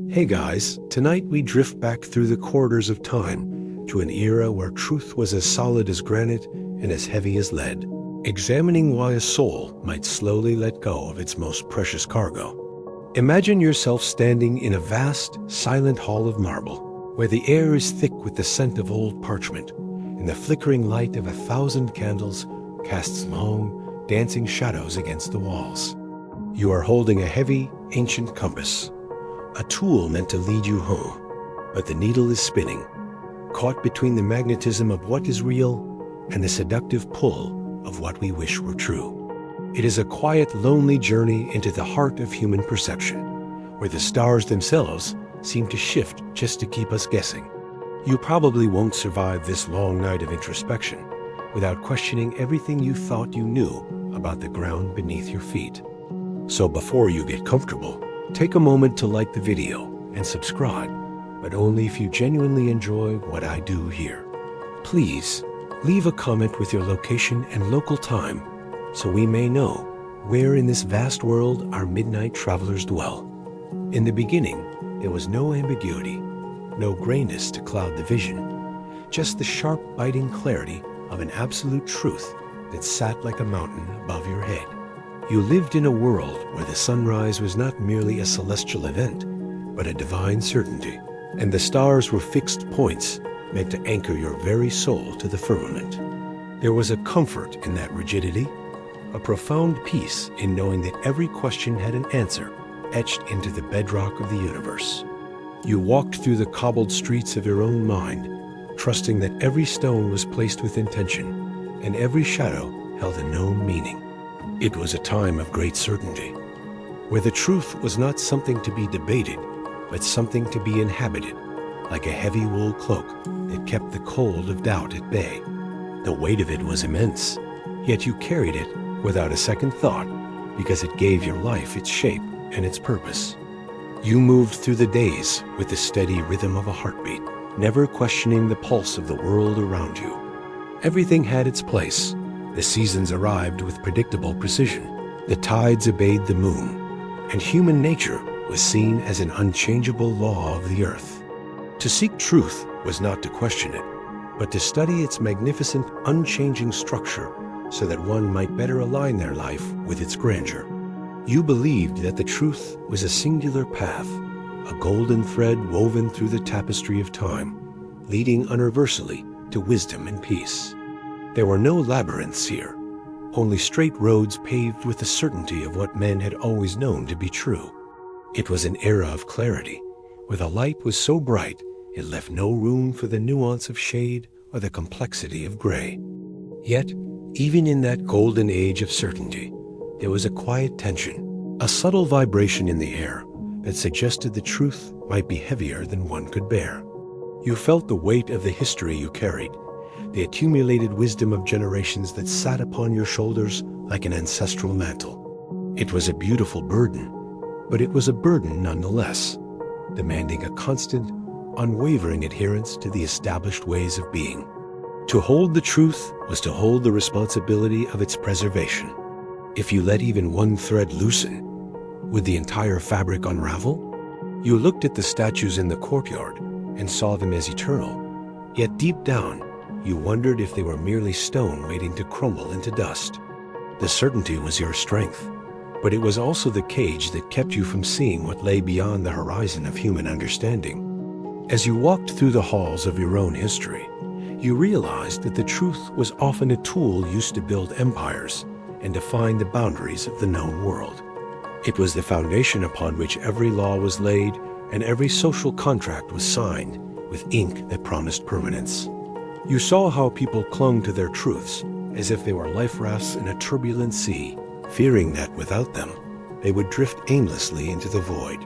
Hey guys, tonight we drift back through the corridors of time to an era where truth was as solid as granite and as heavy as lead, examining why a soul might slowly let go of its most precious cargo. Imagine yourself standing in a vast, silent hall of marble, where the air is thick with the scent of old parchment, and the flickering light of 1,000 candles casts long, dancing shadows against the walls. You are holding a heavy, ancient compass, a tool meant to lead you home, but the needle is spinning, caught between the magnetism of what is real and the seductive pull of what we wish were true. It is a quiet, lonely journey into the heart of human perception, where the stars themselves seem to shift just to keep us guessing. You probably won't survive this long night of introspection without questioning everything you thought you knew about the ground beneath your feet. So before you get comfortable, take a moment to like the video and subscribe, but only if you genuinely enjoy what I do here. Please, leave a comment with your location and local time so we may know where in this vast world our midnight travelers dwell. In the beginning, there was no ambiguity, no grayness to cloud the vision, just the sharp, biting clarity of an absolute truth that sat like a mountain above your head. You lived in a world where the sunrise was not merely a celestial event, but a divine certainty, and the stars were fixed points meant to anchor your very soul to the firmament. There was a comfort in that rigidity, a profound peace in knowing that every question had an answer etched into the bedrock of the universe. You walked through the cobbled streets of your own mind, trusting that every stone was placed with intention, and every shadow held a known meaning. It was a time of great certainty, where the truth was not something to be debated, but something to be inhabited, like a heavy wool cloak that kept the cold of doubt at bay. The weight of it was immense, yet you carried it without a second thought because it gave your life its shape and its purpose. You moved through the days with the steady rhythm of a heartbeat, never questioning the pulse of the world around you. Everything had its place. The seasons arrived with predictable precision. The tides obeyed the moon, and human nature was seen as an unchangeable law of the earth. To seek truth was not to question it, but to study its magnificent, unchanging structure so that one might better align their life with its grandeur. You believed that the truth was a singular path, a golden thread woven through the tapestry of time, leading universally to wisdom and peace. There were no labyrinths here, only straight roads paved with the certainty of what men had always known to be true. It was an era of clarity, where the light was so bright it left no room for the nuance of shade or the complexity of gray. Yet, even in that golden age of certainty, there was a quiet tension, a subtle vibration in the air that suggested the truth might be heavier than one could bear. You felt the weight of the history you carried, the accumulated wisdom of generations that sat upon your shoulders like an ancestral mantle. It was a beautiful burden, but it was a burden nonetheless, demanding a constant, unwavering adherence to the established ways of being. To hold the truth was to hold the responsibility of its preservation. If you let even one thread loosen, would the entire fabric unravel? You looked at the statues in the courtyard and saw them as eternal, yet deep down, you wondered if they were merely stone waiting to crumble into dust. The certainty was your strength, but it was also the cage that kept you from seeing what lay beyond the horizon of human understanding. As you walked through the halls of your own history, you realized that the truth was often a tool used to build empires and define the boundaries of the known world. It was the foundation upon which every law was laid and every social contract was signed with ink that promised permanence. You saw how people clung to their truths as if they were life rafts in a turbulent sea, fearing that without them, they would drift aimlessly into the void.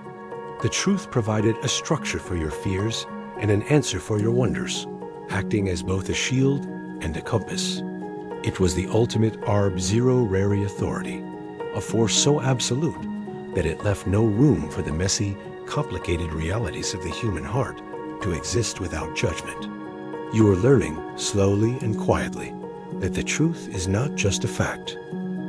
The truth provided a structure for your fears and an answer for your wonders, acting as both a shield and a compass. It was the ultimate arb zero rare authority, a force so absolute that it left no room for the messy, complicated realities of the human heart to exist without judgment. You are learning, slowly and quietly, that the truth is not just a fact.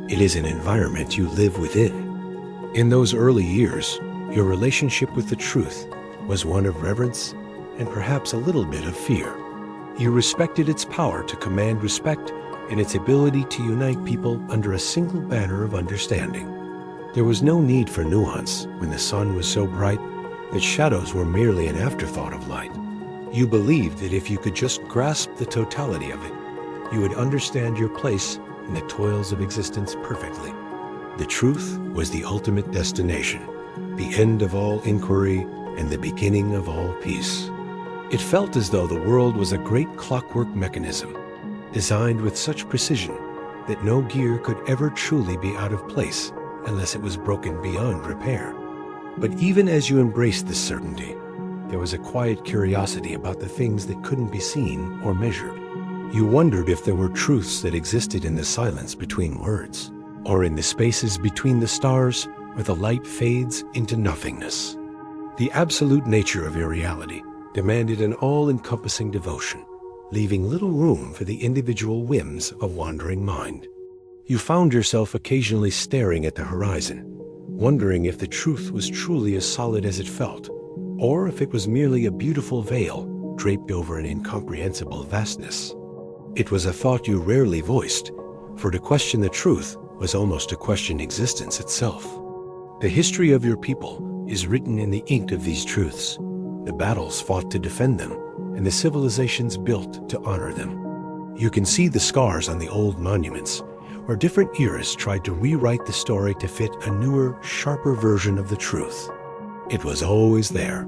It is an environment you live within. In those early years, your relationship with the truth was one of reverence and perhaps a little bit of fear. You respected its power to command respect and its ability to unite people under a single banner of understanding. There was no need for nuance when the sun was so bright that shadows were merely an afterthought of light. You believed that if you could just grasp the totality of it, you would understand your place in the toils of existence perfectly. The truth was the ultimate destination, the end of all inquiry and the beginning of all peace. It felt as though the world was a great clockwork mechanism, designed with such precision that no gear could ever truly be out of place unless it was broken beyond repair. But even as you embraced this certainty, there was a quiet curiosity about the things that couldn't be seen or measured. You wondered if there were truths that existed in the silence between words, or in the spaces between the stars where the light fades into nothingness. The absolute nature of your reality demanded an all-encompassing devotion, leaving little room for the individual whims of a wandering mind. You found yourself occasionally staring at the horizon, wondering if the truth was truly as solid as it felt, or if it was merely a beautiful veil draped over an incomprehensible vastness. It was a thought you rarely voiced, for to question the truth was almost to question existence itself. The history of your people is written in the ink of these truths, the battles fought to defend them, and the civilizations built to honor them. You can see the scars on the old monuments, where different eras tried to rewrite the story to fit a newer, sharper version of the truth. It was always there,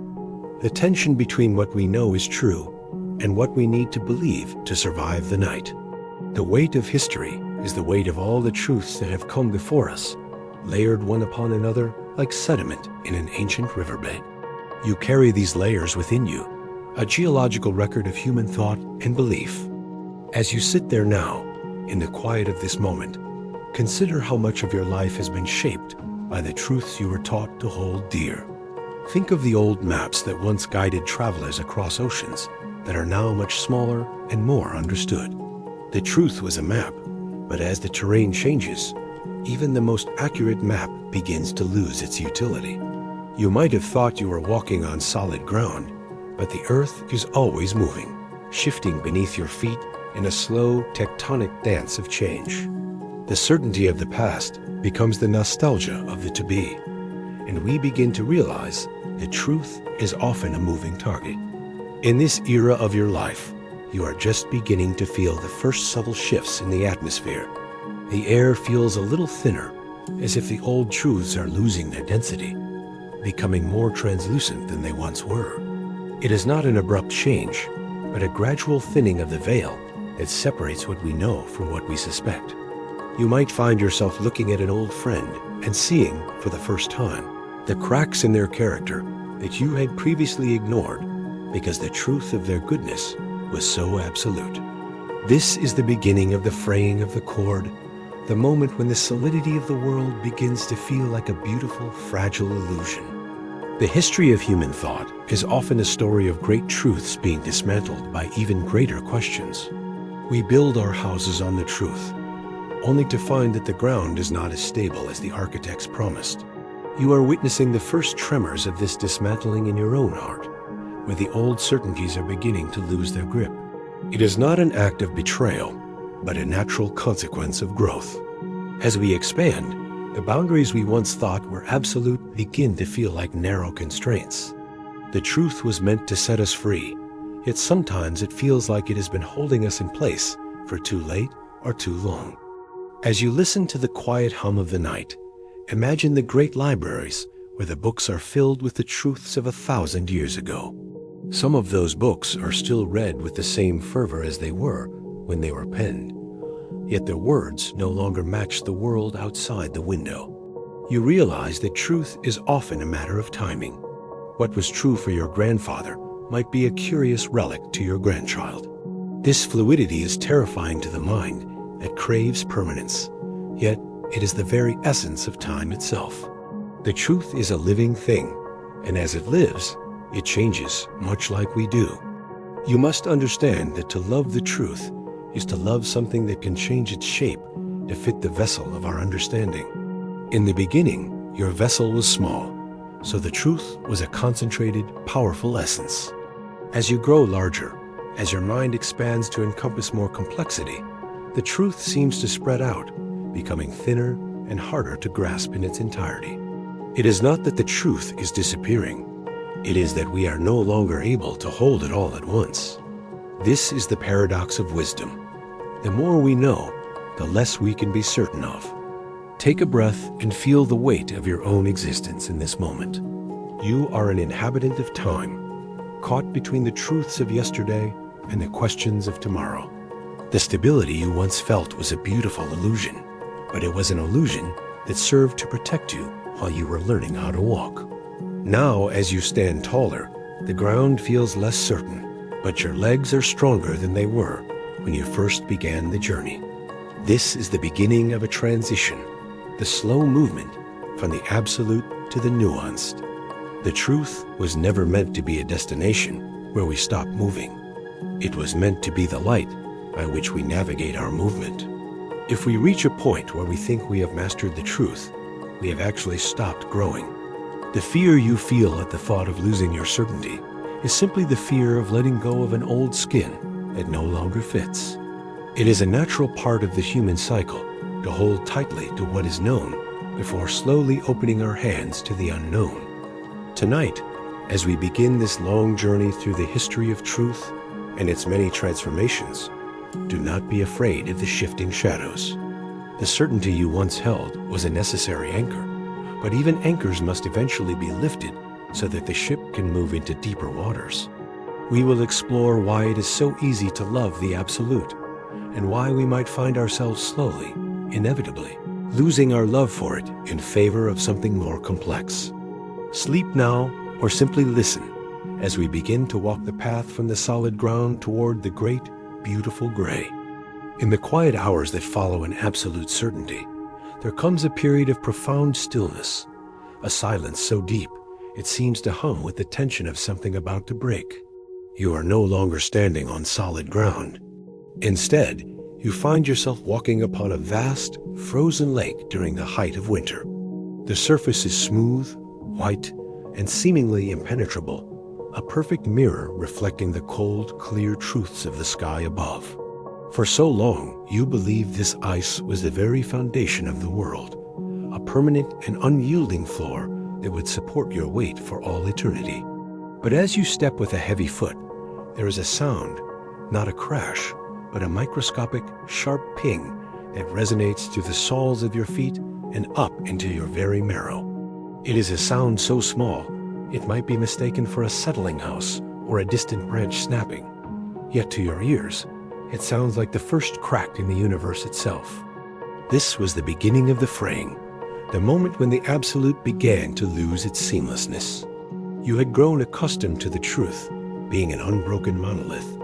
the tension between what we know is true and what we need to believe to survive the night. The weight of history is the weight of all the truths that have come before us, layered one upon another like sediment in an ancient riverbed. You carry these layers within you, a geological record of human thought and belief. As you sit there now, in the quiet of this moment, consider how much of your life has been shaped by the truths you were taught to hold dear. Think of the old maps that once guided travelers across oceans that are now much smaller and more understood. The truth was a map, but as the terrain changes, even the most accurate map begins to lose its utility. You might have thought you were walking on solid ground, but the earth is always moving, shifting beneath your feet in a slow tectonic dance of change. The certainty of the past becomes the nostalgia of the to-be, and we begin to realize that truth is often a moving target. In this era of your life, you are just beginning to feel the first subtle shifts in the atmosphere. The air feels a little thinner, as if the old truths are losing their density, becoming more translucent than they once were. It is not an abrupt change, but a gradual thinning of the veil that separates what we know from what we suspect. You might find yourself looking at an old friend and seeing, for the first time, the cracks in their character that you had previously ignored because the truth of their goodness was so absolute. This is the beginning of the fraying of the cord, the moment when the solidity of the world begins to feel like a beautiful, fragile illusion. The history of human thought is often a story of great truths being dismantled by even greater questions. We build our houses on the truth, only to find that the ground is not as stable as the architects promised. You are witnessing the first tremors of this dismantling in your own heart, where the old certainties are beginning to lose their grip. It is not an act of betrayal, but a natural consequence of growth. As we expand, the boundaries we once thought were absolute begin to feel like narrow constraints. The truth was meant to set us free, yet sometimes it feels like it has been holding us in place for too late or too long. As you listen to the quiet hum of the night, imagine the great libraries where the books are filled with the truths of 1,000 years ago. Some of those books are still read with the same fervor as they were when they were penned, yet their words no longer match the world outside the window. You realize that truth is often a matter of timing. What was true for your grandfather might be a curious relic to your grandchild. This fluidity is terrifying to the mind that craves permanence, yet it is the very essence of time itself. The truth is a living thing, and as it lives, it changes much like we do. You must understand that to love the truth is to love something that can change its shape to fit the vessel of our understanding. In the beginning, your vessel was small, So the truth was a concentrated, powerful essence. As you grow larger, as your mind expands to encompass more complexity, the truth seems to spread out, becoming thinner and harder to grasp in its entirety. It is not that the truth is disappearing. It is that we are no longer able to hold it all at once. This is the paradox of wisdom. The more we know, the less we can be certain of. Take a breath and feel the weight of your own existence in this moment. You are an inhabitant of time, caught between the truths of yesterday and the questions of tomorrow. The stability you once felt was a beautiful illusion, but it was an illusion that served to protect you while you were learning how to walk. Now, as you stand taller, the ground feels less certain, but your legs are stronger than they were when you first began the journey. This is the beginning of a transition, the slow movement from the absolute to the nuanced. The truth was never meant to be a destination where we stop moving. It was meant to be the light by which we navigate our movement. If we reach a point where we think we have mastered the truth, we have actually stopped growing. The fear you feel at the thought of losing your certainty is simply the fear of letting go of an old skin that no longer fits. It is a natural part of the human cycle to hold tightly to what is known before slowly opening our hands to the unknown. Tonight, as we begin this long journey through the history of truth and its many transformations, do not be afraid of the shifting shadows. The certainty you once held was a necessary anchor, but even anchors must eventually be lifted so that the ship can move into deeper waters. We will explore why it is so easy to love the absolute, and why we might find ourselves slowly, inevitably, losing our love for it in favor of something more complex. Sleep now, or simply listen, as we begin to walk the path from the solid ground toward the great, beautiful gray. In the quiet hours that follow an absolute certainty, there comes a period of profound stillness, a silence so deep it seems to hum with the tension of something about to break. You are no longer standing on solid ground. Instead, you find yourself walking upon a vast, frozen lake during the height of winter. The surface is smooth, white, and seemingly impenetrable, a perfect mirror reflecting the cold, clear truths of the sky above. For so long, you believed this ice was the very foundation of the world, a permanent and unyielding floor that would support your weight for all eternity. But as you step with a heavy foot, there is a sound, not a crash, but a microscopic, sharp ping that resonates through the soles of your feet and up into your very marrow. It is a sound so small, it might be mistaken for a settling house or a distant branch snapping. Yet to your ears, it sounds like the first crack in the universe itself. This was the beginning of the fraying, the moment when the absolute began to lose its seamlessness. You had grown accustomed to the truth, being an unbroken monolith,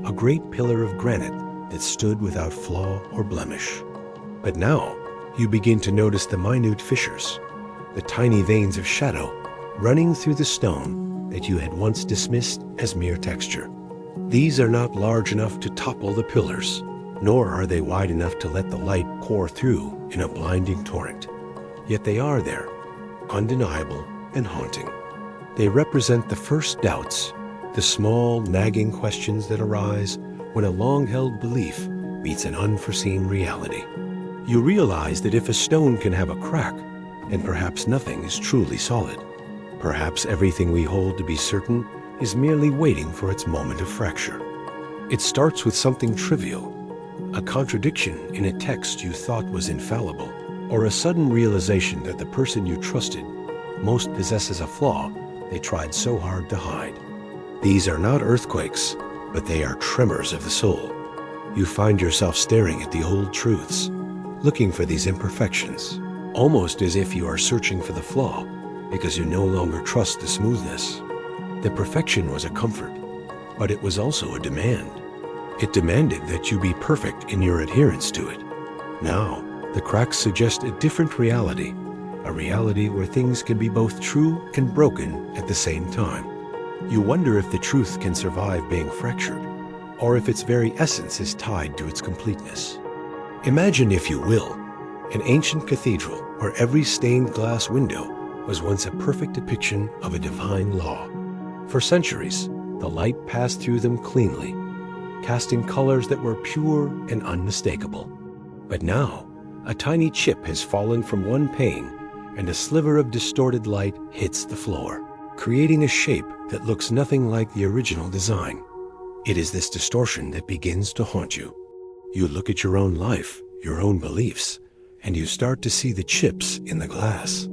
a great pillar of granite that stood without flaw or blemish. But now, you begin to notice the minute fissures, the tiny veins of shadow running through the stone that you had once dismissed as mere texture. These are not large enough to topple the pillars, nor are they wide enough to let the light pour through in a blinding torrent. Yet they are there, undeniable and haunting. They represent the first doubts, the small, nagging questions that arise when a long-held belief meets an unforeseen reality. You realize that if a stone can have a crack, then perhaps nothing is truly solid. Perhaps everything we hold to be certain is merely waiting for its moment of fracture. It starts with something trivial, a contradiction in a text you thought was infallible, or a sudden realization that the person you trusted most possesses a flaw they tried so hard to hide. These are not earthquakes, but they are tremors of the soul. You find yourself staring at the old truths, looking for these imperfections, almost as if you are searching for the flaw, because you no longer trust the smoothness. The perfection was a comfort, but it was also a demand. It demanded that you be perfect in your adherence to it. Now, the cracks suggest a different reality, a reality where things can be both true and broken at the same time. You wonder if the truth can survive being fractured, or if its very essence is tied to its completeness. Imagine, if you will, an ancient cathedral where every stained glass window was once a perfect depiction of a divine law. For centuries, the light passed through them cleanly, casting colors that were pure and unmistakable. But now, a tiny chip has fallen from one pane, and a sliver of distorted light hits the floor, creating a shape that looks nothing like the original design. It is this distortion that begins to haunt you. You look at your own life, your own beliefs, and you start to see the chips in the glass.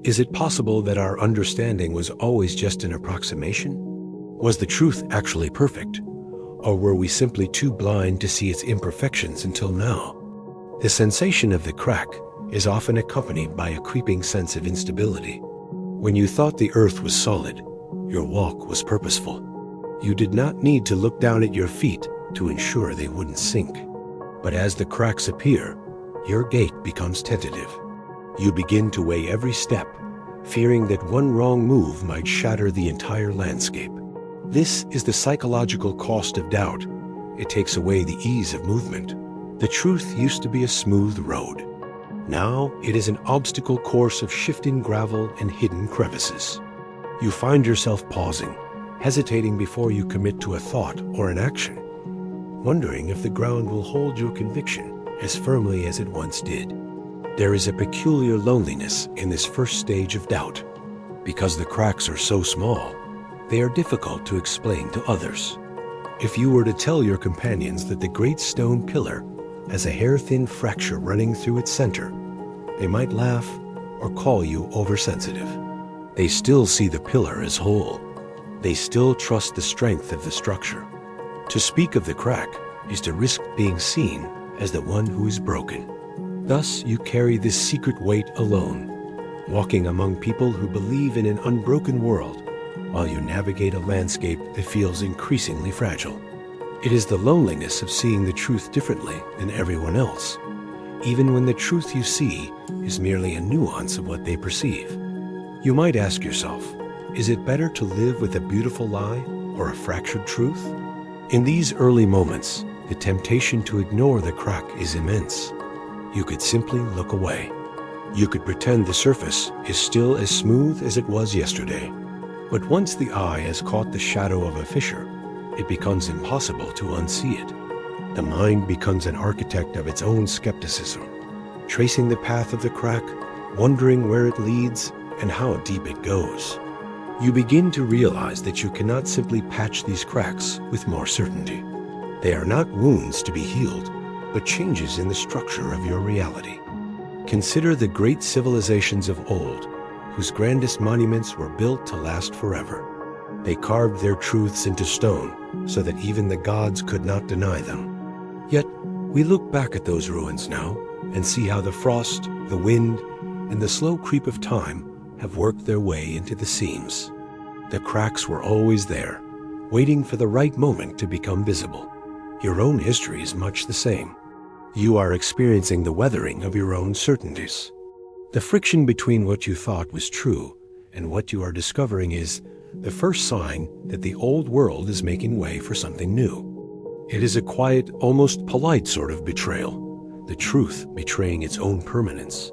Is it possible that our understanding was always just an approximation? Was the truth actually perfect? Or were we simply too blind to see its imperfections until now? The sensation of the crack is often accompanied by a creeping sense of instability. When you thought the earth was solid, your walk was purposeful. You did not need to look down at your feet to ensure they wouldn't sink. But as the cracks appear, your gait becomes tentative. You begin to weigh every step, fearing that one wrong move might shatter the entire landscape. This is the psychological cost of doubt. It takes away the ease of movement. The truth used to be a smooth road. Now it is an obstacle course of shifting gravel and hidden crevices. You find yourself pausing, hesitating before you commit to a thought or an action, wondering if the ground will hold your conviction as firmly as it once did. There is a peculiar loneliness in this first stage of doubt. Because the cracks are so small, they are difficult to explain to others. If you were to tell your companions that the great stone pillar has a hair-thin fracture running through its center, they might laugh or call you oversensitive. They still see the pillar as whole. They still trust the strength of the structure. To speak of the crack is to risk being seen as the one who is broken. Thus, you carry this secret weight alone, walking among people who believe in an unbroken world, while you navigate a landscape that feels increasingly fragile. It is the loneliness of seeing the truth differently than everyone else, even when the truth you see is merely a nuance of what they perceive. You might ask yourself, is it better to live with a beautiful lie or a fractured truth? In these early moments, the temptation to ignore the crack is immense. You could simply look away. You could pretend the surface is still as smooth as it was yesterday. But once the eye has caught the shadow of a fissure, it becomes impossible to unsee it. The mind becomes an architect of its own skepticism, tracing the path of the crack, wondering where it leads and how deep it goes. You begin to realize that you cannot simply patch these cracks with more certainty. They are not wounds to be healed, but changes in the structure of your reality. Consider the great civilizations of old, whose grandest monuments were built to last forever. They carved their truths into stone so that even the gods could not deny them. Yet, we look back at those ruins now and see how the frost, the wind, and the slow creep of time have worked their way into the seams. The cracks were always there, waiting for the right moment to become visible. Your own history is much the same. You are experiencing the weathering of your own certainties. The friction between what you thought was true and what you are discovering is the first sign that the old world is making way for something new. It is a quiet, almost polite sort of betrayal, the truth betraying its own permanence.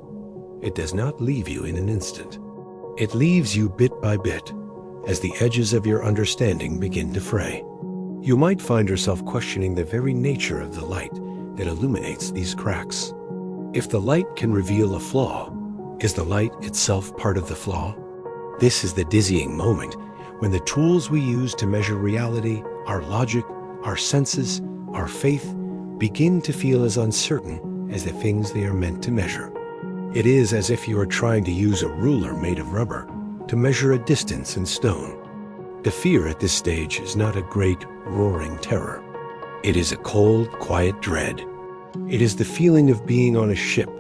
It does not leave you in an instant. It leaves you bit by bit as the edges of your understanding begin to fray. You might find yourself questioning the very nature of the light that illuminates these cracks. If the light can reveal a flaw, is the light itself part of the flaw? This is the dizzying moment when the tools we use to measure reality, our logic, our senses, our faith, begin to feel as uncertain as the things they are meant to measure. It is as if you are trying to use a ruler made of rubber to measure a distance in stone. The fear at this stage is not a great, roaring terror. It is a cold, quiet dread. It is the feeling of being on a ship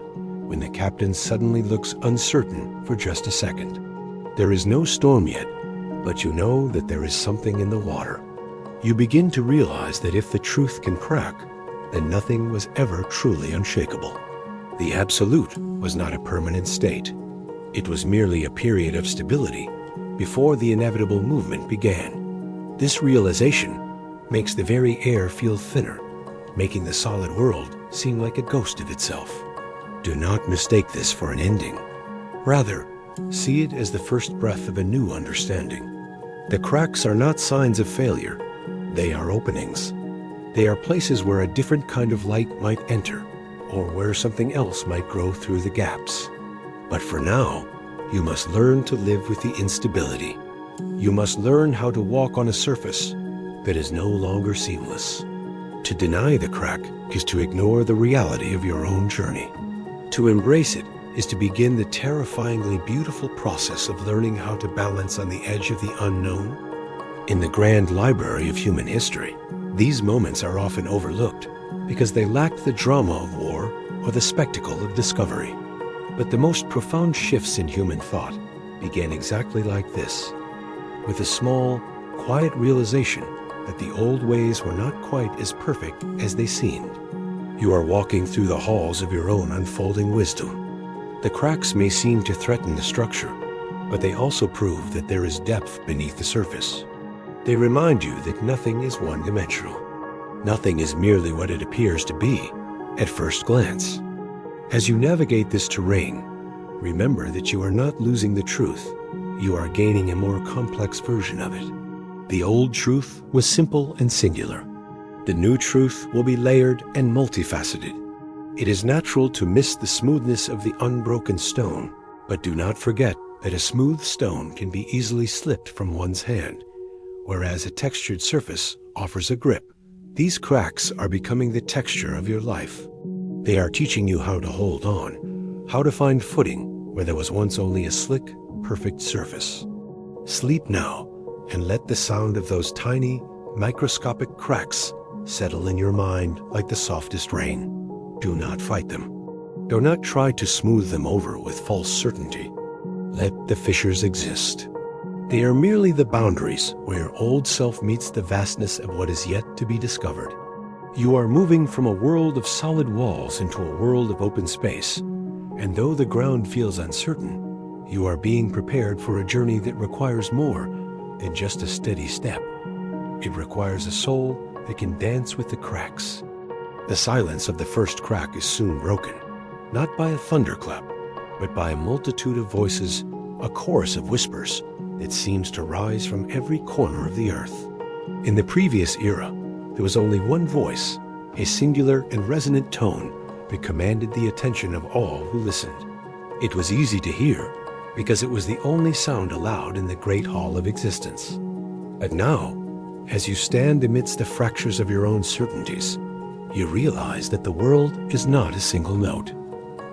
when the captain suddenly looks uncertain for just a second. There is no storm yet, but you know that there is something in the water. You begin to realize that if the truth can crack, then nothing was ever truly unshakable. The absolute was not a permanent state. It was merely a period of stability before the inevitable movement began. This realization makes the very air feel thinner, making the solid world seem like a ghost of itself. Do not mistake this for an ending. Rather, See it as the first breath of a new understanding. The cracks are not signs of failure. They are openings. They are places where a different kind of light might enter, or where something else might grow through the gaps. But for now, you must learn to live with the instability. You must learn how to walk on a surface that is no longer seamless. To deny the crack is to ignore the reality of your own journey. To embrace it is to begin the terrifyingly beautiful process of learning how to balance on the edge of the unknown. In the grand library of human history, these moments are often overlooked because they lack the drama of war or the spectacle of discovery. But the most profound shifts in human thought began exactly like this, with a small, quiet realization that the old ways were not quite as perfect as they seemed. You are walking through the halls of your own unfolding wisdom. The cracks may seem to threaten the structure, but they also prove that there is depth beneath the surface. They remind you that nothing is one-dimensional. Nothing is merely what it appears to be at first glance. As you navigate this terrain, remember that you are not losing the truth. You are gaining a more complex version of it. The old truth was simple and singular. The new truth will be layered and multifaceted. It is natural to miss the smoothness of the unbroken stone, but do not forget that a smooth stone can be easily slipped from one's hand, whereas a textured surface offers a grip. These cracks are becoming the texture of your life. They are teaching you how to hold on, how to find footing where there was once only a slick, perfect surface. Sleep now and let the sound of those tiny, microscopic cracks settle in your mind like the softest rain. Do not fight them. Do not try to smooth them over with false certainty. Let the fissures exist. They are merely the boundaries where your old self meets the vastness of what is yet to be discovered. You are moving from a world of solid walls into a world of open space, and though the ground feels uncertain, you are being prepared for a journey that requires more than just a steady step. It requires a soul that can dance with the cracks. The silence of the first crack is soon broken, not by a thunderclap, but by a multitude of voices, a chorus of whispers that seems to rise from every corner of the earth. In the previous era, there was only one voice, a singular and resonant tone that commanded the attention of all who listened. It was easy to hear because it was the only sound allowed in the great hall of existence. But now, as you stand amidst the fractures of your own certainties, you realize that the world is not a single note.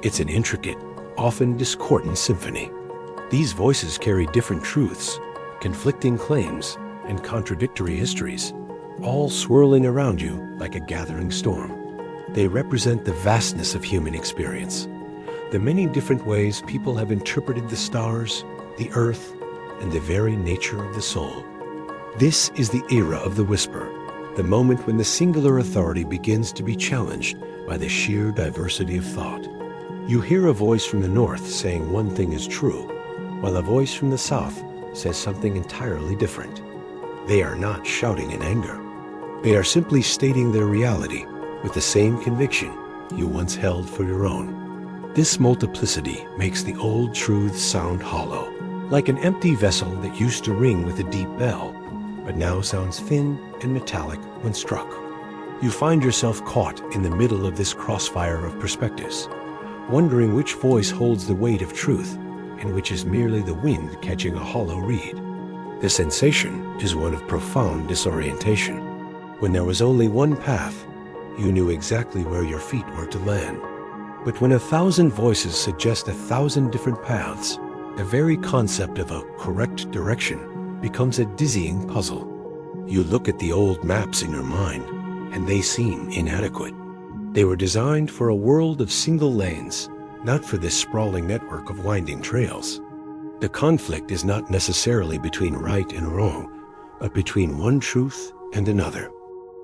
It's an intricate, often discordant symphony. These voices carry different truths, conflicting claims, and contradictory histories, all swirling around you like a gathering storm. They represent the vastness of human experience, the many different ways people have interpreted the stars, the earth, and the very nature of the soul. This is the era of the whisper, the moment when the singular authority begins to be challenged by the sheer diversity of thought. You hear a voice from the north saying one thing is true, while a voice from the south says something entirely different. They are not shouting in anger. They are simply stating their reality with the same conviction you once held for your own. This multiplicity makes the old truths sound hollow, like an empty vessel that used to ring with a deep bell, but now sounds thin and metallic when struck. You find yourself caught in the middle of this crossfire of perspectives, wondering which voice holds the weight of truth and which is merely the wind catching a hollow reed. The sensation is one of profound disorientation. When there was only one path, you knew exactly where your feet were to land. But when 1,000 voices suggest 1,000 different paths, the very concept of a correct direction becomes a dizzying puzzle. You look at the old maps in your mind, and they seem inadequate. They were designed for a world of single lanes, not for this sprawling network of winding trails. The conflict is not necessarily between right and wrong, but between one truth and another.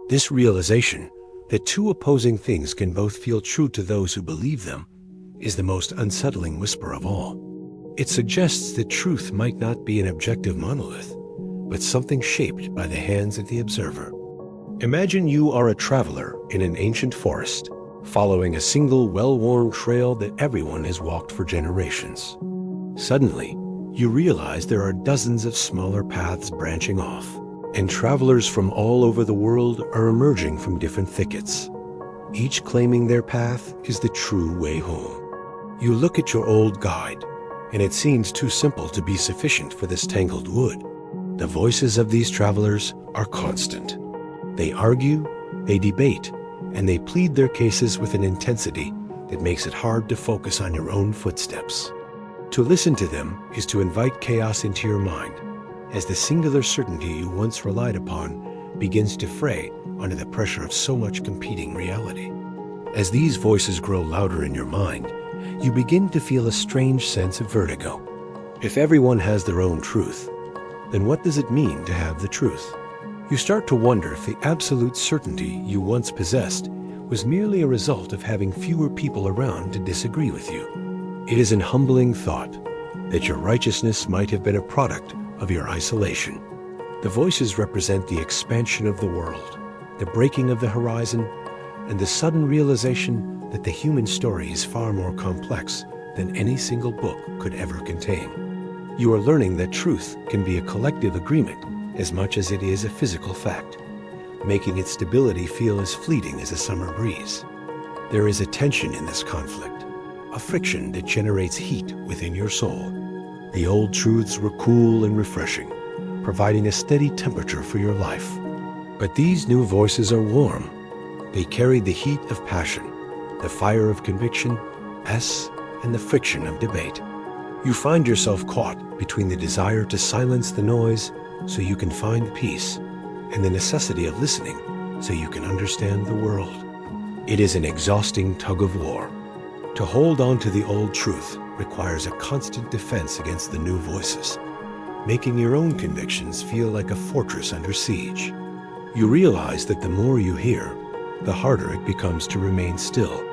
This realization that two opposing things can both feel true to those who believe them is the most unsettling whisper of all. It suggests that truth might not be an objective monolith, but something shaped by the hands of the observer. Imagine you are a traveler in an ancient forest, following a single well-worn trail that everyone has walked for generations. Suddenly, you realize there are dozens of smaller paths branching off, and travelers from all over the world are emerging from different thickets, each claiming their path is the true way home. You look at your old guide, and it seems too simple to be sufficient for this tangled wood. The voices of these travelers are constant. They argue, they debate, and they plead their cases with an intensity that makes it hard to focus on your own footsteps. To listen to them is to invite chaos into your mind, as the singular certainty you once relied upon begins to fray under the pressure of so much competing reality. As these voices grow louder in your mind, you begin to feel a strange sense of vertigo. If everyone has their own truth, then what does it mean to have the truth? You start to wonder if the absolute certainty you once possessed was merely a result of having fewer people around to disagree with you. It is an humbling thought that your righteousness might have been a product of your isolation. The voices represent the expansion of the world, the breaking of the horizon, and the sudden realization that the human story is far more complex than any single book could ever contain. You are learning that truth can be a collective agreement as much as it is a physical fact, making its stability feel as fleeting as a summer breeze. There is a tension in this conflict, a friction that generates heat within your soul. The old truths were cool and refreshing, providing a steady temperature for your life. But these new voices are warm. They carry the heat of passion, the fire of conviction, and the friction of debate. You find yourself caught between the desire to silence the noise so you can find peace, and the necessity of listening so you can understand the world. It is an exhausting tug of war. To hold on to the old truth requires a constant defense against the new voices, making your own convictions feel like a fortress under siege. You realize that the more you hear, the harder it becomes to remain still.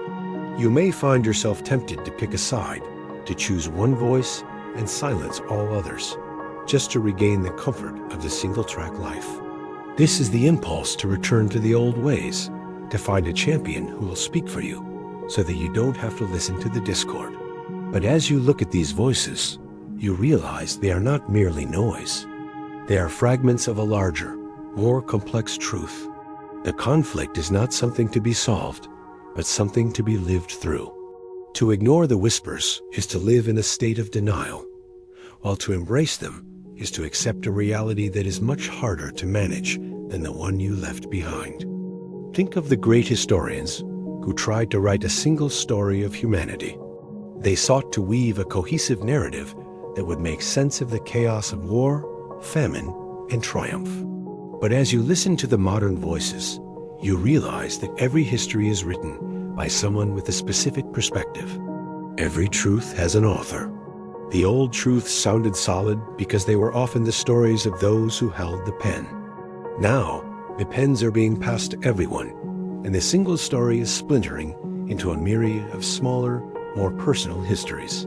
You may find yourself tempted to pick a side, to choose one voice and silence all others, just to regain the comfort of the single-track life. This is the impulse to return to the old ways, to find a champion who will speak for you, so that you don't have to listen to the discord. But as you look at these voices, you realize they are not merely noise. They are fragments of a larger, more complex truth. The conflict is not something to be solved, but something to be lived through. To ignore the whispers is to live in a state of denial, while to embrace them is to accept a reality that is much harder to manage than the one you left behind. Think of the great historians who tried to write a single story of humanity. They sought to weave a cohesive narrative that would make sense of the chaos of war, famine, and triumph. But as you listen to the modern voices, you realize that every history is written by someone with a specific perspective. Every truth has an author. The old truths sounded solid because they were often the stories of those who held the pen. Now, the pens are being passed to everyone, and the single story is splintering into a myriad of smaller, more personal histories.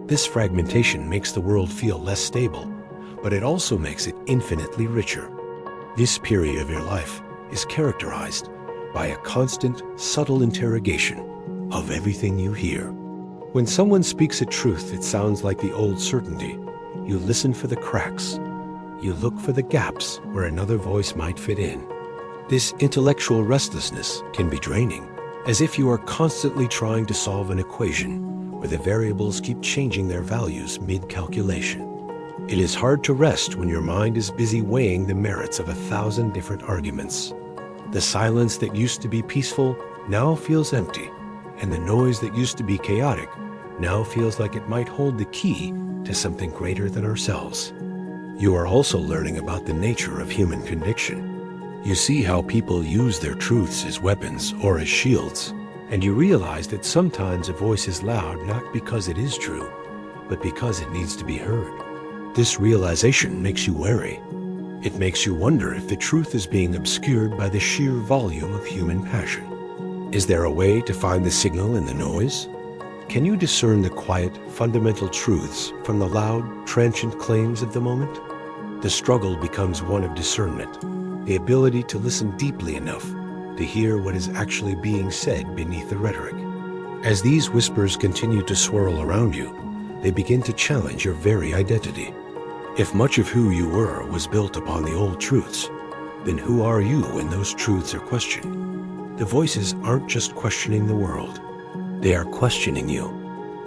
This fragmentation makes the world feel less stable, but it also makes it infinitely richer. This period of your life is characterized by a constant, subtle interrogation of everything you hear. When someone speaks a truth that sounds like the old certainty, you listen for the cracks. You look for the gaps where another voice might fit in. This intellectual restlessness can be draining, as if you are constantly trying to solve an equation where the variables keep changing their values mid-calculation. It is hard to rest when your mind is busy weighing the merits of 1,000 different arguments. The silence that used to be peaceful now feels empty, and the noise that used to be chaotic now feels like it might hold the key to something greater than ourselves. You are also learning about the nature of human conviction. You see how people use their truths as weapons or as shields, and you realize that sometimes a voice is loud not because it is true, but because it needs to be heard. This realization makes you wary. It makes you wonder if the truth is being obscured by the sheer volume of human passion. Is there a way to find the signal in the noise? Can you discern the quiet, fundamental truths from the loud, transient claims of the moment? The struggle becomes one of discernment, the ability to listen deeply enough to hear what is actually being said beneath the rhetoric. As these whispers continue to swirl around you, they begin to challenge your very identity. If much of who you were was built upon the old truths, then who are you when those truths are questioned? The voices aren't just questioning the world. They are questioning you.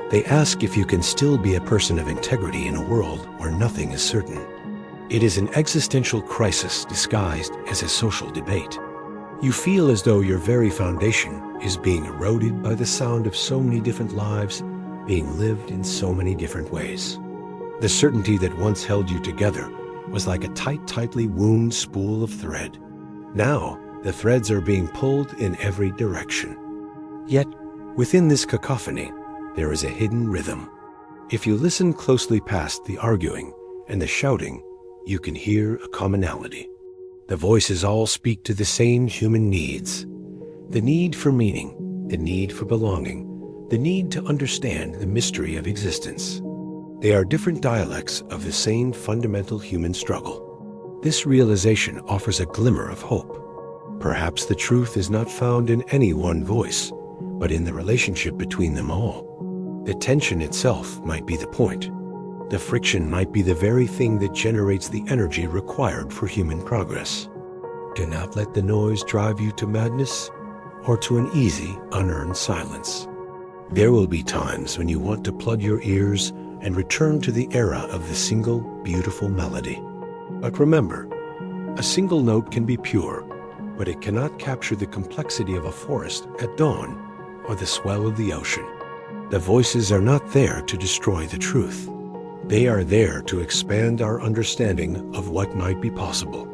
They ask if you can still be a person of integrity in a world where nothing is certain. It is an existential crisis disguised as a social debate. You feel as though your very foundation is being eroded by the sound of so many different lives being lived in so many different ways. The certainty that once held you together was like a tightly wound spool of thread. Now, the threads are being pulled in every direction. Yet, within this cacophony, there is a hidden rhythm. If you listen closely past the arguing and the shouting, you can hear a commonality. The voices all speak to the same human needs. The need for meaning, the need for belonging, the need to understand the mystery of existence. They are different dialects of the same fundamental human struggle. This realization offers a glimmer of hope. Perhaps the truth is not found in any one voice, but in the relationship between them all. The tension itself might be the point. The friction might be the very thing that generates the energy required for human progress. Do not let the noise drive you to madness or to an easy, unearned silence. There will be times when you want to plug your ears and return to the era of the single, beautiful melody. But remember, a single note can be pure, but it cannot capture the complexity of a forest at dawn or the swell of the ocean. The voices are not there to destroy the truth. They are there to expand our understanding of what might be possible.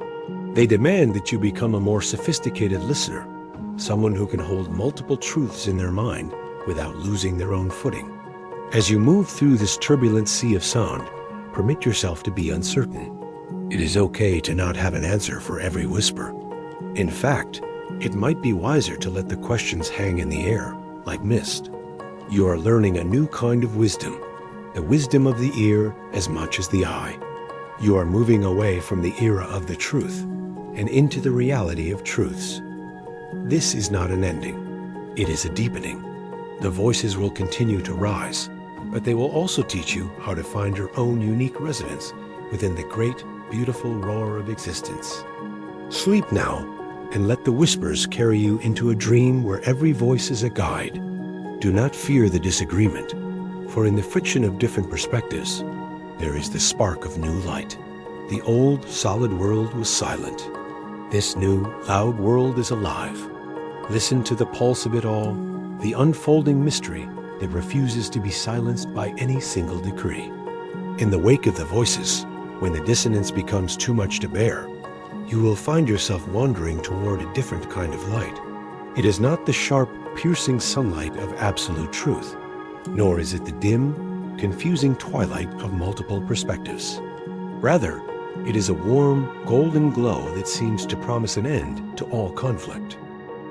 They demand that you become a more sophisticated listener, someone who can hold multiple truths in their mind without losing their own footing. As you move through this turbulent sea of sound, permit yourself to be uncertain. It is okay to not have an answer for every whisper. In fact, it might be wiser to let the questions hang in the air, like mist. You are learning a new kind of wisdom, the wisdom of the ear as much as the eye. You are moving away from the era of the truth and into the reality of truths. This is not an ending. It is a deepening. The voices will continue to rise, but they will also teach you how to find your own unique resonance within the great, beautiful roar of existence. Sleep now, and let the whispers carry you into a dream where every voice is a guide. Do not fear the disagreement, for in the friction of different perspectives, there is the spark of new light. The old, solid world was silent. This new, loud world is alive. Listen to the pulse of it all, the unfolding mystery that refuses to be silenced by any single decree. In the wake of the voices, when the dissonance becomes too much to bear, you will find yourself wandering toward a different kind of light. It is not the sharp, piercing sunlight of absolute truth, nor is it the dim, confusing twilight of multiple perspectives. Rather, it is a warm, golden glow that seems to promise an end to all conflict.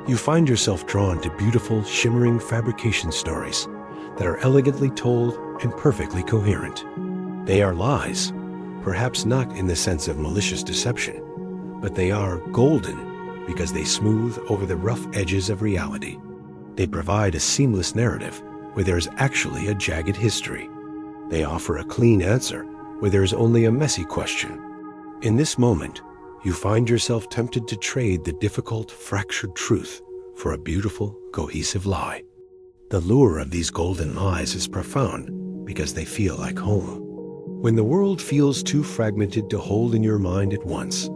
You find yourself drawn to beautiful, shimmering fabrication stories that are elegantly told and perfectly coherent. They are lies, perhaps not in the sense of malicious deception, but they are golden because they smooth over the rough edges of reality. They provide a seamless narrative where there is actually a jagged history. They offer a clean answer where there is only a messy question. In this moment, you find yourself tempted to trade the difficult, fractured truth for a beautiful, cohesive lie. The lure of these golden lies is profound because they feel like home. When the world feels too fragmented to hold in your mind at once,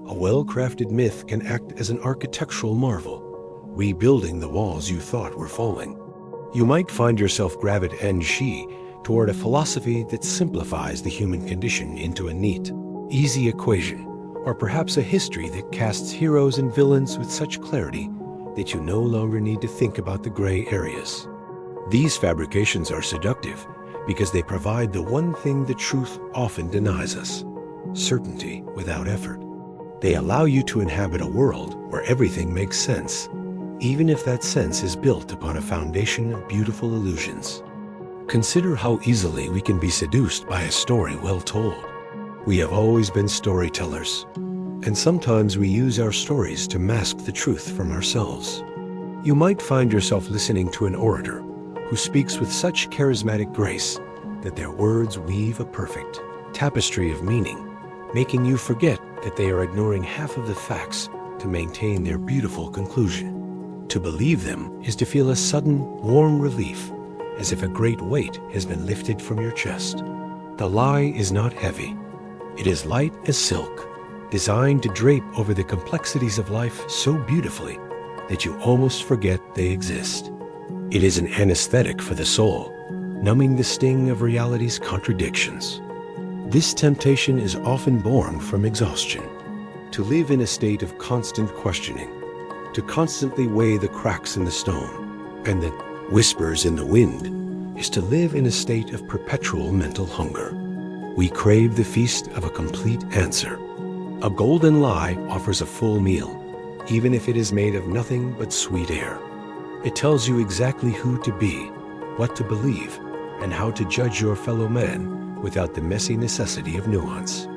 a well-crafted myth can act as an architectural marvel, rebuilding the walls you thought were falling. You might find yourself gravitating toward a philosophy that simplifies the human condition into a neat, easy equation, or perhaps a history that casts heroes and villains with such clarity that you no longer need to think about the gray areas. These fabrications are seductive because they provide the one thing the truth often denies us: certainty without effort. They allow you to inhabit a world where everything makes sense, even if that sense is built upon a foundation of beautiful illusions. Consider how easily we can be seduced by a story well told. We have always been storytellers, and sometimes we use our stories to mask the truth from ourselves. You might find yourself listening to an orator who speaks with such charismatic grace that their words weave a perfect tapestry of meaning, making you forget that they are ignoring half of the facts to maintain their beautiful conclusion. To believe them is to feel a sudden, warm relief, as if a great weight has been lifted from your chest. The lie is not heavy. It is light as silk, designed to drape over the complexities of life so beautifully that you almost forget they exist. It is an anesthetic for the soul, numbing the sting of reality's contradictions. This temptation is often born from exhaustion. To live in a state of constant questioning, to constantly weigh the cracks in the stone and the whispers in the wind, is to live in a state of perpetual mental hunger. We crave the feast of a complete answer. A golden lie offers a full meal, even if it is made of nothing but sweet air. It tells you exactly who to be, what to believe, and how to judge your fellow man without the messy necessity of nuance.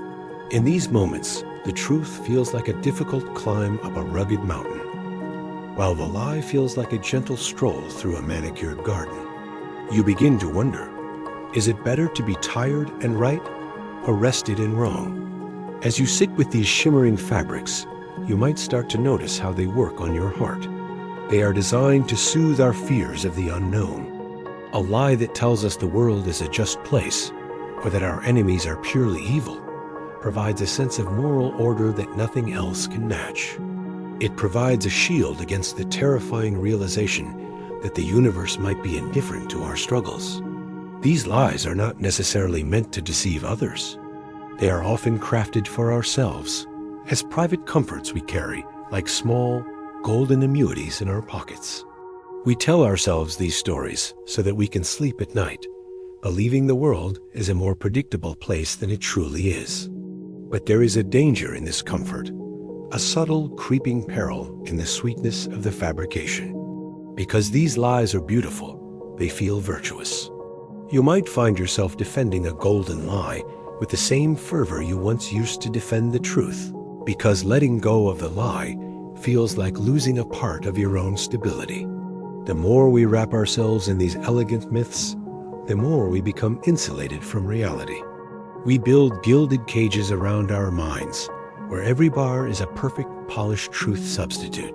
In these moments, the truth feels like a difficult climb up a rugged mountain, while the lie feels like a gentle stroll through a manicured garden. You begin to wonder, is it better to be tired and right, or rested and wrong? As you sit with these shimmering fabrics, you might start to notice how they work on your heart. They are designed to soothe our fears of the unknown. A lie that tells us the world is a just place, or that our enemies are purely evil, provides a sense of moral order that nothing else can match. It provides a shield against the terrifying realization that the universe might be indifferent to our struggles. These lies are not necessarily meant to deceive others. They are often crafted for ourselves, as private comforts we carry, like small, golden annuities in our pockets. We tell ourselves these stories so that we can sleep at night, believing the world is a more predictable place than it truly is. But there is a danger in this comfort, a subtle, creeping peril in the sweetness of the fabrication. Because these lies are beautiful, they feel virtuous. You might find yourself defending a golden lie with the same fervor you once used to defend the truth, because letting go of the lie feels like losing a part of your own stability. The more we wrap ourselves in these elegant myths, the more we become insulated from reality. We build gilded cages around our minds, where every bar is a perfect, polished truth substitute.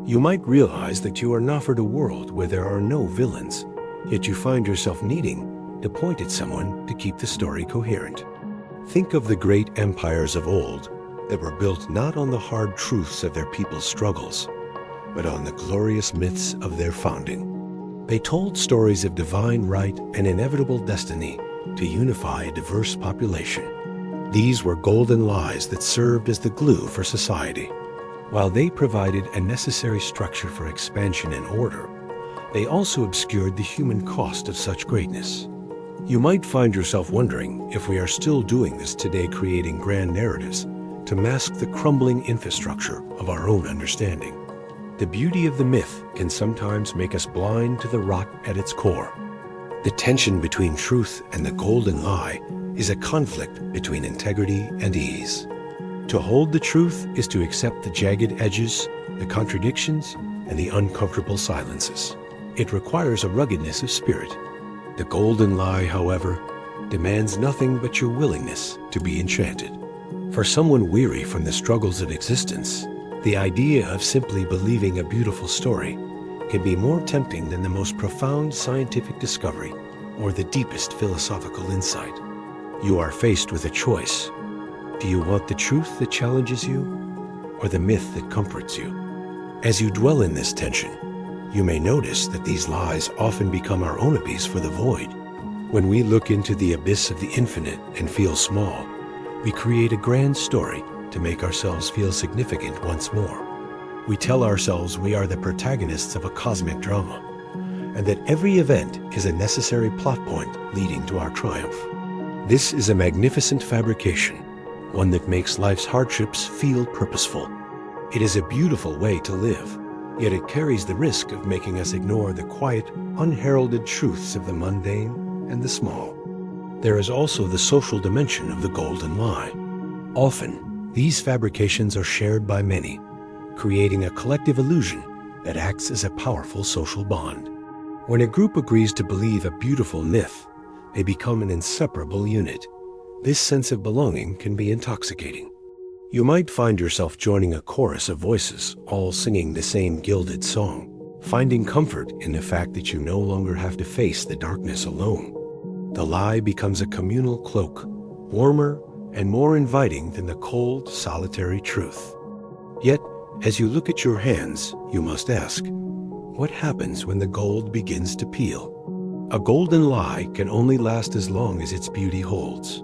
You might realize that you are not offered a world where there are no villains, yet you find yourself needing to point at someone to keep the story coherent. Think of the great empires of old that were built not on the hard truths of their people's struggles, but on the glorious myths of their founding. They told stories of divine right and inevitable destiny to unify a diverse population. These were golden lies that served as the glue for society. While they provided a necessary structure for expansion and order, they also obscured the human cost of such greatness. You might find yourself wondering if we are still doing this today, creating grand narratives to mask the crumbling infrastructure of our own understanding. The beauty of the myth can sometimes make us blind to the rot at its core. The tension between truth and the golden lie is a conflict between integrity and ease. To hold the truth is to accept the jagged edges, the contradictions, and the uncomfortable silences. It requires a ruggedness of spirit. The golden lie, however, demands nothing but your willingness to be enchanted. For someone weary from the struggles of existence, the idea of simply believing a beautiful story can be more tempting than the most profound scientific discovery or the deepest philosophical insight. You are faced with a choice. Do you want the truth that challenges you, or the myth that comforts you? As you dwell in this tension, you may notice that these lies often become our own abyss for the void. When we look into the abyss of the infinite and feel small, we create a grand story to make ourselves feel significant once more. We tell ourselves we are the protagonists of a cosmic drama, and that every event is a necessary plot point leading to our triumph. This is a magnificent fabrication, one that makes life's hardships feel purposeful. It is a beautiful way to live, yet it carries the risk of making us ignore the quiet, unheralded truths of the mundane and the small. There is also the social dimension of the golden lie. Often, these fabrications are shared by many, creating a collective illusion that acts as a powerful social bond. When a group agrees to believe a beautiful myth, They become an inseparable unit. This sense of belonging can be intoxicating. You might find yourself joining a chorus of voices, all singing the same gilded song, finding comfort in the fact that you no longer have to face the darkness alone. The lie becomes a communal cloak, warmer and more inviting than the cold, solitary truth. Yet, as you look at your hands, you must ask, what happens when the gold begins to peel? A golden lie can only last as long as its beauty holds.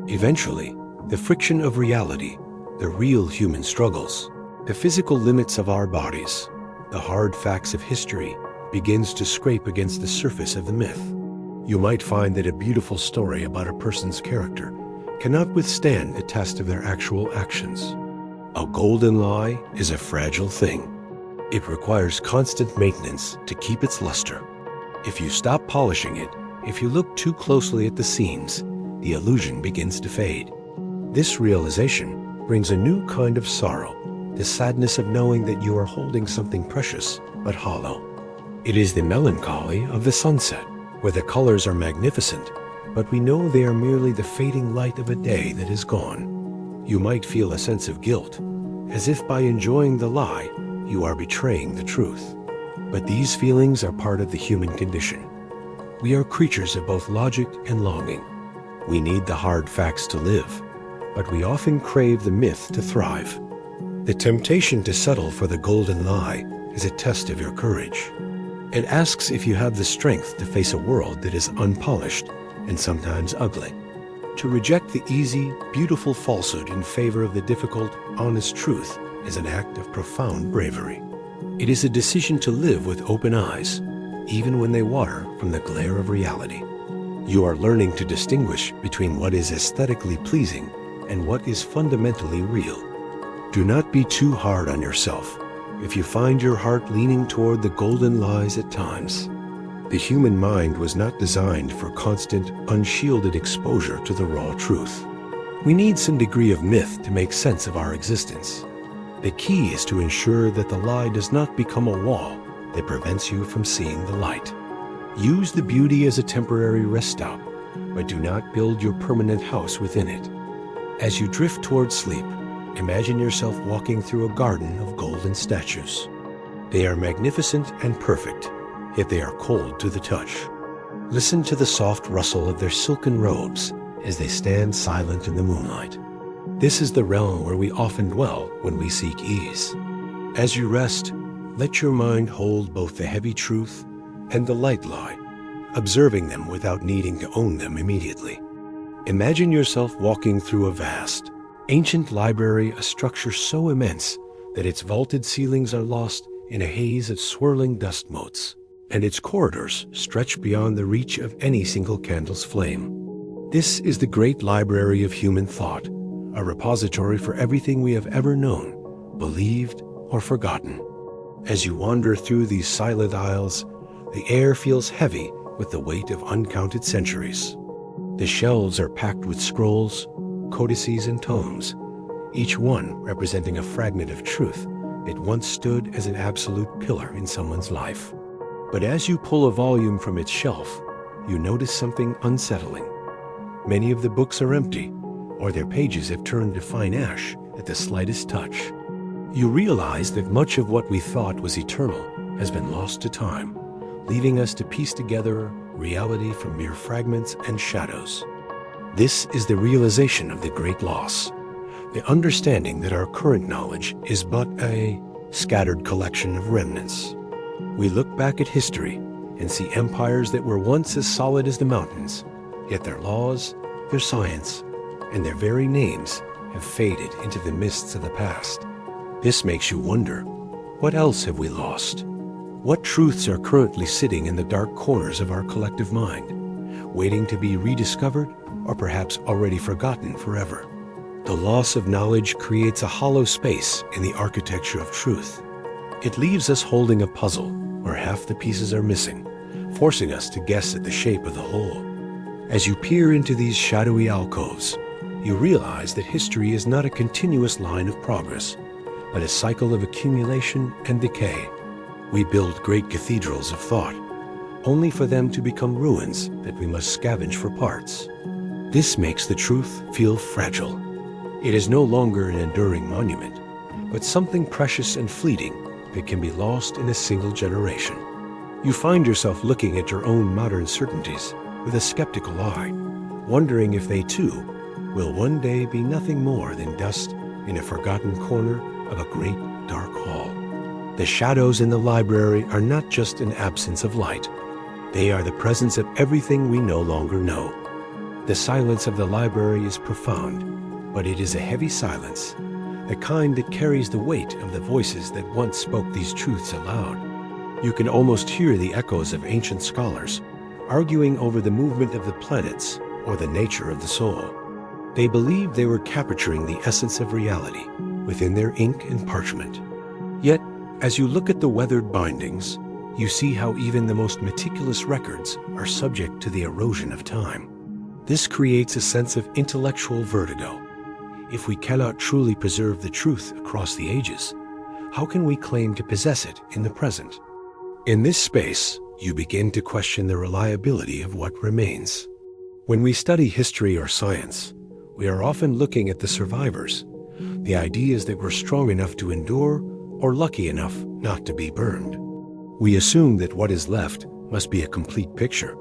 Eventually, the friction of reality, the real human struggles, the physical limits of our bodies, the hard facts of history, begins to scrape against the surface of the myth. You might find that a beautiful story about a person's character cannot withstand the test of their actual actions. A golden lie is a fragile thing. It requires constant maintenance to keep its luster. If you stop polishing it, if you look too closely at the seams, the illusion begins to fade. This realization brings a new kind of sorrow, the sadness of knowing that you are holding something precious but hollow. It is the melancholy of the sunset, where the colors are magnificent, but we know they are merely the fading light of a day that is gone. You might feel a sense of guilt, as if by enjoying the lie, you are betraying the truth. But these feelings are part of the human condition. We are creatures of both logic and longing. We need the hard facts to live, but we often crave the myth to thrive. The temptation to settle for the golden lie is a test of your courage. It asks if you have the strength to face a world that is unpolished and sometimes ugly. To reject the easy, beautiful falsehood in favor of the difficult, honest truth is an act of profound bravery. It is a decision to live with open eyes, even when they water from the glare of reality. You are learning to distinguish between what is aesthetically pleasing and what is fundamentally real. Do not be too hard on yourself if you find your heart leaning toward the golden lies at times. The human mind was not designed for constant, unshielded exposure to the raw truth. We need some degree of myth to make sense of our existence. The key is to ensure that the lie does not become a wall that prevents you from seeing the light. Use the beauty as a temporary rest stop, but do not build your permanent house within it. As you drift toward sleep, imagine yourself walking through a garden of golden statues. They are magnificent and perfect, yet they are cold to the touch. Listen to the soft rustle of their silken robes as they stand silent in the moonlight. This is the realm where we often dwell when we seek ease. As you rest, let your mind hold both the heavy truth and the light lie, observing them without needing to own them immediately. Imagine yourself walking through a vast, ancient library, a structure so immense that its vaulted ceilings are lost in a haze of swirling dust motes, and its corridors stretch beyond the reach of any single candle's flame. This is the great library of human thought, a repository for everything we have ever known, believed, or forgotten. As you wander through these silent aisles, the air feels heavy with the weight of uncounted centuries. The shelves are packed with scrolls, codices, and tomes, each one representing a fragment of truth that once stood as an absolute pillar in someone's life. But as you pull a volume from its shelf, you notice something unsettling. Many of the books are empty, or their pages have turned to fine ash at the slightest touch. You realize that much of what we thought was eternal has been lost to time, leaving us to piece together reality from mere fragments and shadows. This is the realization of the great loss, the understanding that our current knowledge is but a scattered collection of remnants. We look back at history and see empires that were once as solid as the mountains, yet their laws, their science, and their very names have faded into the mists of the past. This makes you wonder, what else have we lost? What truths are currently sitting in the dark corners of our collective mind, waiting to be rediscovered or perhaps already forgotten forever? The loss of knowledge creates a hollow space in the architecture of truth. It leaves us holding a puzzle where half the pieces are missing, forcing us to guess at the shape of the whole. As you peer into these shadowy alcoves, you realize that history is not a continuous line of progress, but a cycle of accumulation and decay. We build great cathedrals of thought, only for them to become ruins that we must scavenge for parts. This makes the truth feel fragile. It is no longer an enduring monument, but something precious and fleeting that can be lost in a single generation. You find yourself looking at your own modern certainties with a skeptical eye, wondering if they too will one day be nothing more than dust in a forgotten corner of a great dark hall. The shadows in the library are not just an absence of light. They are the presence of everything we no longer know. The silence of the library is profound, but it is a heavy silence, the kind that carries the weight of the voices that once spoke these truths aloud. You can almost hear the echoes of ancient scholars arguing over the movement of the planets or the nature of the soul. They believed they were capturing the essence of reality within their ink and parchment. Yet, as you look at the weathered bindings, you see how even the most meticulous records are subject to the erosion of time. This creates a sense of intellectual vertigo. If we cannot truly preserve the truth across the ages, how can we claim to possess it in the present? In this space, you begin to question the reliability of what remains. When we study history or science, we are often looking at the survivors, the ideas that were strong enough to endure or lucky enough not to be burned. We assume that what is left must be a complete picture,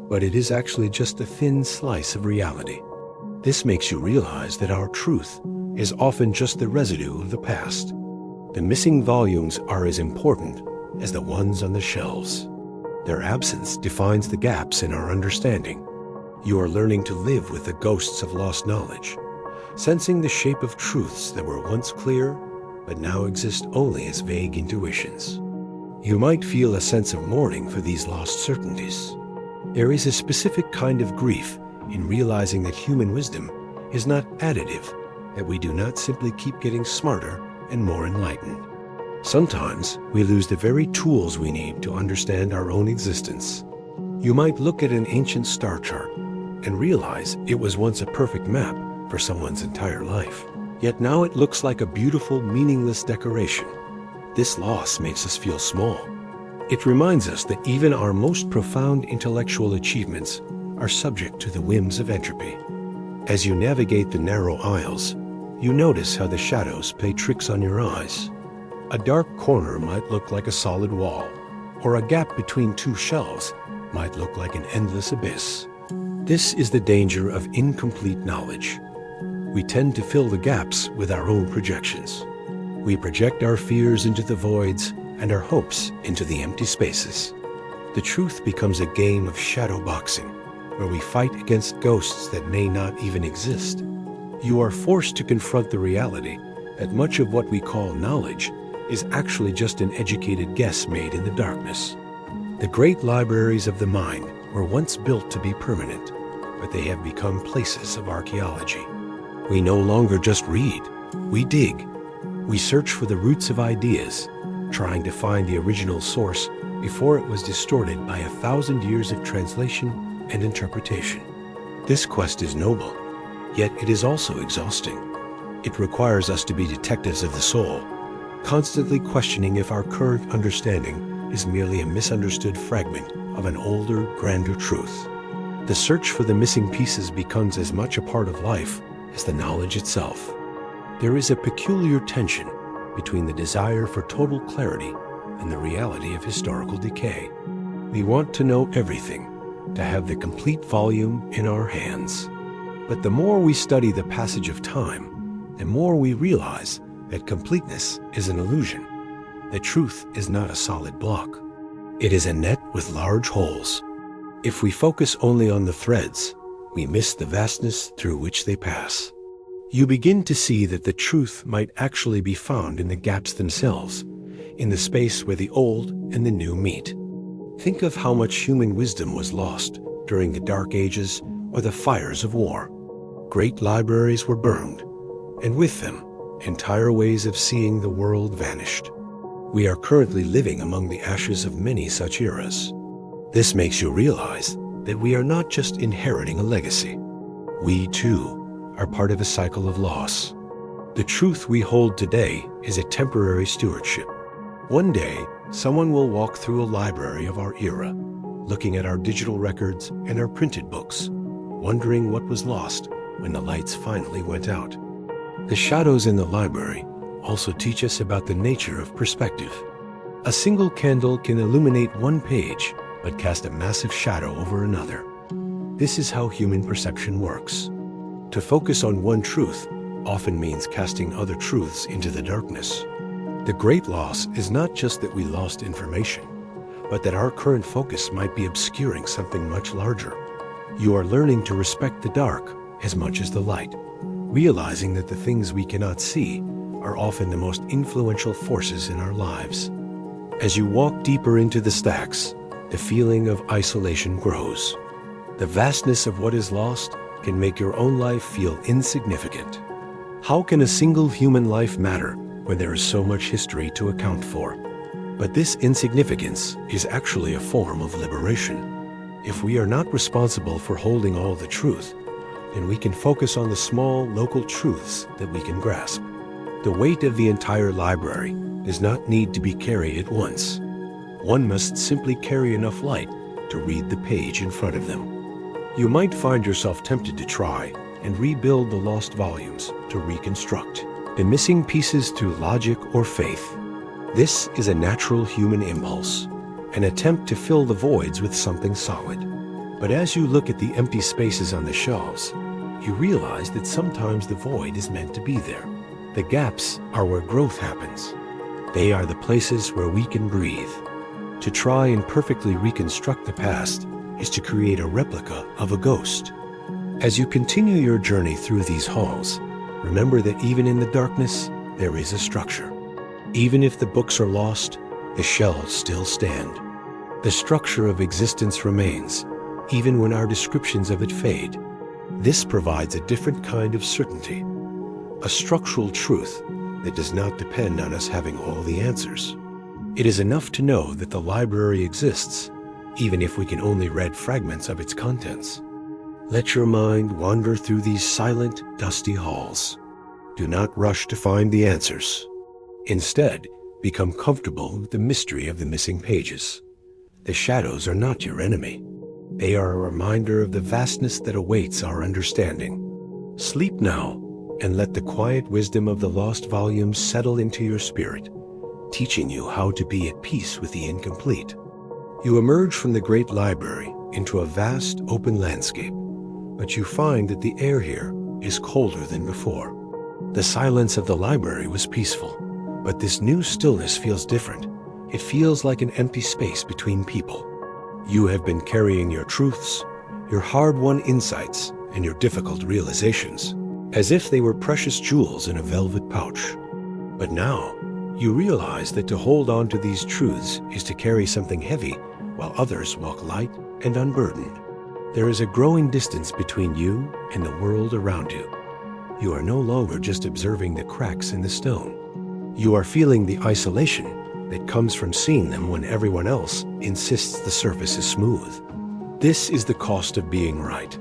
but it is actually just a thin slice of reality. This makes you realize that our truth is often just the residue of the past. The missing volumes are as important as the ones on the shelves. Their absence defines the gaps in our understanding. You are learning to live with the ghosts of lost knowledge, sensing the shape of truths that were once clear, but now exist only as vague intuitions. You might feel a sense of mourning for these lost certainties. There is a specific kind of grief in realizing that human wisdom is not additive, that we do not simply keep getting smarter and more enlightened. Sometimes we lose the very tools we need to understand our own existence. You might look at an ancient star chart and realize it was once a perfect map for someone's entire life. Yet now it looks like a beautiful, meaningless decoration. This loss makes us feel small. It reminds us that even our most profound intellectual achievements are subject to the whims of entropy. As you navigate the narrow aisles, you notice how the shadows play tricks on your eyes. A dark corner might look like a solid wall, or a gap between two shelves might look like an endless abyss. This is the danger of incomplete knowledge. We tend to fill the gaps with our own projections. We project our fears into the voids and our hopes into the empty spaces. The truth becomes a game of shadow boxing, where we fight against ghosts that may not even exist. You are forced to confront the reality that much of what we call knowledge is actually just an educated guess made in the darkness. The great libraries of the mind were once built to be permanent, but they have become places of archaeology. We no longer just read, we dig. We search for the roots of ideas, trying to find the original source before it was distorted by 1,000 years of translation and interpretation. This quest is noble, yet it is also exhausting. It requires us to be detectives of the soul, constantly questioning if our current understanding is merely a misunderstood fragment of an older, grander truth. The search for the missing pieces becomes as much a part of life as the knowledge itself. There is a peculiar tension between the desire for total clarity and the reality of historical decay. We want to know everything, to have the complete volume in our hands. But the more we study the passage of time, the more we realize that completeness is an illusion. The truth is not a solid block. It is a net with large holes. If we focus only on the threads, we miss the vastness through which they pass. You begin to see that the truth might actually be found in the gaps themselves, in the space where the old and the new meet. Think of how much human wisdom was lost during the Dark Ages or the fires of war. Great libraries were burned, and with them, entire ways of seeing the world vanished. We are currently living among the ashes of many such eras. This makes you realize that we are not just inheriting a legacy. We, too, are part of a cycle of loss. The truth we hold today is a temporary stewardship. One day, someone will walk through a library of our era, looking at our digital records and our printed books, wondering what was lost when the lights finally went out. The shadows in the library also teach us about the nature of perspective. A single candle can illuminate one page, but cast a massive shadow over another. This is how human perception works. To focus on one truth often means casting other truths into the darkness. The great loss is not just that we lost information, but that our current focus might be obscuring something much larger. You are learning to respect the dark as much as the light, realizing that the things we cannot see are often the most influential forces in our lives. As you walk deeper into the stacks, the feeling of isolation grows. The vastness of what is lost can make your own life feel insignificant. How can a single human life matter when there is so much history to account for? But this insignificance is actually a form of liberation. If we are not responsible for holding all the truth, then we can focus on the small local truths that we can grasp. The weight of the entire library does not need to be carried at once. One must simply carry enough light to read the page in front of them. You might find yourself tempted to try and rebuild the lost volumes, to reconstruct the missing pieces through logic or faith. This is a natural human impulse, an attempt to fill the voids with something solid. But as you look at the empty spaces on the shelves, you realize that sometimes the void is meant to be there. The gaps are where growth happens. They are the places where we can breathe. To try and perfectly reconstruct the past is to create a replica of a ghost. As you continue your journey through these halls, remember that even in the darkness, there is a structure. Even if the books are lost, the shelves still stand. The structure of existence remains, even when our descriptions of it fade. This provides a different kind of certainty, a structural truth that does not depend on us having all the answers. It is enough to know that the library exists, even if we can only read fragments of its contents. Let your mind wander through these silent, dusty halls. Do not rush to find the answers. Instead, become comfortable with the mystery of the missing pages. The shadows are not your enemy. They are a reminder of the vastness that awaits our understanding. Sleep now, and let the quiet wisdom of the lost volumes settle into your spirit, teaching you how to be at peace with the incomplete. You emerge from the great library into a vast, open landscape, but you find that the air here is colder than before. The silence of the library was peaceful, but this new stillness feels different. It feels like an empty space between people. You have been carrying your truths, your hard-won insights, and your difficult realizations, as if they were precious jewels in a velvet pouch. But now, you realize that to hold on to these truths is to carry something heavy, while others walk light and unburdened. There is a growing distance between you and the world around you. You are no longer just observing the cracks in the stone. You are feeling the isolation that comes from seeing them when everyone else insists the surface is smooth. This is the cost of being right.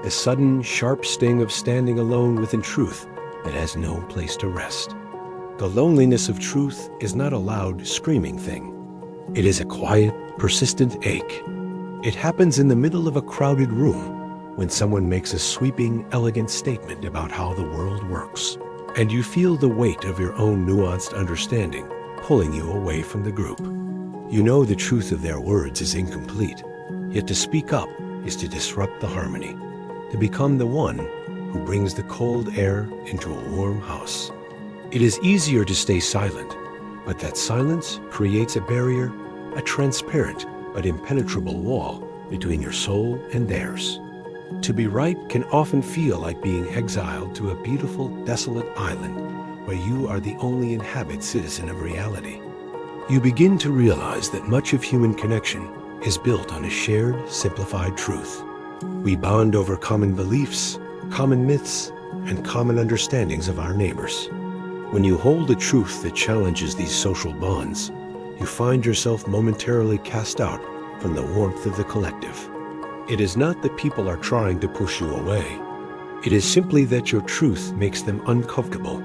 A sudden, sharp sting of standing alone within truth that has no place to rest. The loneliness of truth is not a loud, screaming thing. It is a quiet, persistent ache. It happens in the middle of a crowded room when someone makes a sweeping, elegant statement about how the world works, and you feel the weight of your own nuanced understanding pulling you away from the group. You know the truth of their words is incomplete, yet to speak up is to disrupt the harmony, to become the one who brings the cold air into a warm house. It is easier to stay silent, but that silence creates a barrier, a transparent but impenetrable wall between your soul and theirs. To be right can often feel like being exiled to a beautiful, desolate island where you are the only inhabited citizen of reality. You begin to realize that much of human connection is built on a shared, simplified truth. We bond over common beliefs, common myths, and common understandings of our neighbors. When you hold a truth that challenges these social bonds, you find yourself momentarily cast out from the warmth of the collective. It is not that people are trying to push you away. It is simply that your truth makes them uncomfortable.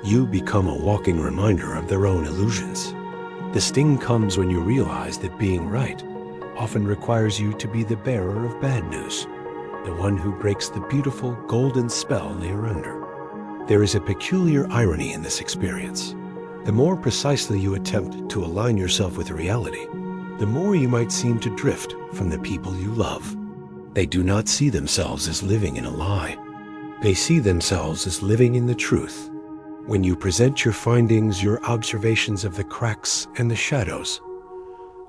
You become a walking reminder of their own illusions. The sting comes when you realize that being right often requires you to be the bearer of bad news, the one who breaks the beautiful golden spell they are under. There is a peculiar irony in this experience. The more precisely you attempt to align yourself with reality, the more you might seem to drift from the people you love. They do not see themselves as living in a lie. They see themselves as living in the truth. When you present your findings, your observations of the cracks and the shadows,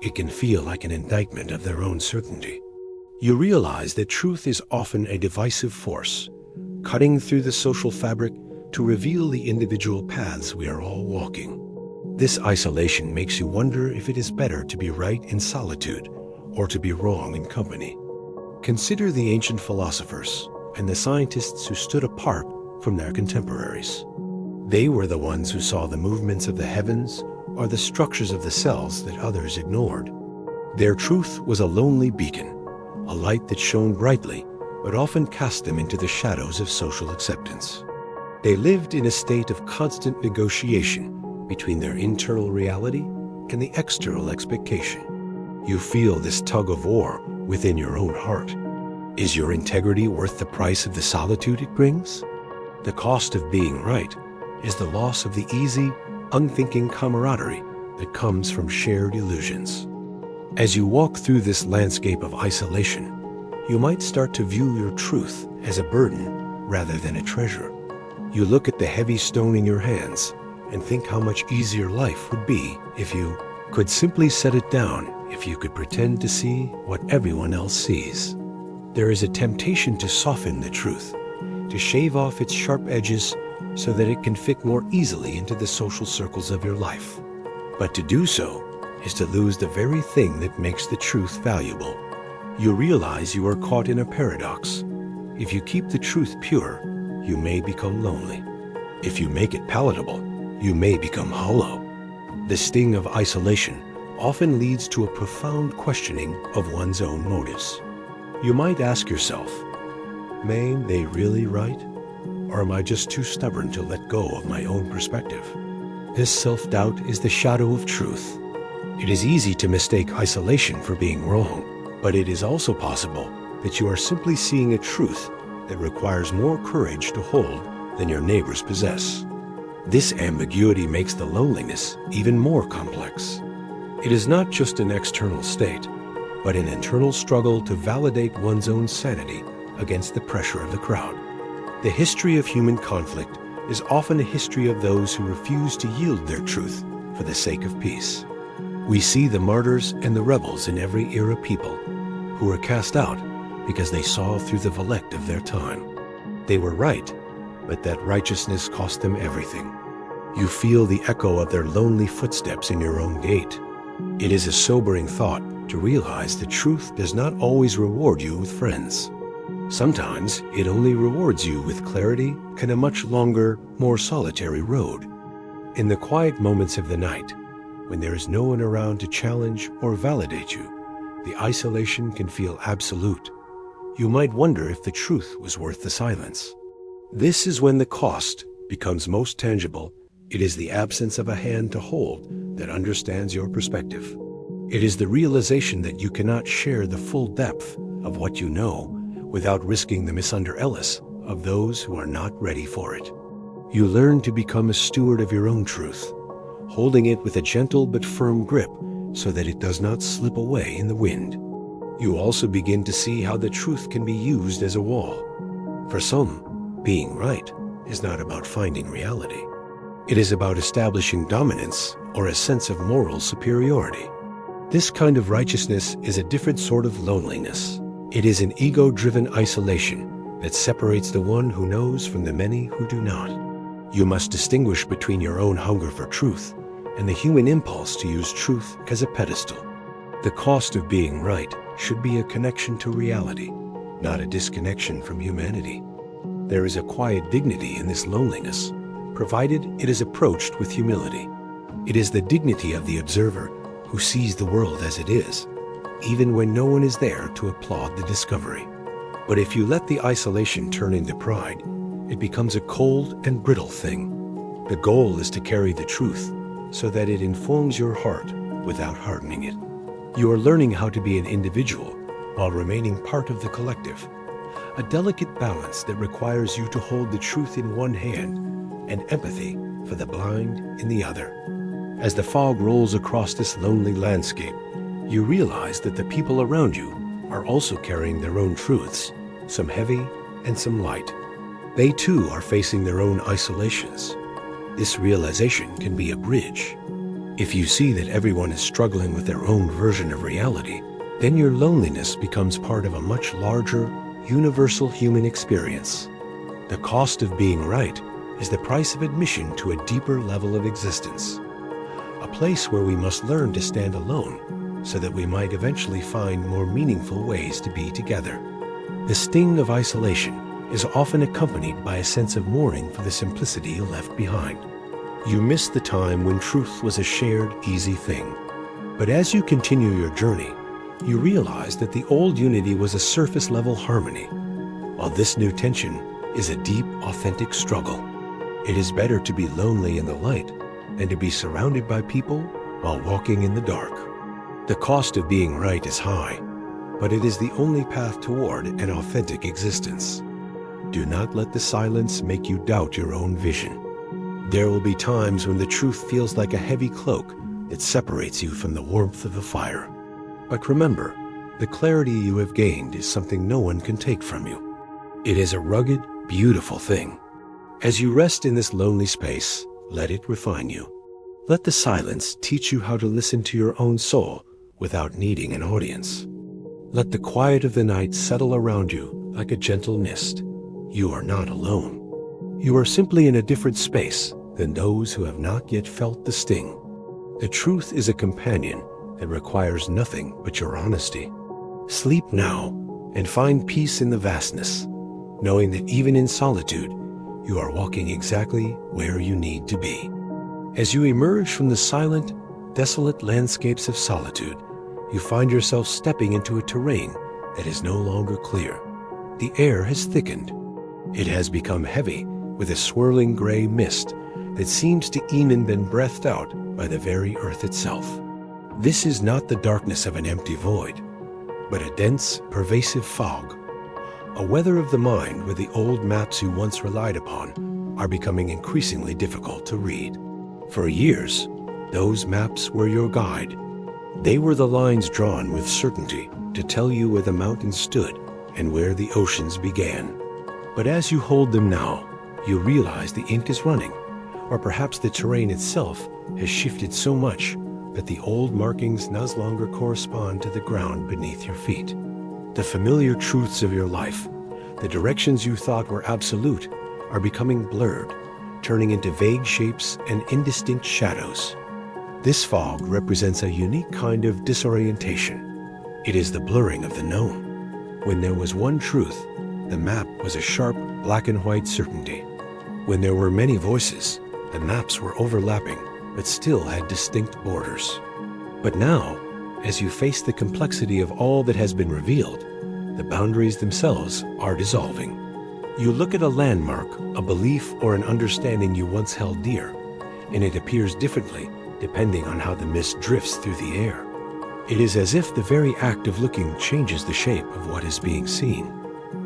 it can feel like an indictment of their own certainty. You realize that truth is often a divisive force, cutting through the social fabric to reveal the individual paths we are all walking. This isolation makes you wonder if it is better to be right in solitude or to be wrong in company. Consider the ancient philosophers and the scientists who stood apart from their contemporaries. They were the ones who saw the movements of the heavens or the structures of the cells that others ignored. Their truth was a lonely beacon, a light that shone brightly but often cast them into the shadows of social acceptance. They lived in a state of constant negotiation between their internal reality and the external expectation. You feel this tug of war within your own heart. Is your integrity worth the price of the solitude it brings? The cost of being right is the loss of the easy, unthinking camaraderie that comes from shared illusions. As you walk through this landscape of isolation, you might start to view your truth as a burden rather than a treasure. You look at the heavy stone in your hands and think how much easier life would be if you could simply set it down, if you could pretend to see what everyone else sees. There is a temptation to soften the truth, to shave off its sharp edges so that it can fit more easily into the social circles of your life. But to do so is to lose the very thing that makes the truth valuable. You realize you are caught in a paradox. If you keep the truth pure, you may become lonely. If you make it palatable, you may become hollow. The sting of isolation often leads to a profound questioning of one's own motives. You might ask yourself, "May they really right? Or am I just too stubborn to let go of my own perspective?" This self-doubt is the shadow of truth. It is easy to mistake isolation for being wrong, but it is also possible that you are simply seeing a truth that requires more courage to hold than your neighbors possess. This ambiguity makes the loneliness even more complex. It is not just an external state, but an internal struggle to validate one's own sanity against the pressure of the crowd. The history of human conflict is often a history of those who refuse to yield their truth for the sake of peace. We see the martyrs and the rebels in every era people who were cast out because they saw through the verdict of their time. They were right, but that righteousness cost them everything. You feel the echo of their lonely footsteps in your own gate. It is a sobering thought to realize the truth does not always reward you with friends. Sometimes it only rewards you with clarity and a much longer, more solitary road. In the quiet moments of the night, when there is no one around to challenge or validate you, the isolation can feel absolute. You might wonder if the truth was worth the silence. This is when the cost becomes most tangible. It is the absence of a hand to hold that understands your perspective. It is the realization that you cannot share the full depth of what you know without risking the misunderstanding of those who are not ready for it. You learn to become a steward of your own truth, holding it with a gentle but firm grip so that it does not slip away in the wind. You also begin to see how the truth can be used as a wall. For some, being right is not about finding reality. It is about establishing dominance or a sense of moral superiority. This kind of righteousness is a different sort of loneliness. It is an ego-driven isolation that separates the one who knows from the many who do not. You must distinguish between your own hunger for truth and the human impulse to use truth as a pedestal. The cost of being right should be a connection to reality, not a disconnection from humanity. There is a quiet dignity in this loneliness, provided it is approached with humility. It is the dignity of the observer who sees the world as it is, even when no one is there to applaud the discovery. But if you let the isolation turn into pride, it becomes a cold and brittle thing. The goal is to carry the truth so that it informs your heart without hardening it. You are learning how to be an individual while remaining part of the collective. A delicate balance that requires you to hold the truth in one hand and empathy for the blind in the other. As the fog rolls across this lonely landscape, you realize that the people around you are also carrying their own truths, some heavy and some light. They too are facing their own isolations. This realization can be a bridge. If you see that everyone is struggling with their own version of reality, then your loneliness becomes part of a much larger, universal human experience. The cost of being right is the price of admission to a deeper level of existence. A place where we must learn to stand alone so that we might eventually find more meaningful ways to be together. The sting of isolation is often accompanied by a sense of mourning for the simplicity you left behind. You miss the time when truth was a shared, easy thing. But as you continue your journey, you realize that the old unity was a surface-level harmony, while this new tension is a deep, authentic struggle. It is better to be lonely in the light than to be surrounded by people while walking in the dark. The cost of being right is high, but it is the only path toward an authentic existence. Do not let the silence make you doubt your own vision. There will be times when the truth feels like a heavy cloak that separates you from the warmth of the fire. But remember, the clarity you have gained is something no one can take from you. It is a rugged, beautiful thing. As you rest in this lonely space, let it refine you. Let the silence teach you how to listen to your own soul without needing an audience. Let the quiet of the night settle around you like a gentle mist. You are not alone. You are simply in a different space than those who have not yet felt the sting. The truth is a companion that requires nothing but your honesty. Sleep now and find peace in the vastness, knowing that even in solitude, you are walking exactly where you need to be. As you emerge from the silent, desolate landscapes of solitude, you find yourself stepping into a terrain that is no longer clear. The air has thickened. It has become heavy with a swirling gray mist that seems to even been breathed out by the very earth itself. This is not the darkness of an empty void, but a dense, pervasive fog, a weather of the mind where the old maps you once relied upon are becoming increasingly difficult to read. For years, those maps were your guide. They were the lines drawn with certainty to tell you where the mountains stood and where the oceans began. But as you hold them now, you realize the ink is running, or perhaps the terrain itself has shifted so much that the old markings no longer correspond to the ground beneath your feet. The familiar truths of your life, the directions you thought were absolute, are becoming blurred, turning into vague shapes and indistinct shadows. This fog represents a unique kind of disorientation. It is the blurring of the known. When there was one truth, the map was a sharp black and white certainty. When there were many voices, the maps were overlapping but still had distinct borders. But now, as you face the complexity of all that has been revealed, the boundaries themselves are dissolving. You look at a landmark, a belief or an understanding you once held dear, and it appears differently depending on how the mist drifts through the air. It is as if the very act of looking changes the shape of what is being seen.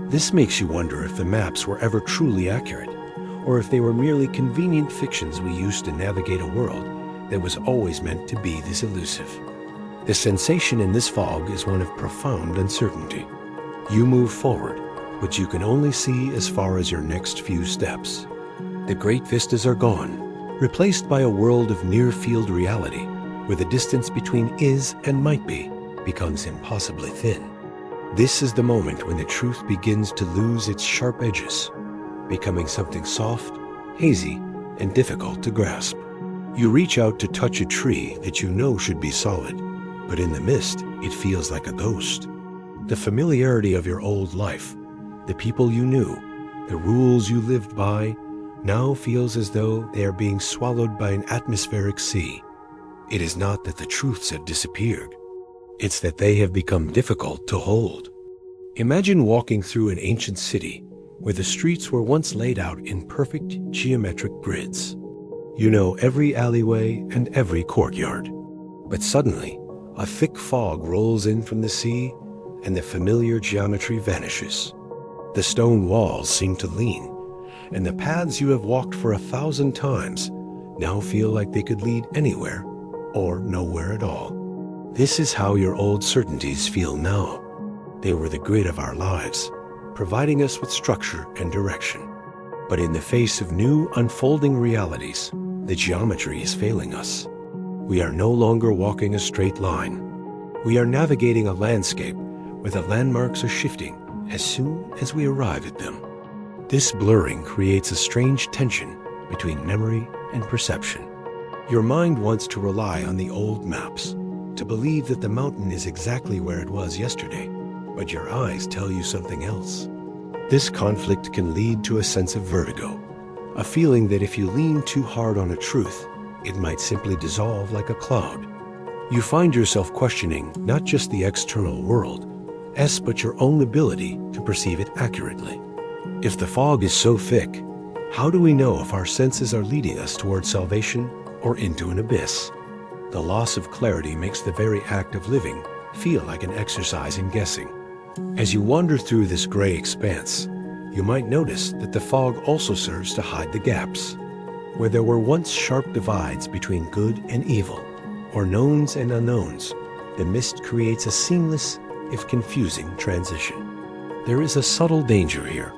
This makes you wonder if the maps were ever truly accurate, or if they were merely convenient fictions we used to navigate a world that was always meant to be this elusive. The sensation in this fog is one of profound uncertainty. You move forward, but you can only see as far as your next few steps. The great vistas are gone, replaced by a world of near-field reality, where the distance between is and might be becomes impossibly thin. This is the moment when the truth begins to lose its sharp edges, becoming something soft, hazy, and difficult to grasp. You reach out to touch a tree that you know should be solid, but in the mist, it feels like a ghost. The familiarity of your old life, the people you knew, the rules you lived by, now feels as though they are being swallowed by an atmospheric sea. It is not that the truths have disappeared. It's that they have become difficult to hold. Imagine walking through an ancient city where the streets were once laid out in perfect geometric grids. You know every alleyway and every courtyard. But suddenly, A thick fog rolls in from the sea, and the familiar geometry vanishes. The stone walls seem to lean, and the paths you have walked for 1,000 times now feel like they could lead anywhere or nowhere at all. This is how your old certainties feel now. They were the grid of our lives, providing us with structure and direction. But in the face of new unfolding realities, the geometry is failing us. We are no longer walking a straight line. We are navigating a landscape where the landmarks are shifting as soon as we arrive at them. This blurring creates a strange tension between memory and perception. Your mind wants to rely on the old maps, to believe that the mountain is exactly where it was yesterday, but your eyes tell you something else. This conflict can lead to a sense of vertigo, a feeling that if you lean too hard on a truth, it might simply dissolve like a cloud. You find yourself questioning not just the external world, but your own ability to perceive it accurately. If the fog is so thick, how do we know if our senses are leading us towards salvation or into an abyss? The loss of clarity makes the very act of living feel like an exercise in guessing. As you wander through this gray expanse, you might notice that the fog also serves to hide the gaps. Where there were once sharp divides between good and evil, or knowns and unknowns, the mist creates a seamless, if confusing, transition. There is a subtle danger here.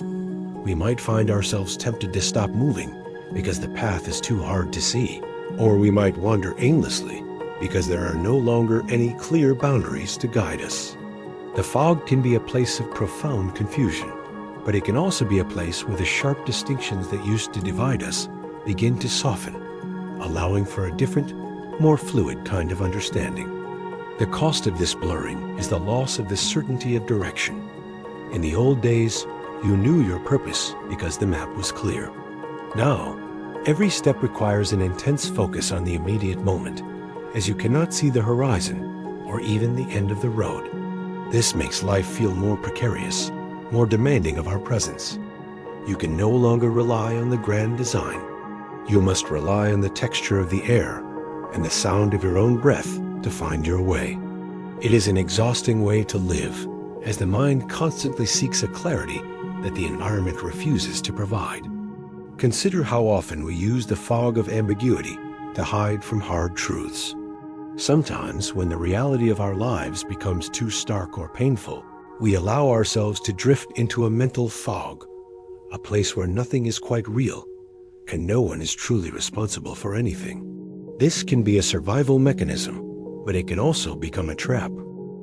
We might find ourselves tempted to stop moving because the path is too hard to see, or we might wander aimlessly because there are no longer any clear boundaries to guide us. The fog can be a place of profound confusion, but it can also be a place where the sharp distinctions that used to divide us begin to soften, allowing for a different, more fluid kind of understanding. The cost of this blurring is the loss of the certainty of direction. In the old days, you knew your purpose because the map was clear. Now, every step requires an intense focus on the immediate moment, as you cannot see the horizon or even the end of the road. This makes life feel more precarious, more demanding of our presence. You can no longer rely on the grand design. You must rely on the texture of the air and the sound of your own breath to find your way. It is an exhausting way to live, as the mind constantly seeks a clarity that the environment refuses to provide. Consider how often we use the fog of ambiguity to hide from hard truths. Sometimes, when the reality of our lives becomes too stark or painful, we allow ourselves to drift into a mental fog, a place where nothing is quite real, and no one is truly responsible for anything. This can be a survival mechanism, but it can also become a trap.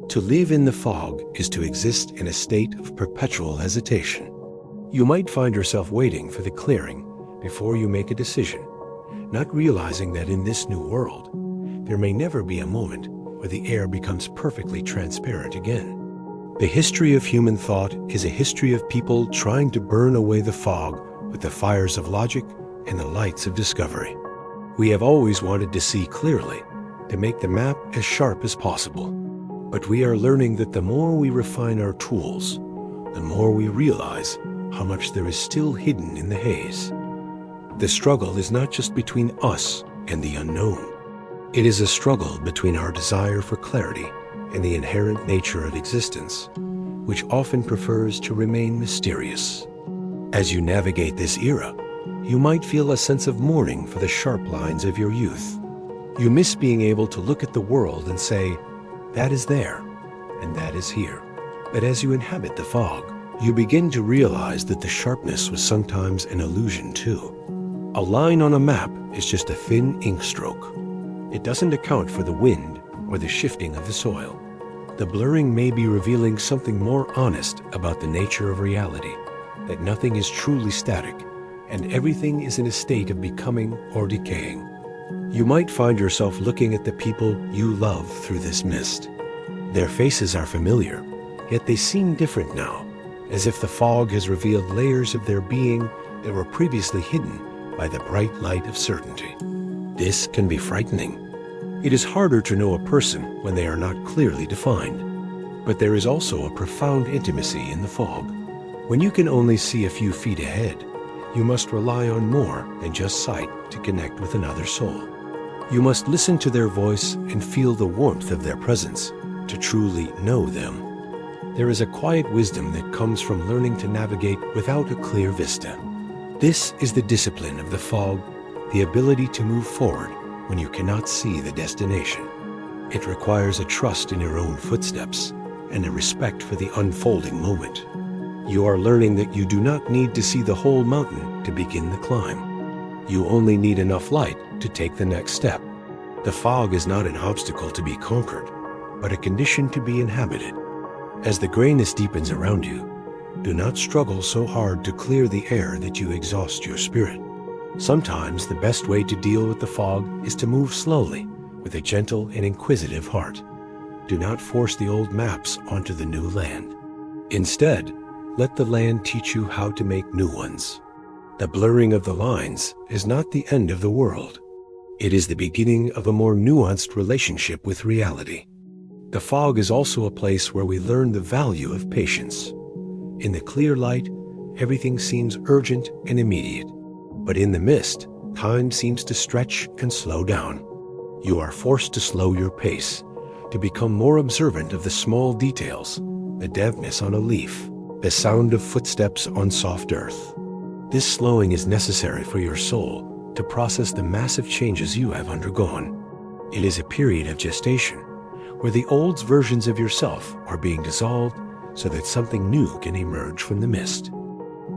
To live in the fog is to exist in a state of perpetual hesitation. You might find yourself waiting for the clearing before you make a decision, not realizing that in this new world, there may never be a moment where the air becomes perfectly transparent again. The history of human thought is a history of people trying to burn away the fog with the fires of logic and the lights of discovery. We have always wanted to see clearly, to make the map as sharp as possible. But we are learning that the more we refine our tools, the more we realize how much there is still hidden in the haze. The struggle is not just between us and the unknown. It is a struggle between our desire for clarity and the inherent nature of existence, which often prefers to remain mysterious. As you navigate this era, you might feel a sense of mourning for the sharp lines of your youth. You miss being able to look at the world and say, that is there, and that is here. But as you inhabit the fog, you begin to realize that the sharpness was sometimes an illusion too. A line on a map is just a thin ink stroke. It doesn't account for the wind or the shifting of the soil. The blurring may be revealing something more honest about the nature of reality, that nothing is truly static, and everything is in a state of becoming or decaying. You might find yourself looking at the people you love through this mist. Their faces are familiar, yet they seem different now, as if the fog has revealed layers of their being that were previously hidden by the bright light of certainty. This can be frightening. It is harder to know a person when they are not clearly defined. But there is also a profound intimacy in the fog. When you can only see a few feet ahead, you must rely on more than just sight to connect with another soul. You must listen to their voice and feel the warmth of their presence to truly know them. There is a quiet wisdom that comes from learning to navigate without a clear vista. This is the discipline of the fog, the ability to move forward when you cannot see the destination. It requires a trust in your own footsteps and a respect for the unfolding moment. You are learning that you do not need to see the whole mountain to begin the climb. You only need enough light to take the next step. The fog is not an obstacle to be conquered, but a condition to be inhabited. As the grayness deepens around you, do not struggle so hard to clear the air that you exhaust your spirit. Sometimes the best way to deal with the fog is to move slowly, with a gentle and inquisitive heart. Do not force the old maps onto the new land. Instead, let the land teach you how to make new ones. The blurring of the lines is not the end of the world. It is the beginning of a more nuanced relationship with reality. The fog is also a place where we learn the value of patience. In the clear light, everything seems urgent and immediate. But in the mist, time seems to stretch and slow down. You are forced to slow your pace, to become more observant of the small details, the dampness on a leaf, the sound of footsteps on soft earth. This slowing is necessary for your soul to process the massive changes you have undergone. It is a period of gestation, where the old versions of yourself are being dissolved so that something new can emerge from the mist.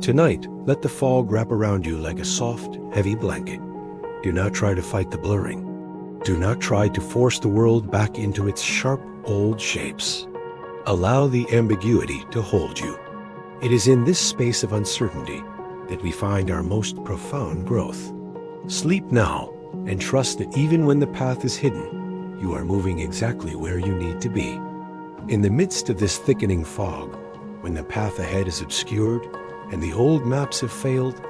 Tonight, let the fog wrap around you like a soft, heavy blanket. Do not try to fight the blurring. Do not try to force the world back into its sharp, old shapes. Allow the ambiguity to hold you. It is in this space of uncertainty that we find our most profound growth. Sleep now and trust that even when the path is hidden, you are moving exactly where you need to be. In the midst of this thickening fog, when the path ahead is obscured and the old maps have failed,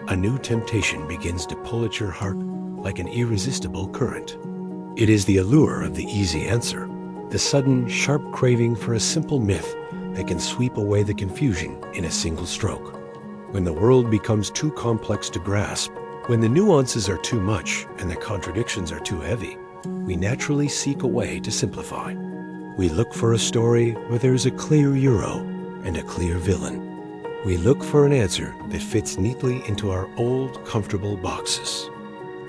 a new temptation begins to pull at your heart like an irresistible current. It is the allure of the easy answer, the sudden, sharp craving for a simple myth that can sweep away the confusion in a single stroke. When the world becomes too complex to grasp, when the nuances are too much and the contradictions are too heavy, we naturally seek a way to simplify. We look for a story where there is a clear hero and a clear villain. We look for an answer that fits neatly into our old, comfortable boxes.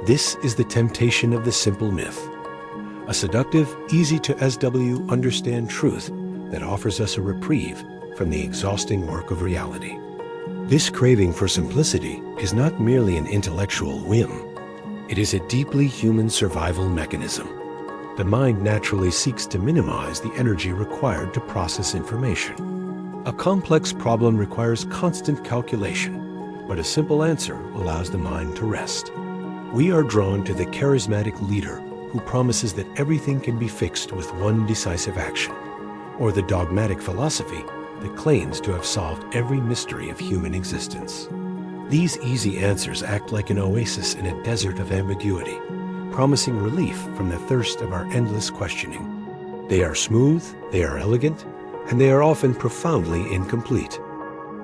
This is the temptation of the simple myth, a seductive, easy-to-SW understand truth that offers us a reprieve from the exhausting work of reality. This craving for simplicity is not merely an intellectual whim. It is a deeply human survival mechanism. The mind naturally seeks to minimize the energy required to process information. A complex problem requires constant calculation, but a simple answer allows the mind to rest. We are drawn to the charismatic leader who promises that everything can be fixed with one decisive action, or the dogmatic philosophy that claims to have solved every mystery of human existence. These easy answers act like an oasis in a desert of ambiguity, promising relief from the thirst of our endless questioning. They are smooth, they are elegant, and they are often profoundly incomplete.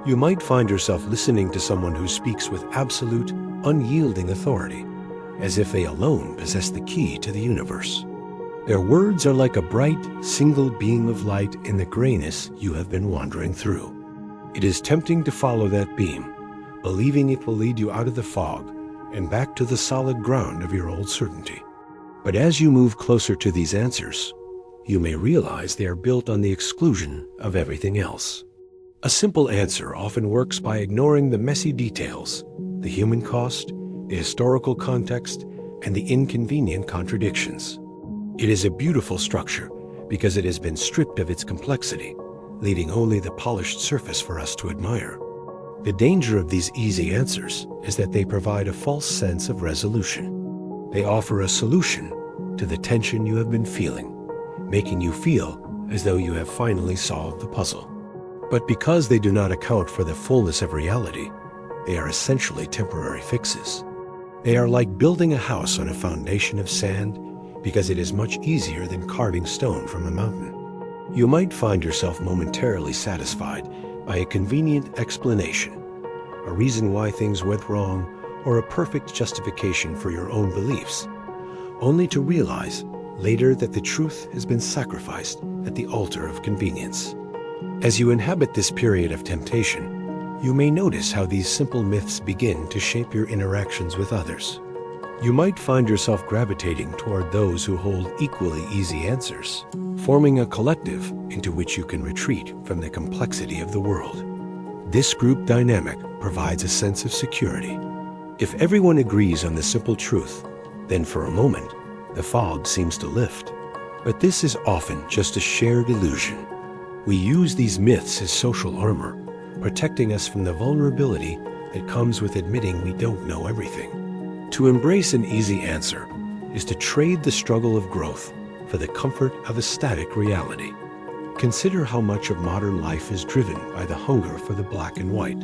You might find yourself listening to someone who speaks with absolute, unyielding authority, as if they alone possess the key to the universe. Their words are like a bright, single beam of light in the grayness you have been wandering through. It is tempting to follow that beam, believing it will lead you out of the fog and back to the solid ground of your old certainty. But as you move closer to these answers, you may realize they are built on the exclusion of everything else. A simple answer often works by ignoring the messy details, the human cost, the historical context, and the inconvenient contradictions. It is a beautiful structure because it has been stripped of its complexity, leaving only the polished surface for us to admire. The danger of these easy answers is that they provide a false sense of resolution. They offer a solution to the tension you have been feeling, making you feel as though you have finally solved the puzzle. But because they do not account for the fullness of reality, they are essentially temporary fixes. They are like building a house on a foundation of sand because it is much easier than carving stone from a mountain. You might find yourself momentarily satisfied by a convenient explanation, a reason why things went wrong, or a perfect justification for your own beliefs. only to realize later that the truth has been sacrificed at the altar of convenience. As you inhabit this period of temptation, you may notice how these simple myths begin to shape your interactions with others. You might find yourself gravitating toward those who hold equally easy answers, forming a collective into which you can retreat from the complexity of the world. This group dynamic provides a sense of security. If everyone agrees on the simple truth, then for a moment, the fog seems to lift. But this is often just a shared illusion. We use these myths as social armor, protecting us from the vulnerability that comes with admitting we don't know everything. To embrace an easy answer is to trade the struggle of growth for the comfort of a static reality. Consider how much of modern life is driven by the hunger for the black and white.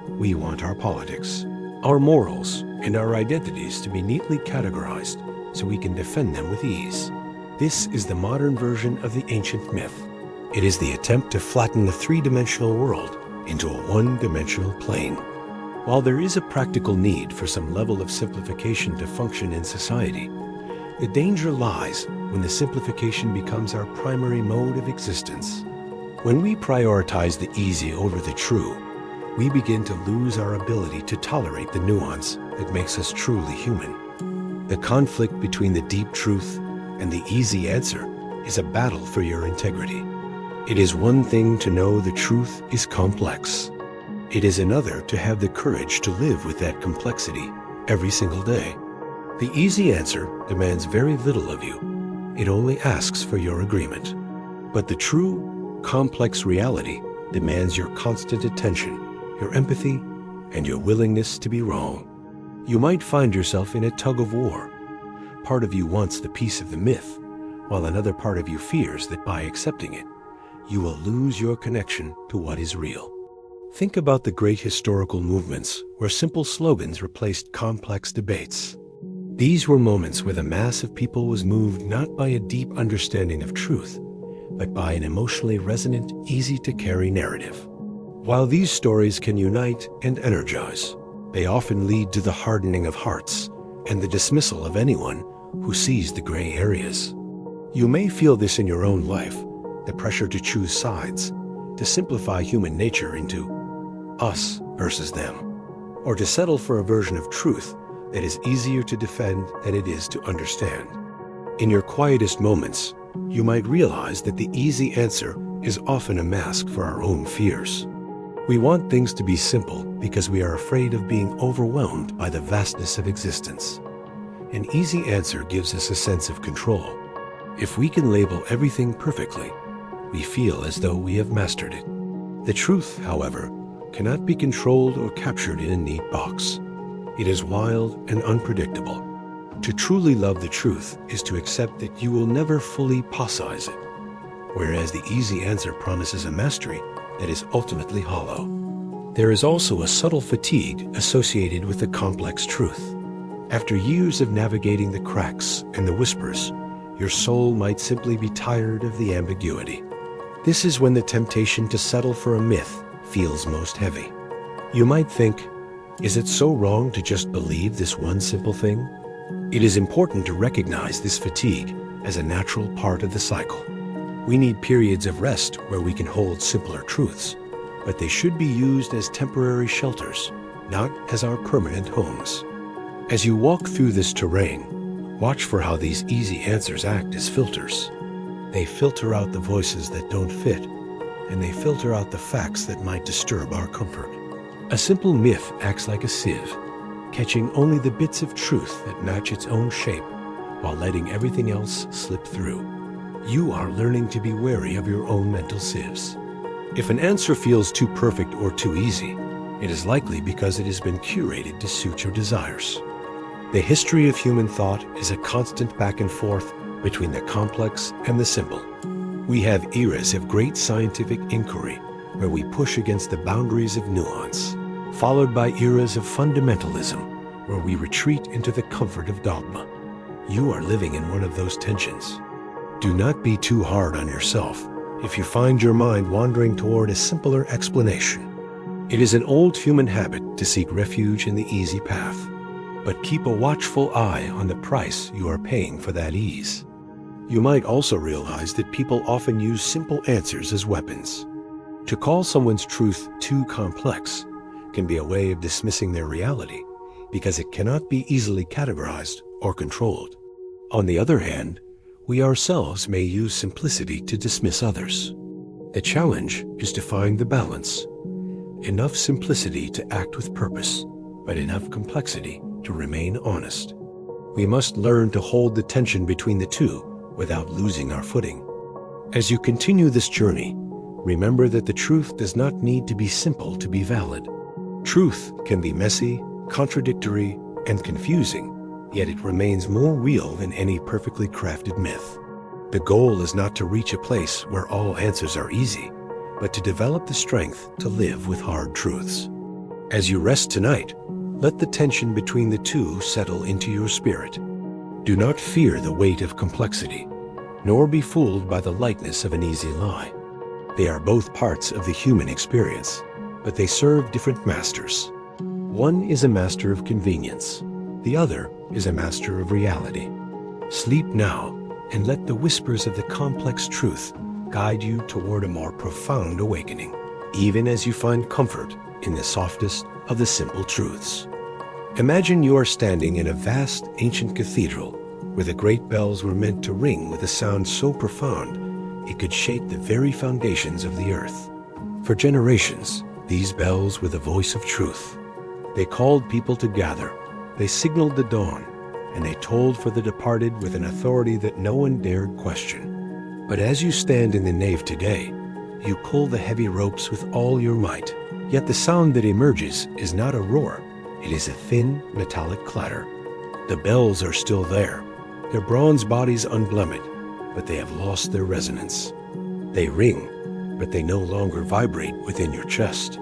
We want our politics, our morals, and our identities to be neatly categorized so we can defend them with ease. This is the modern version of the ancient myth. It is the attempt to flatten the three-dimensional world into a one-dimensional plane. While there is a practical need for some level of simplification to function in society, the danger lies when the simplification becomes our primary mode of existence. When we prioritize the easy over the true, we begin to lose our ability to tolerate the nuance that makes us truly human. The conflict between the deep truth and the easy answer is a battle for your integrity. It is one thing to know the truth is complex. It is another to have the courage to live with that complexity every single day. The easy answer demands very little of you. It only asks for your agreement. But the true, complex reality demands your constant attention, your empathy, and your willingness to be wrong. You might find yourself in a tug of war. Part of you wants the piece of the myth, while another part of you fears that by accepting it, you will lose your connection to what is real. Think about the great historical movements where simple slogans replaced complex debates. These were moments where the mass of people was moved not by a deep understanding of truth, but by an emotionally resonant, easy-to-carry narrative. While these stories can unite and energize, they often lead to the hardening of hearts and the dismissal of anyone who sees the gray areas. You may feel this in your own life, the pressure to choose sides, to simplify human nature into us versus them, or to settle for a version of truth that is easier to defend than it is to understand. In your quietest moments, you might realize that the easy answer is often a mask for our own fears. We want things to be simple because we are afraid of being overwhelmed by the vastness of existence. An easy answer gives us a sense of control. If we can label everything perfectly, we feel as though we have mastered it. The truth, however, cannot be controlled or captured in a neat box. It is wild and unpredictable. To truly love the truth is to accept that you will never fully possess it, whereas the easy answer promises a mastery that is ultimately hollow. There is also a subtle fatigue associated with the complex truth. After years of navigating the cracks and the whispers, your soul might simply be tired of the ambiguity. This is when the temptation to settle for a myth feels most heavy. You might think, is it so wrong to just believe this one simple thing? It is important to recognize this fatigue as a natural part of the cycle. We need periods of rest where we can hold simpler truths, but they should be used as temporary shelters, not as our permanent homes. As you walk through this terrain, watch for how these easy answers act as filters. They filter out the voices that don't fit, and they filter out the facts that might disturb our comfort. A simple myth acts like a sieve, catching only the bits of truth that match its own shape, while letting everything else slip through. You are learning to be wary of your own mental sieves. If an answer feels too perfect or too easy, it is likely because it has been curated to suit your desires. The history of human thought is a constant back and forth between the complex and the simple. We have eras of great scientific inquiry where we push against the boundaries of nuance, followed by eras of fundamentalism where we retreat into the comfort of dogma. You are living in one of those tensions. Do not be too hard on yourself if you find your mind wandering toward a simpler explanation. It is an old human habit to seek refuge in the easy path. but keep a watchful eye on the price you are paying for that ease. You might also realize that people often use simple answers as weapons. To call someone's truth too complex can be a way of dismissing their reality because it cannot be easily categorized or controlled. On the other hand, we ourselves may use simplicity to dismiss others. The challenge is to find the balance. Enough simplicity to act with purpose, but enough complexity to remain honest. We must learn to hold the tension between the two without losing our footing. As you continue this journey, remember that the truth does not need to be simple to be valid. Truth can be messy, contradictory, and confusing, yet it remains more real than any perfectly crafted myth. The goal is not to reach a place where all answers are easy, but to develop the strength to live with hard truths. As you rest tonight, let the tension between the two settle into your spirit. Do not fear the weight of complexity, nor be fooled by the lightness of an easy lie. They are both parts of the human experience, but they serve different masters. One is a master of convenience. The other is a master of reality. Sleep now and let the whispers of the complex truth guide you toward a more profound awakening, even as you find comfort in the softest of the simple truths. Imagine you are standing in a vast ancient cathedral where the great bells were meant to ring with a sound so profound it could shake the very foundations of the earth. For generations, these bells were the voice of truth. They called people to gather, they signaled the dawn, and they tolled for the departed with an authority that no one dared question. But as you stand in the nave today, you pull the heavy ropes with all your might, yet the sound that emerges is not a roar, it is a thin, metallic clatter. The bells are still there, their bronze bodies unblemished, but they have lost their resonance. They ring, but they no longer vibrate within your chest.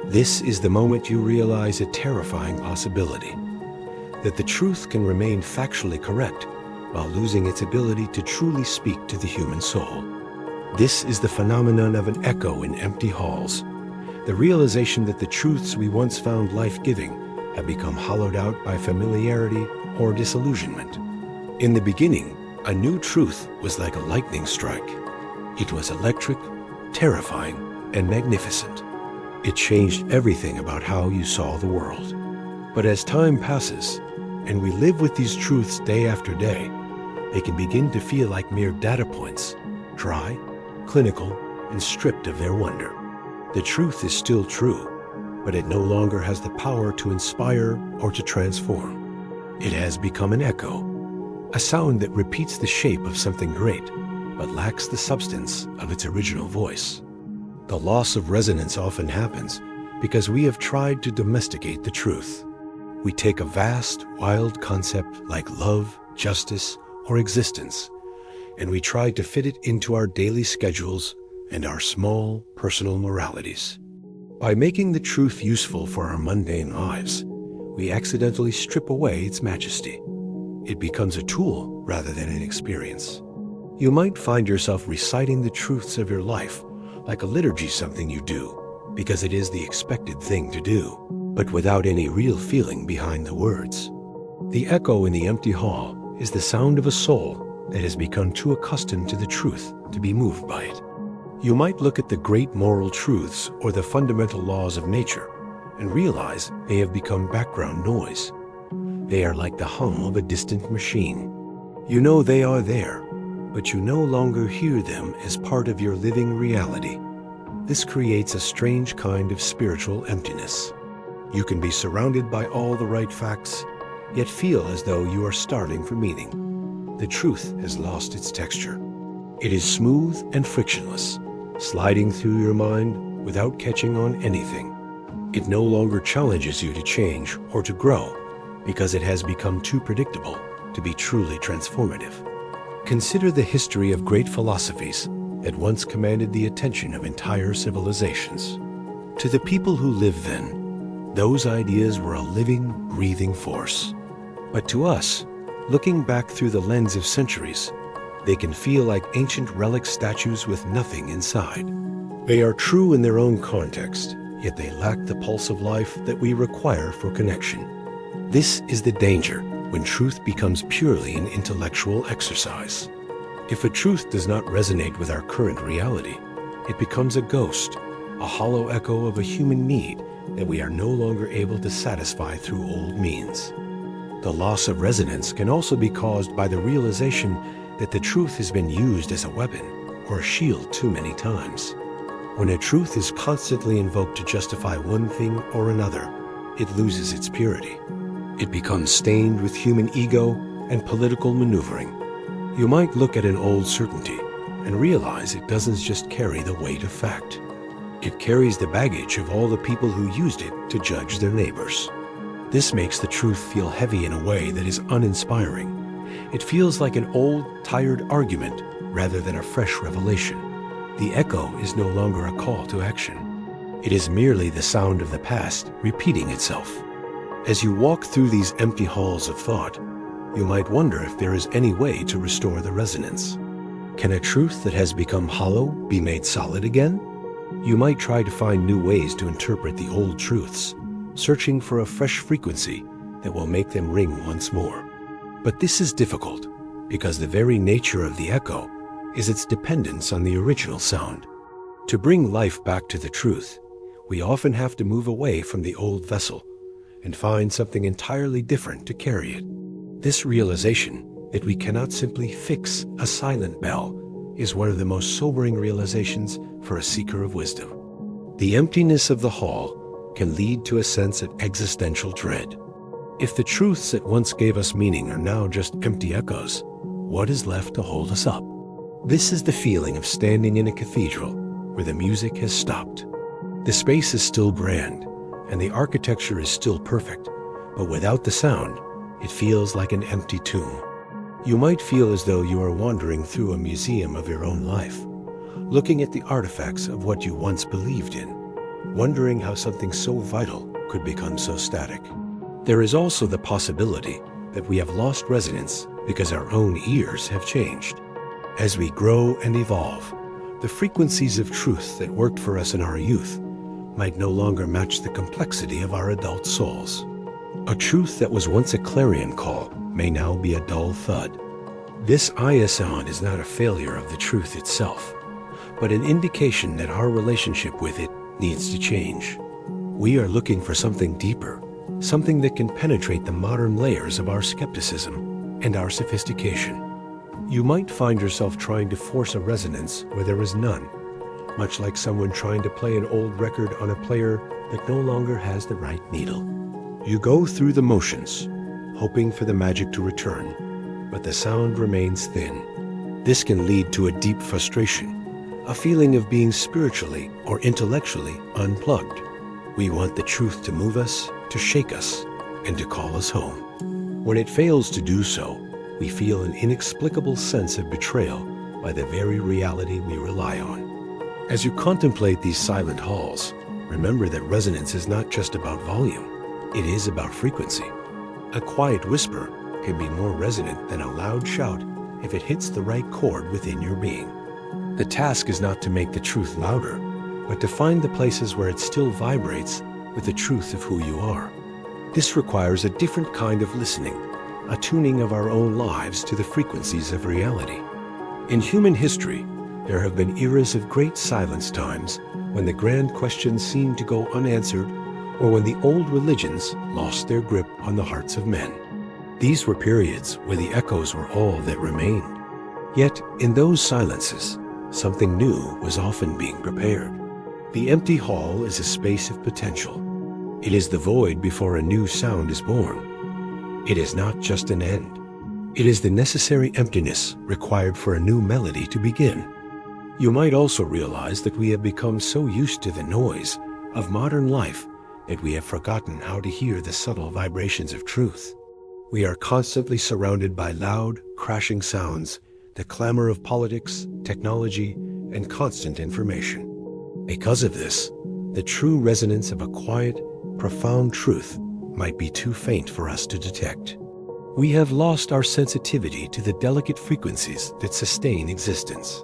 This is the moment you realize a terrifying possibility, that the truth can remain factually correct while losing its ability to truly speak to the human soul. This is the phenomenon of an echo in empty halls, the realization that the truths we once found life-giving have become hollowed out by familiarity or disillusionment. In the beginning, a new truth was like a lightning strike. It was electric, terrifying, and magnificent. It changed everything about how you saw the world. But as time passes, and we live with these truths day after day, they can begin to feel like mere data points, dry, clinical, and stripped of their wonder. The truth is still true, but it no longer has the power to inspire or to transform. It has become an echo, a sound that repeats the shape of something great, but lacks the substance of its original voice. The loss of resonance often happens because we have tried to domesticate the truth. We take a vast, wild concept like love, justice, or existence, and we try to fit it into our daily schedules and our small, personal moralities. By making the truth useful for our mundane lives, we accidentally strip away its majesty. It becomes a tool rather than an experience. You might find yourself reciting the truths of your life like a liturgy, something you do because it is the expected thing to do, but without any real feeling behind the words. The echo in the empty hall is the sound of a soul that has become too accustomed to the truth to be moved by it. You might look at the great moral truths or the fundamental laws of nature and realize they have become background noise. They are like the hum of a distant machine. You know they are there, but you no longer hear them as part of your living reality. This creates a strange kind of spiritual emptiness. You can be surrounded by all the right facts, yet feel as though you are starving for meaning. The truth has lost its texture. It is smooth and frictionless, sliding through your mind without catching on anything. It no longer challenges you to change or to grow because it has become too predictable to be truly transformative. Consider the history of great philosophies that once commanded the attention of entire civilizations. To the people who lived then, those ideas were a living, breathing force. But to us, looking back through the lens of centuries, they can feel like ancient relic statues with nothing inside. They are true in their own context, yet they lack the pulse of life that we require for connection. This is the danger when truth becomes purely an intellectual exercise. If a truth does not resonate with our current reality, it becomes a ghost, a hollow echo of a human need that we are no longer able to satisfy through old means. The loss of resonance can also be caused by the realization that the truth has been used as a weapon or a shield too many times. When a truth is constantly invoked to justify one thing or another, it loses its purity. It becomes stained with human ego and political maneuvering. You might look at an old certainty and realize it doesn't just carry the weight of fact. It carries the baggage of all the people who used it to judge their neighbors. This makes the truth feel heavy in a way that is uninspiring. It feels like an old, tired argument rather than a fresh revelation. The echo is no longer a call to action. It is merely the sound of the past repeating itself. As you walk through these empty halls of thought, you might wonder if there is any way to restore the resonance. Can a truth that has become hollow be made solid again? You might try to find new ways to interpret the old truths, searching for a fresh frequency that will make them ring once more. But this is difficult because the very nature of the echo is its dependence on the original sound. To bring life back to the truth, we often have to move away from the old vessel and find something entirely different to carry it. This realization that we cannot simply fix a silent bell is one of the most sobering realizations for a seeker of wisdom. The emptiness of the hall can lead to a sense of existential dread. If the truths that once gave us meaning are now just empty echoes, what is left to hold us up? This is the feeling of standing in a cathedral where the music has stopped. The space is still grand, and the architecture is still perfect, but without the sound, it feels like an empty tomb. You might feel as though you are wandering through a museum of your own life, looking at the artifacts of what you once believed in, wondering how something so vital could become so static. There is also the possibility that we have lost resonance because our own ears have changed. As we grow and evolve, the frequencies of truth that worked for us in our youth might no longer match the complexity of our adult souls. A truth that was once a clarion call may now be a dull thud. This sound is not a failure of the truth itself, but an indication that our relationship with it needs to change. We are looking for something deeper, something that can penetrate the modern layers of our skepticism and our sophistication. You might find yourself trying to force a resonance where there is none, much like someone trying to play an old record on a player that no longer has the right needle. You go through the motions, hoping for the magic to return, but the sound remains thin. This can lead to a deep frustration, a feeling of being spiritually or intellectually unplugged. We want the truth to move us, to shake us, and to call us home. When it fails to do so, we feel an inexplicable sense of betrayal by the very reality we rely on. As you contemplate these silent halls, remember that resonance is not just about volume. It is about frequency. A quiet whisper can be more resonant than a loud shout if it hits the right chord within your being. The task is not to make the truth louder, but to find the places where it still vibrates with the truth of who you are. This requires a different kind of listening, a tuning of our own lives to the frequencies of reality. In human history, there have been eras of great silence times when the grand questions seemed to go unanswered, or when the old religions lost their grip on the hearts of men. These were periods where the echoes were all that remained. Yet, in those silences, something new was often being prepared. The empty hall is a space of potential. It is the void before a new sound is born. It is not just an end. It is the necessary emptiness required for a new melody to begin. You might also realize that we have become so used to the noise of modern life that we have forgotten how to hear the subtle vibrations of truth. We are constantly surrounded by loud, crashing sounds, the clamor of politics, technology, and constant information. Because of this, the true resonance of a quiet, profound truth might be too faint for us to detect. We have lost our sensitivity to the delicate frequencies that sustain existence.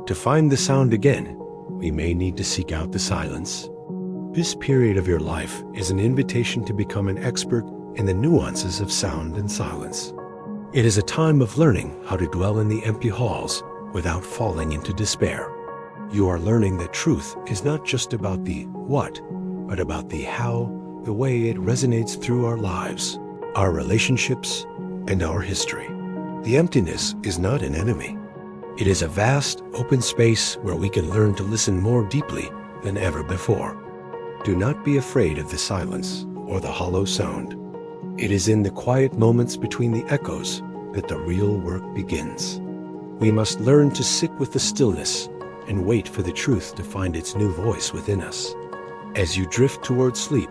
To find the sound again, we may need to seek out the silence. This period of your life is an invitation to become an expert and the nuances of sound and silence. It is a time of learning how to dwell in the empty halls without falling into despair. You are learning that truth is not just about the what, but about the how, the way it resonates through our lives, our relationships, and our history. The emptiness is not an enemy. It is a vast, open space where we can learn to listen more deeply than ever before. Do not be afraid of the silence or the hollow sound. It is in the quiet moments between the echoes that the real work begins. We must learn to sit with the stillness and wait for the truth to find its new voice within us. As you drift toward sleep,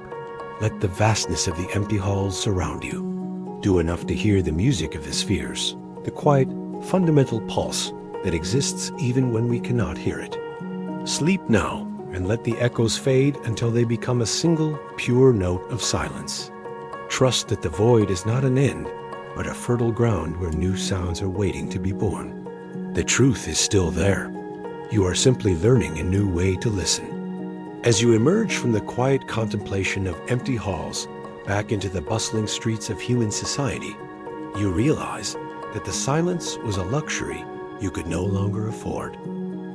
let the vastness of the empty halls surround you. Do enough to hear the music of the spheres, the quiet, fundamental pulse that exists even when we cannot hear it. Sleep now and let the echoes fade until they become a single, pure note of silence. Trust that the void is not an end, but a fertile ground where new sounds are waiting to be born. The truth is still there. You are simply learning a new way to listen. As you emerge from the quiet contemplation of empty halls back into the bustling streets of human society, you realize that the silence was a luxury you could no longer afford.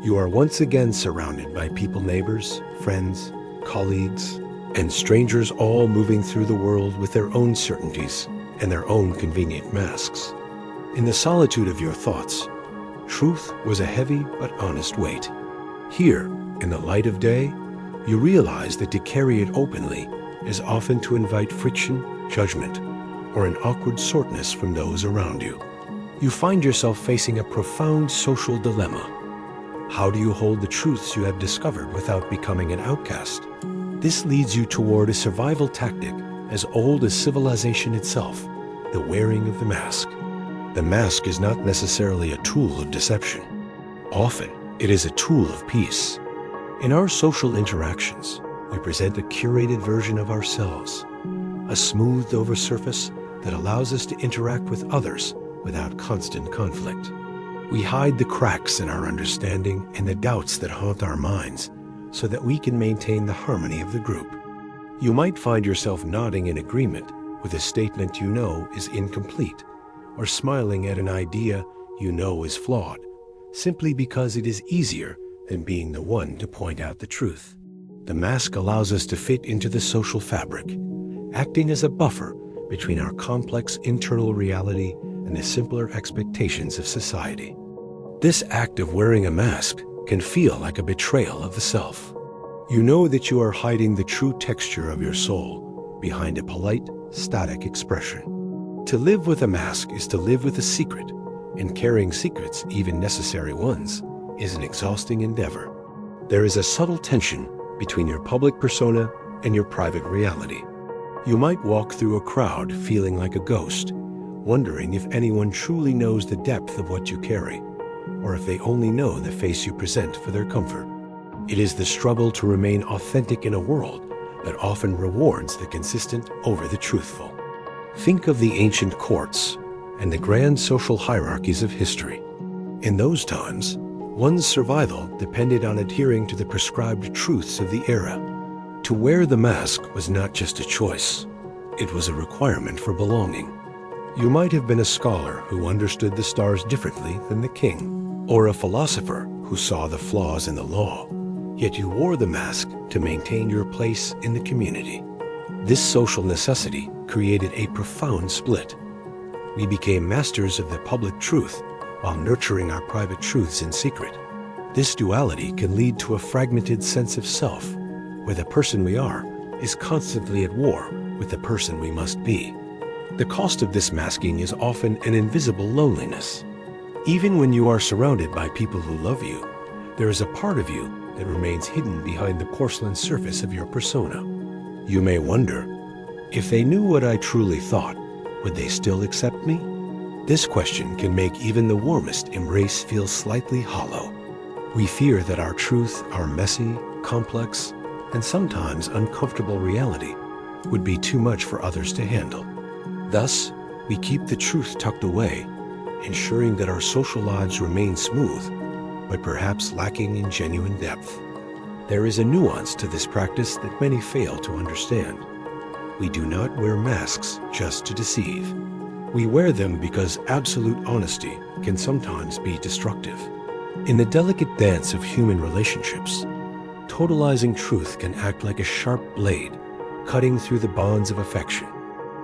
You are once again surrounded by people, neighbors, friends, colleagues, and strangers, all moving through the world with their own certainties and their own convenient masks. In the solitude of your thoughts, truth was a heavy but honest weight. Here, in the light of day, you realize that to carry it openly is often to invite friction, judgment, or an awkward soreness from those around you. You find yourself facing a profound social dilemma. How do you hold the truths you have discovered without becoming an outcast? This leads you toward a survival tactic as old as civilization itself, the wearing of the mask. The mask is not necessarily a tool of deception. Often, it is a tool of peace. In our social interactions, we present a curated version of ourselves, a smoothed-over surface that allows us to interact with others without constant conflict. We hide the cracks in our understanding and the doubts that haunt our minds so that we can maintain the harmony of the group. You might find yourself nodding in agreement with a statement you know is incomplete, or smiling at an idea you know is flawed, simply because it is easier than being the one to point out the truth. The mask allows us to fit into the social fabric, acting as a buffer between our complex internal reality and the simpler expectations of society. This act of wearing a mask can feel like a betrayal of the self. You know that you are hiding the true texture of your soul behind a polite, static expression. To live with a mask is to live with a secret, and carrying secrets, even necessary ones, is an exhausting endeavor. There is a subtle tension between your public persona and your private reality. You might walk through a crowd feeling like a ghost, wondering if anyone truly knows the depth of what you carry, or if they only know the face you present for their comfort. It is the struggle to remain authentic in a world that often rewards the consistent over the truthful. Think of the ancient courts and the grand social hierarchies of history. In those times, one's survival depended on adhering to the prescribed truths of the era. To wear the mask was not just a choice, it was a requirement for belonging. You might have been a scholar who understood the stars differently than the king, or a philosopher who saw the flaws in the law, yet you wore the mask to maintain your place in the community. This social necessity created a profound split. We became masters of the public truth while nurturing our private truths in secret. This duality can lead to a fragmented sense of self, where the person we are is constantly at war with the person we must be. The cost of this masking is often an invisible loneliness. Even when you are surrounded by people who love you, there is a part of you that remains hidden behind the porcelain surface of your persona. You may wonder, if they knew what I truly thought, would they still accept me? This question can make even the warmest embrace feel slightly hollow. We fear that our truth, our messy, complex, and sometimes uncomfortable reality would be too much for others to handle. Thus, we keep the truth tucked away, ensuring that our social lives remain smooth, but perhaps lacking in genuine depth. There is a nuance to this practice that many fail to understand. we do not wear masks just to deceive. We wear them because absolute honesty can sometimes be destructive. In the delicate dance of human relationships, totalizing truth can act like a sharp blade, cutting through the bonds of affection.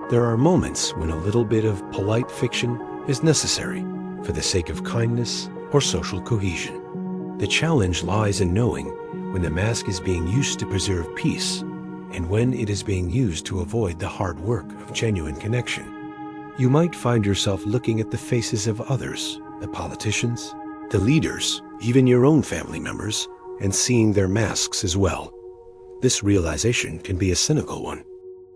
There are moments when a little bit of polite fiction is necessary for the sake of kindness or social cohesion. The challenge lies in knowing when the mask is being used to preserve peace and when it is being used to avoid the hard work of genuine connection. You might find yourself looking at the faces of others, the politicians, the leaders, even your own family members, and seeing their masks as well. This realization can be a cynical one.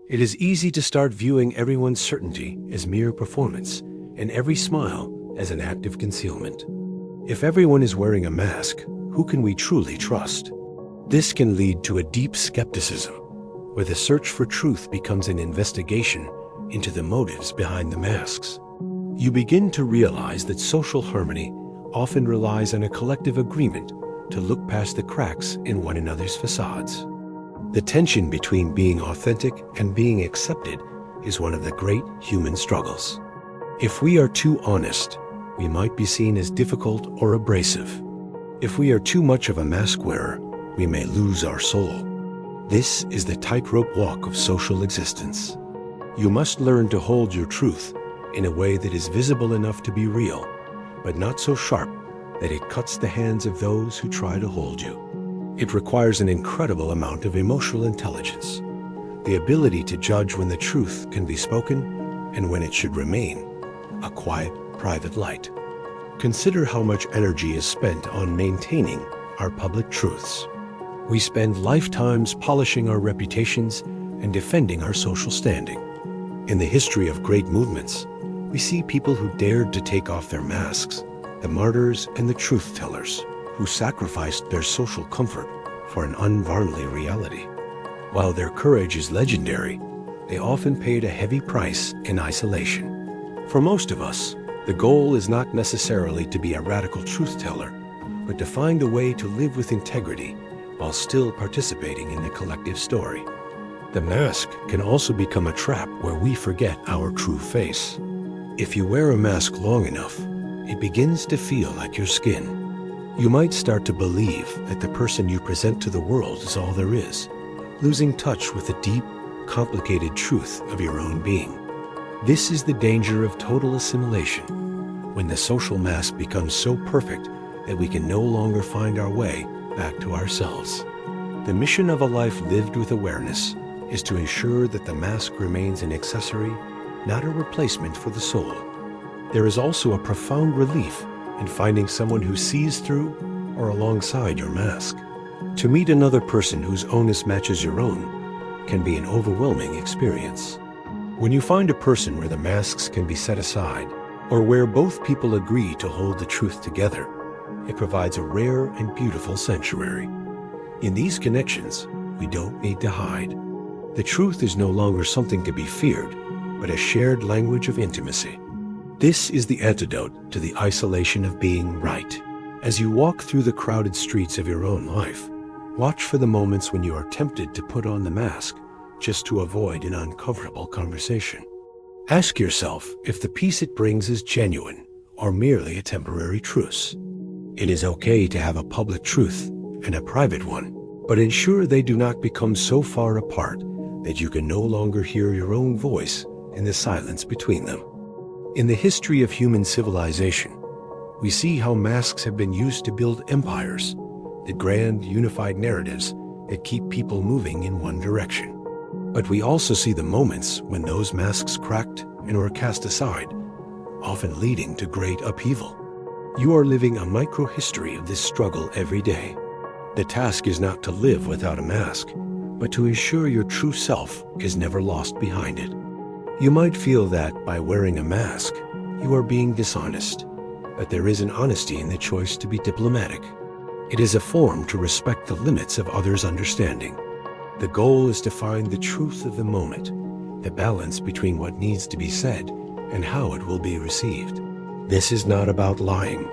It is easy to start viewing everyone's certainty as mere performance and every smile as an act of concealment. If everyone is wearing a mask, who can we truly trust? This can lead to a deep skepticism, where the search for truth becomes an investigation into the motives behind the masks. You begin to realize that social harmony often relies on a collective agreement to look past the cracks in one another's facades. The tension between being authentic and being accepted is one of the great human struggles. If we are too honest, we might be seen as difficult or abrasive. If we are too much of a mask wearer, we may lose our soul. This is the tightrope walk of social existence. You must learn to hold your truth in a way that is visible enough to be real, but not so sharp that it cuts the hands of those who try to hold you. It requires an incredible amount of emotional intelligence, the ability to judge when the truth can be spoken and when it should remain a quiet, private light. Consider how much energy is spent on maintaining our public truths. We spend lifetimes polishing our reputations and defending our social standing. In the history of great movements, we see people who dared to take off their masks, the martyrs and the truth-tellers, who sacrificed their social comfort for an unvarnely reality. While their courage is legendary, they often paid a heavy price in isolation. For most of us, the goal is not necessarily to be a radical truth-teller, but to find a way to live with integrity while still participating in the collective story. The mask can also become a trap where we forget our true face. If you wear a mask long enough, it begins to feel like your skin. You might start to believe that the person you present to the world is all there is, losing touch with the deep, complicated truth of your own being. This is the danger of total assimilation, when the social mask becomes so perfect that we can no longer find our way back to ourselves. The mission of a life lived with awareness is to ensure that the mask remains an accessory, not a replacement for the soul. There is also a profound relief in finding someone who sees through or alongside your mask. To meet another person whose onus matches your own can be an overwhelming experience. When you find a person where the masks can be set aside, or where both people agree to hold the truth together, it provides a rare and beautiful sanctuary. In these connections, we don't need to hide. The truth is no longer something to be feared, but a shared language of intimacy. This is the antidote to the isolation of being right. As you walk through the crowded streets of your own life, watch for the moments when you are tempted to put on the mask just to avoid an uncomfortable conversation. Ask yourself if the peace it brings is genuine or merely a temporary truce. It is okay to have a public truth and a private one, but ensure they do not become so far apart that you can no longer hear your own voice in the silence between them. In the history of human civilization, we see how masks have been used to build empires, the grand unified narratives that keep people moving in one direction. But we also see the moments when those masks cracked and were cast aside, often leading to great upheaval. You are living a micro-history of this struggle every day. The task is not to live without a mask, but to ensure your true self is never lost behind it. You might feel that by wearing a mask, you are being dishonest, but there is an honesty in the choice to be diplomatic. It is a form to respect the limits of others' understanding. The goal is to find the truth of the moment, the balance between what needs to be said and how it will be received. This is not about lying.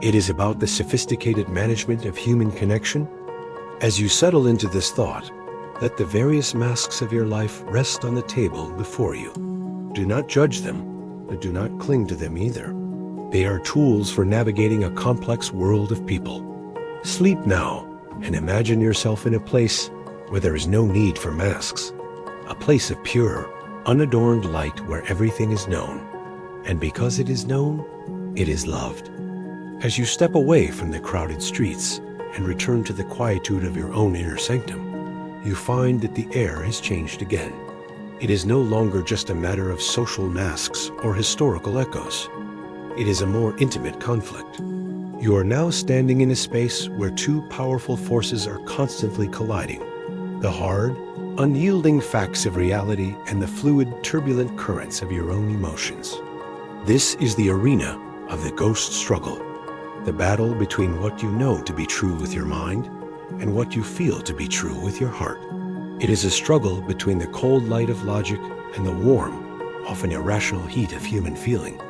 It is about the sophisticated management of human connection. As you settle into this thought, Let the various masks of your life rest on the table before you. Do not judge them, but do not cling to them either. They are tools for navigating a complex world of people. Sleep now and imagine yourself in a place where there is no need for masks. A place of pure, unadorned light where everything is known. And because it is known, it is loved. As you step away from the crowded streets and return to the quietude of your own inner sanctum, you find that the air has changed again. It is no longer just a matter of social masks or historical echoes. It is a more intimate conflict. You are now standing in a space where two powerful forces are constantly colliding: the hard, unyielding facts of reality and the fluid, turbulent currents of your own emotions. This is the arena of the ghost struggle, the battle between what you know to be true with your mind and what you feel to be true with your heart. It is a struggle between the cold light of logic and the warm, often irrational heat of human feeling.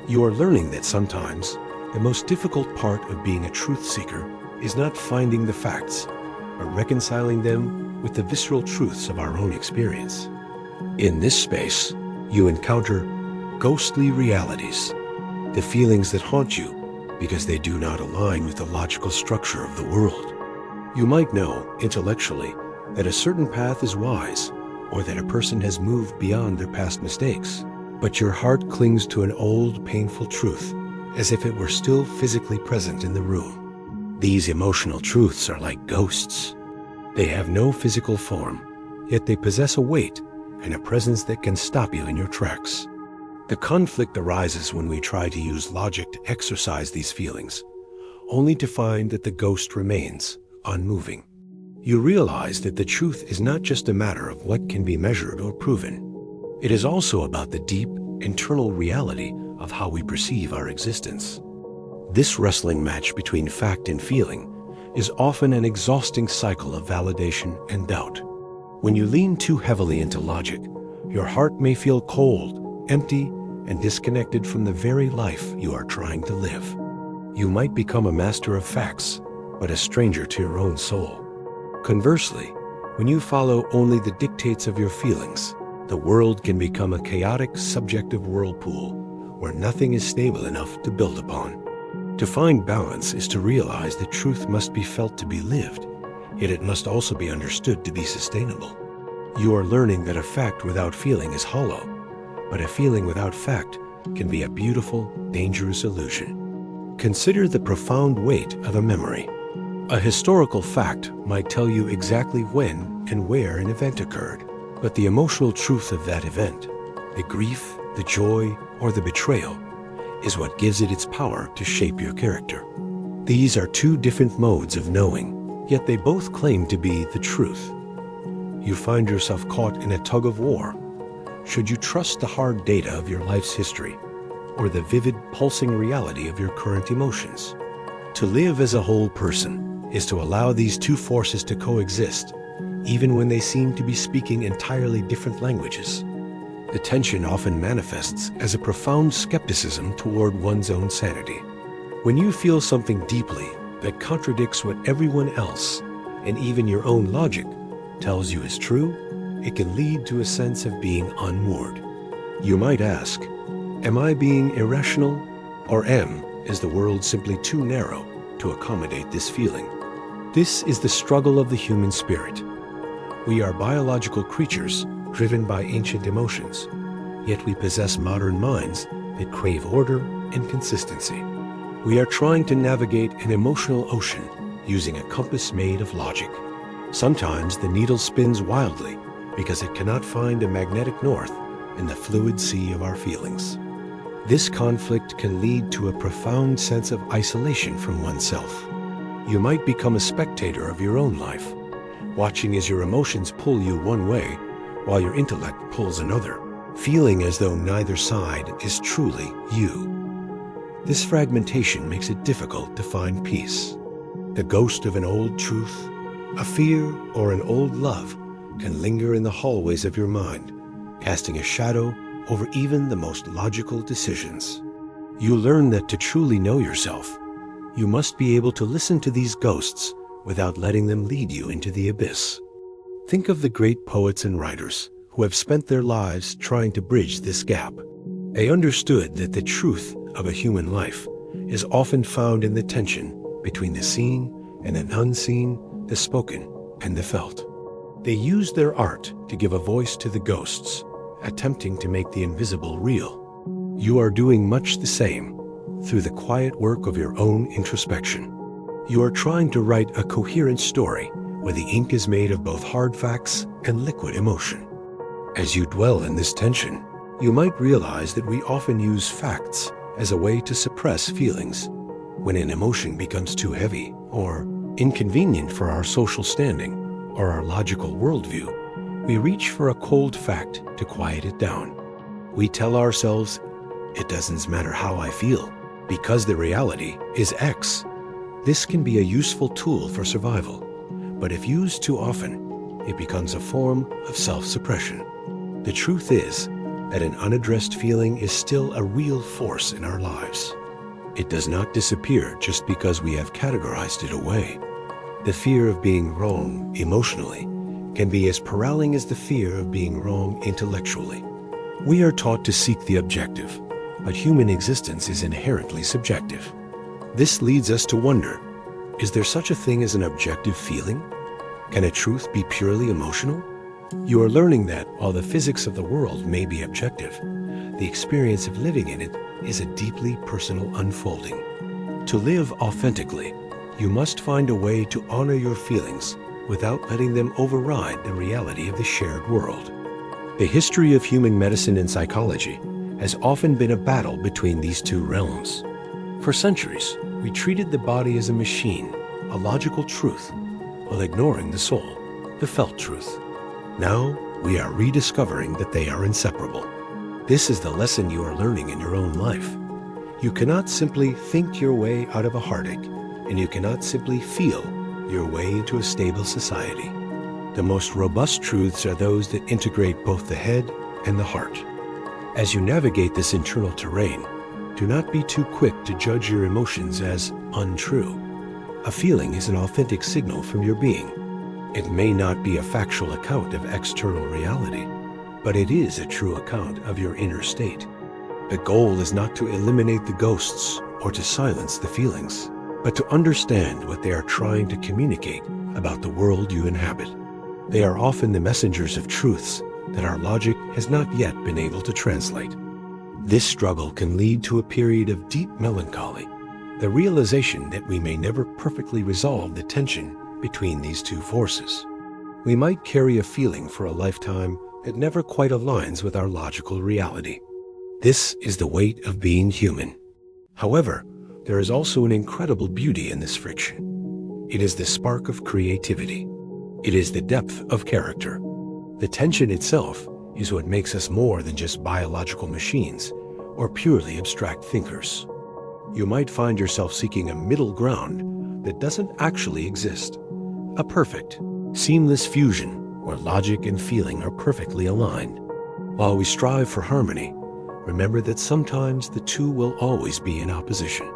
You are learning that sometimes the most difficult part of being a truth seeker is not finding the facts, but reconciling them with the visceral truths of our own experience. In this space, you encounter ghostly realities, the feelings that haunt you because they do not align with the logical structure of the world. You might know, intellectually, that a certain path is wise, or that a person has moved beyond their past mistakes, but your heart clings to an old, painful truth, as if it were still physically present in the room. These emotional truths are like ghosts. They have no physical form, yet they possess a weight and a presence that can stop you in your tracks. The conflict arises when we try to use logic to exorcise these feelings, only to find that the ghost remains unmoving. You realize that the truth is not just a matter of what can be measured or proven. It is also about the deep, internal reality of how we perceive our existence. This wrestling match between fact and feeling is often an exhausting cycle of validation and doubt. When you lean too heavily into logic, your heart may feel cold, empty, and disconnected from the very life you are trying to live. You might become a master of facts, but a stranger to your own soul. Conversely, when you follow only the dictates of your feelings, the world can become a chaotic, subjective whirlpool where nothing is stable enough to build upon. To find balance is to realize that truth must be felt to be lived, yet it must also be understood to be sustainable. You are learning that a fact without feeling is hollow, but a feeling without fact can be a beautiful, dangerous illusion. Consider the profound weight of a memory. A historical fact might tell you exactly when and where an event occurred, but the emotional truth of that event, the grief, the joy, or the betrayal, is what gives it its power to shape your character. These are two different modes of knowing, yet they both claim to be the truth. You find yourself caught in a tug of war. Should you trust the hard data of your life's history, or the vivid, pulsing reality of your current emotions? To live as a whole person is to allow these two forces to coexist, even when they seem to be speaking entirely different languages. The tension often manifests as a profound skepticism toward one's own sanity. When you feel something deeply that contradicts what everyone else, and even your own logic, tells you is true, it can lead to a sense of being unmoored. You might ask, am I being irrational, or is the world simply too narrow to accommodate this feeling? This is the struggle of the human spirit. We are biological creatures driven by ancient emotions, yet we possess modern minds that crave order and consistency. We are trying to navigate an emotional ocean using a compass made of logic. Sometimes the needle spins wildly because it cannot find a magnetic north in the fluid sea of our feelings. This conflict can lead to a profound sense of isolation from oneself. You might become a spectator of your own life, watching as your emotions pull you one way while your intellect pulls another, feeling as though neither side is truly you. This fragmentation makes it difficult to find peace. The ghost of an old truth, a fear, or an old love can linger in the hallways of your mind, casting a shadow over even the most logical decisions. You learn that to truly know yourself, you must be able to listen to these ghosts without letting them lead you into the abyss. Think of the great poets and writers who have spent their lives trying to bridge this gap. They understood that the truth of a human life is often found in the tension between the seen and the unseen, the spoken and the felt. They used their art to give a voice to the ghosts, attempting to make the invisible real. You are doing much the same through the quiet work of your own introspection. You are trying to write a coherent story where the ink is made of both hard facts and liquid emotion. As you dwell in this tension, you might realize that we often use facts as a way to suppress feelings. When an emotion becomes too heavy or inconvenient for our social standing or our logical worldview, we reach for a cold fact to quiet it down. We tell ourselves, it doesn't matter how I feel, because the reality is X. This can be a useful tool for survival, but if used too often, it becomes a form of self-suppression. The truth is that an unaddressed feeling is still a real force in our lives. It does not disappear just because we have categorized it away. The fear of being wrong emotionally can be as paralyzing as the fear of being wrong intellectually. We are taught to seek the objective, but human existence is inherently subjective. This leads us to wonder, is there such a thing as an objective feeling? Can a truth be purely emotional? You are learning that while the physics of the world may be objective, the experience of living in it is a deeply personal unfolding. To live authentically, you must find a way to honor your feelings without letting them override the reality of the shared world. The history of human medicine and psychology has often been a battle between these two realms. For centuries, we treated the body as a machine, a logical truth, while ignoring the soul, the felt truth. Now, we are rediscovering that they are inseparable. This is the lesson you are learning in your own life. You cannot simply think your way out of a heartache, and you cannot simply feel your way into a stable society. The most robust truths are those that integrate both the head and the heart. As you navigate this internal terrain, do not be too quick to judge your emotions as untrue. A feeling is an authentic signal from your being. It may not be a factual account of external reality, but it is a true account of your inner state. The goal is not to eliminate the ghosts or to silence the feelings, but to understand what they are trying to communicate about the world you inhabit. They are often the messengers of truths that our logic has not yet been able to translate. This struggle can lead to a period of deep melancholy, the realization that we may never perfectly resolve the tension between these two forces. We might carry a feeling for a lifetime that never quite aligns with our logical reality. This is the weight of being human. However, there is also an incredible beauty in this friction. It is the spark of creativity. It is the depth of character. The tension itself is what makes us more than just biological machines or purely abstract thinkers. You might find yourself seeking a middle ground that doesn't actually exist. A perfect, seamless fusion where logic and feeling are perfectly aligned. While we strive for harmony, remember that sometimes the two will always be in opposition.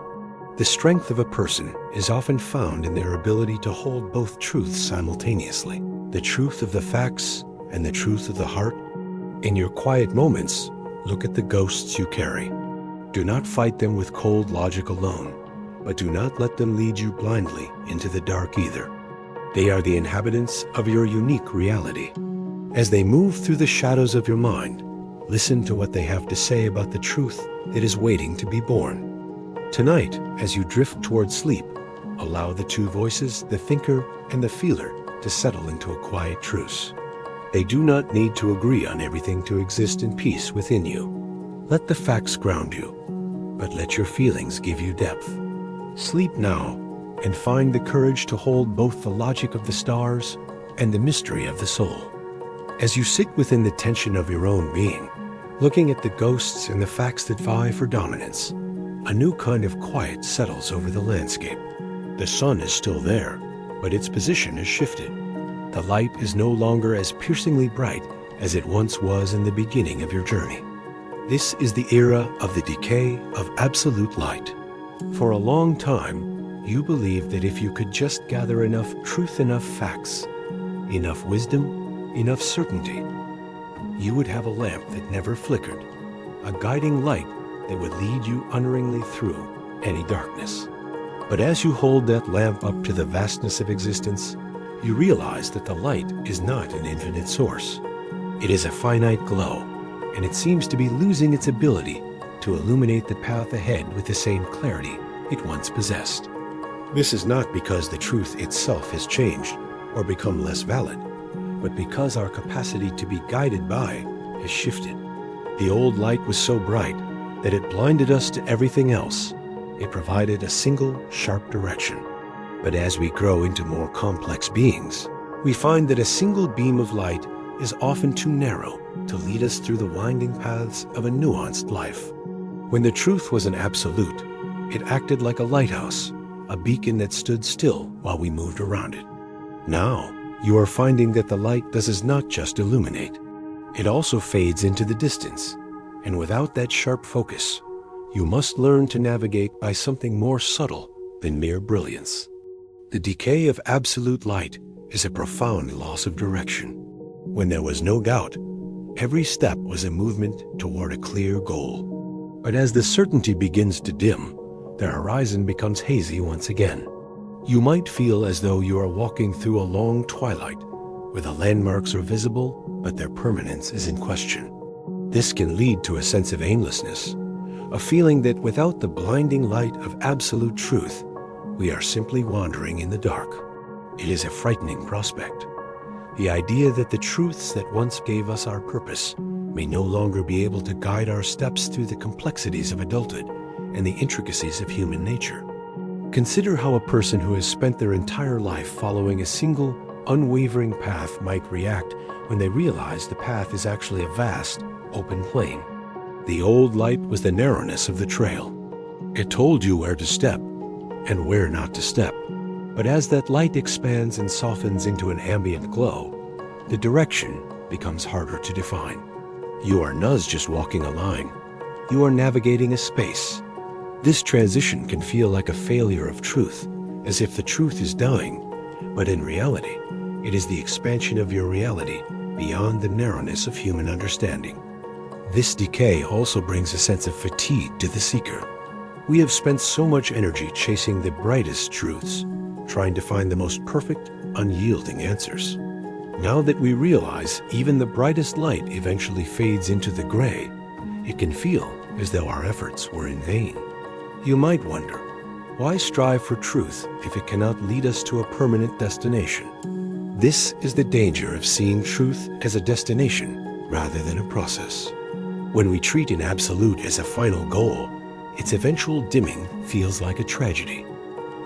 The strength of a person is often found in their ability to hold both truths simultaneously, the truth of the facts and the truth of the heart. In your quiet moments, look at the ghosts you carry. Do not fight them with cold logic alone, but do not let them lead you blindly into the dark either. They are the inhabitants of your unique reality. As they move through the shadows of your mind, listen to what they have to say about the truth that is waiting to be born. Tonight, as you drift toward sleep, allow the two voices, the thinker and the feeler, to settle into a quiet truce. They do not need to agree on everything to exist in peace within you. Let the facts ground you, but let your feelings give you depth. Sleep now and find the courage to hold both the logic of the stars and the mystery of the soul. As you sit within the tension of your own being, looking at the ghosts and the facts that vie for dominance, a new kind of quiet settles over the landscape. The sun is still there, but its position has shifted. The light is no longer as piercingly bright as it once was in the beginning of your journey. This is the era of the decay of absolute light. For a long time, you believed that if you could just gather enough truth, enough facts, enough wisdom, enough certainty, you would have a lamp that never flickered, a guiding light that would lead you unerringly through any darkness. But as you hold that lamp up to the vastness of existence, you realize that the light is not an infinite source. It is a finite glow, and it seems to be losing its ability to illuminate the path ahead with the same clarity it once possessed. This is not because the truth itself has changed or become less valid, but because our capacity to be guided by has shifted. The old light was so bright that it blinded us to everything else. It provided a single, sharp direction. But as we grow into more complex beings, we find that a single beam of light is often too narrow to lead us through the winding paths of a nuanced life. When the truth was an absolute, it acted like a lighthouse, a beacon that stood still while we moved around it. Now, you are finding that the light does not just illuminate. It also fades into the distance, and without that sharp focus, you must learn to navigate by something more subtle than mere brilliance. The decay of absolute light is a profound loss of direction. When there was no doubt, every step was a movement toward a clear goal. But as the certainty begins to dim, the horizon becomes hazy once again. You might feel as though you are walking through a long twilight, where the landmarks are visible, but their permanence is in question. This can lead to a sense of aimlessness, a feeling that without the blinding light of absolute truth, we are simply wandering in the dark. It is a frightening prospect. The idea that the truths that once gave us our purpose may no longer be able to guide our steps through the complexities of adulthood and the intricacies of human nature. Consider how a person who has spent their entire life following a single, unwavering path might react when they realize the path is actually a vast, open plain. The old light was the narrowness of the trail. It told you where to step and where not to step. But as that light expands and softens into an ambient glow, the direction becomes harder to define. You are not just walking a line. You are navigating a space. This transition can feel like a failure of truth, as if the truth is dying, but in reality, it is the expansion of your reality beyond the narrowness of human understanding. This decay also brings a sense of fatigue to the seeker. We have spent so much energy chasing the brightest truths, trying to find the most perfect, unyielding answers. Now that we realize even the brightest light eventually fades into the gray, it can feel as though our efforts were in vain. You might wonder, why strive for truth if it cannot lead us to a permanent destination? This is the danger of seeing truth as a destination rather than a process. When we treat an absolute as a final goal, its eventual dimming feels like a tragedy.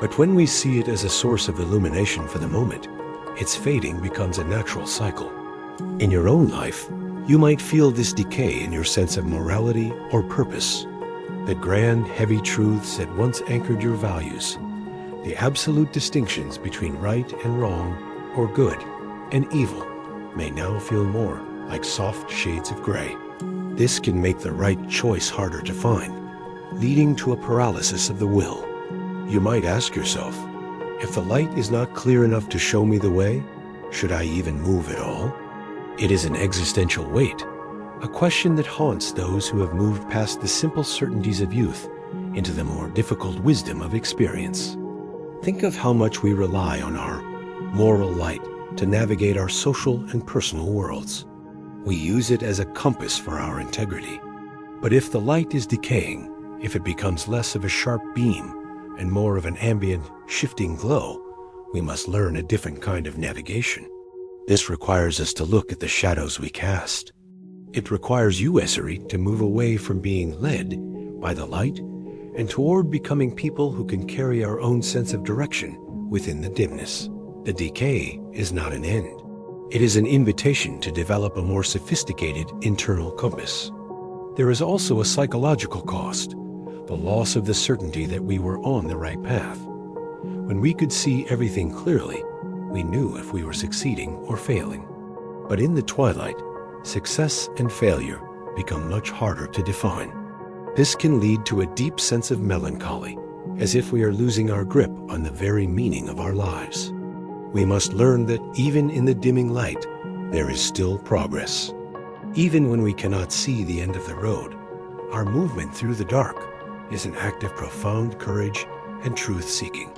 But when we see it as a source of illumination for the moment, its fading becomes a natural cycle. In your own life, you might feel this decay in your sense of morality or purpose. The grand, heavy truths that once anchored your values, the absolute distinctions between right and wrong, or good and evil, may now feel more like soft shades of gray. This can make the right choice harder to find, leading to a paralysis of the will. You might ask yourself, if the light is not clear enough to show me the way, should I even move at all? It is an existential weight, a question that haunts those who have moved past the simple certainties of youth into the more difficult wisdom of experience. Think of how much we rely on our moral light to navigate our social and personal worlds. We use it as a compass for our integrity. But if the light is decaying, if it becomes less of a sharp beam and more of an ambient, shifting glow, we must learn a different kind of navigation. This requires us to look at the shadows we cast. It requires you, Essery, to move away from being led by the light and toward becoming people who can carry our own sense of direction within the dimness. The decay is not an end. It is an invitation to develop a more sophisticated internal compass. There is also a psychological cost, the loss of the certainty that we were on the right path. When we could see everything clearly, we knew if we were succeeding or failing. But in the twilight, success and failure become much harder to define. This can lead to a deep sense of melancholy, as if we are losing our grip on the very meaning of our lives. We must learn that even in the dimming light, there is still progress. Even when we cannot see the end of the road, our movement through the dark is an act of profound courage and truth-seeking.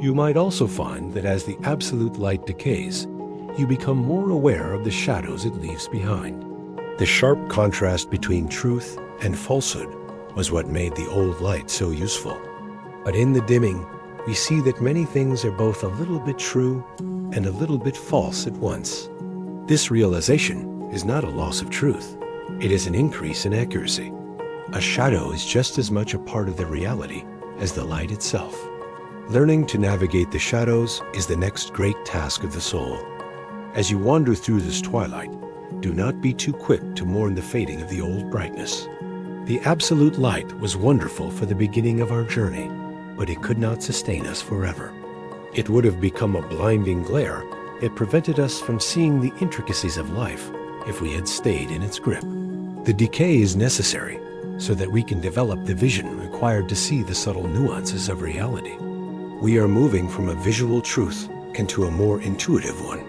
You might also find that as the absolute light decays, you become more aware of the shadows it leaves behind. The sharp contrast between truth and falsehood was what made the old light so useful. But in the dimming, we see that many things are both a little bit true and a little bit false at once. This realization is not a loss of truth. It is an increase in accuracy. A shadow is just as much a part of the reality as the light itself. Learning to navigate the shadows is the next great task of the soul. As you wander through this twilight, do not be too quick to mourn the fading of the old brightness. The absolute light was wonderful for the beginning of our journey, but it could not sustain us forever. It would have become a blinding glare. It prevented us from seeing the intricacies of life if we had stayed in its grip. The decay is necessary so that we can develop the vision required to see the subtle nuances of reality. We are moving from a visual truth into a more intuitive one.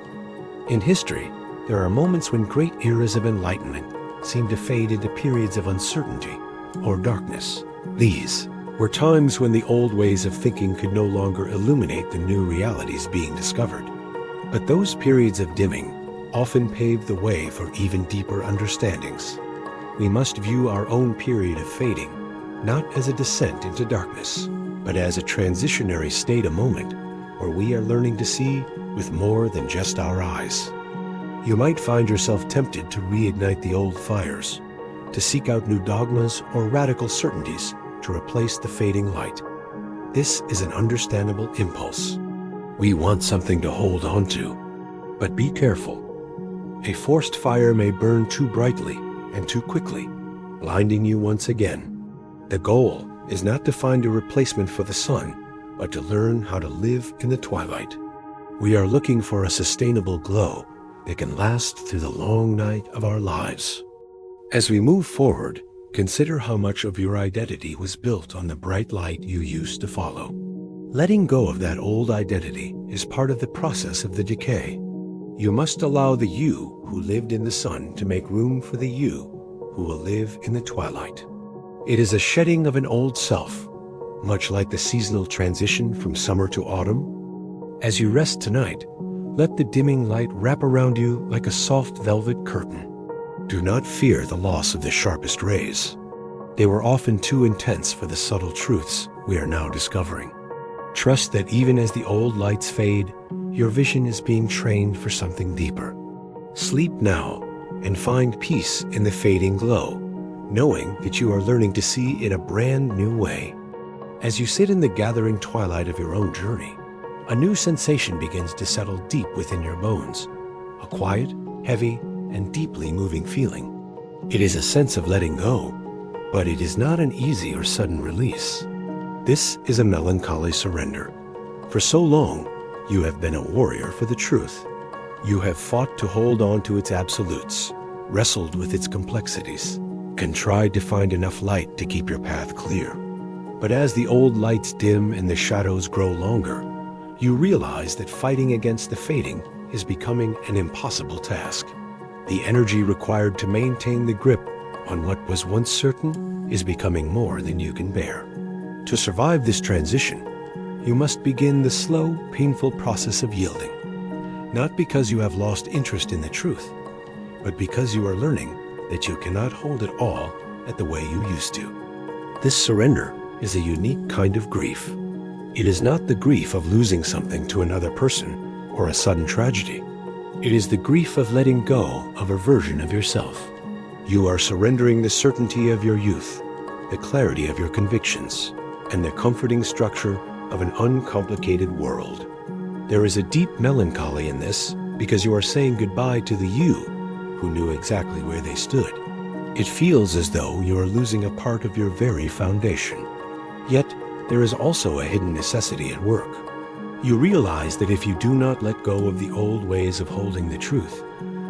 In history, there are moments when great eras of enlightenment seem to fade into periods of uncertainty or darkness. These were times when the old ways of thinking could no longer illuminate the new realities being discovered. But those periods of dimming often paved the way for even deeper understandings. We must view our own period of fading not as a descent into darkness, but as a transitionary state, a moment where we are learning to see with more than just our eyes. You might find yourself tempted to reignite the old fires, to seek out new dogmas or radical certainties to replace the fading light. This is an understandable impulse. We want something to hold on to, but be careful. A forced fire may burn too brightly and too quickly, blinding you once again. The goal is not to find a replacement for the sun, but to learn how to live in the twilight. We are looking for a sustainable glow that can last through the long night of our lives. As we move forward, consider how much of your identity was built on the bright light you used to follow. Letting go of that old identity is part of the process of the decay. You must allow the you who lived in the sun to make room for the you who will live in the twilight. It is a shedding of an old self, much like the seasonal transition from summer to autumn. As you rest tonight, let the dimming light wrap around you like a soft velvet curtain. Do not fear the loss of the sharpest rays. They were often too intense for the subtle truths we are now discovering. Trust that even as the old lights fade, your vision is being trained for something deeper. Sleep now and find peace in the fading glow, knowing that you are learning to see in a brand new way. As you sit in the gathering twilight of your own journey, a new sensation begins to settle deep within your bones, a quiet, heavy, and deeply moving feeling. It is a sense of letting go, but it is not an easy or sudden release. This is a melancholy surrender. For so long, you have been a warrior for the truth. You have fought to hold on to its absolutes, wrestled with its complexities, and tried to find enough light to keep your path clear. But as the old lights dim and the shadows grow longer, you realize that fighting against the fading is becoming an impossible task. The energy required to maintain the grip on what was once certain is becoming more than you can bear. To survive this transition, you must begin the slow, painful process of yielding. Not because you have lost interest in the truth, but because you are learning that you cannot hold it all at the way you used to. This surrender is a unique kind of grief. It is not the grief of losing something to another person or a sudden tragedy. It is the grief of letting go of a version of yourself. You are surrendering the certainty of your youth, the clarity of your convictions, and the comforting structure of an uncomplicated world. There is a deep melancholy in this because you are saying goodbye to the you who knew exactly where they stood. It feels as though you are losing a part of your very foundation. Yet, there is also a hidden necessity at work. You realize that if you do not let go of the old ways of holding the truth,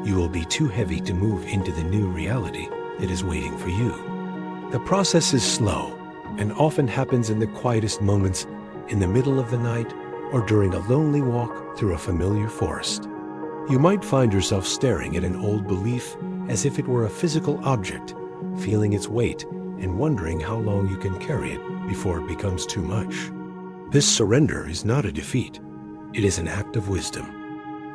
you will be too heavy to move into the new reality that is waiting for you. The process is slow and often happens in the quietest moments, in the middle of the night, or during a lonely walk through a familiar forest. You might find yourself staring at an old belief as if it were a physical object, feeling its weight and wondering how long you can carry it before it becomes too much. This surrender is not a defeat. It is an act of wisdom.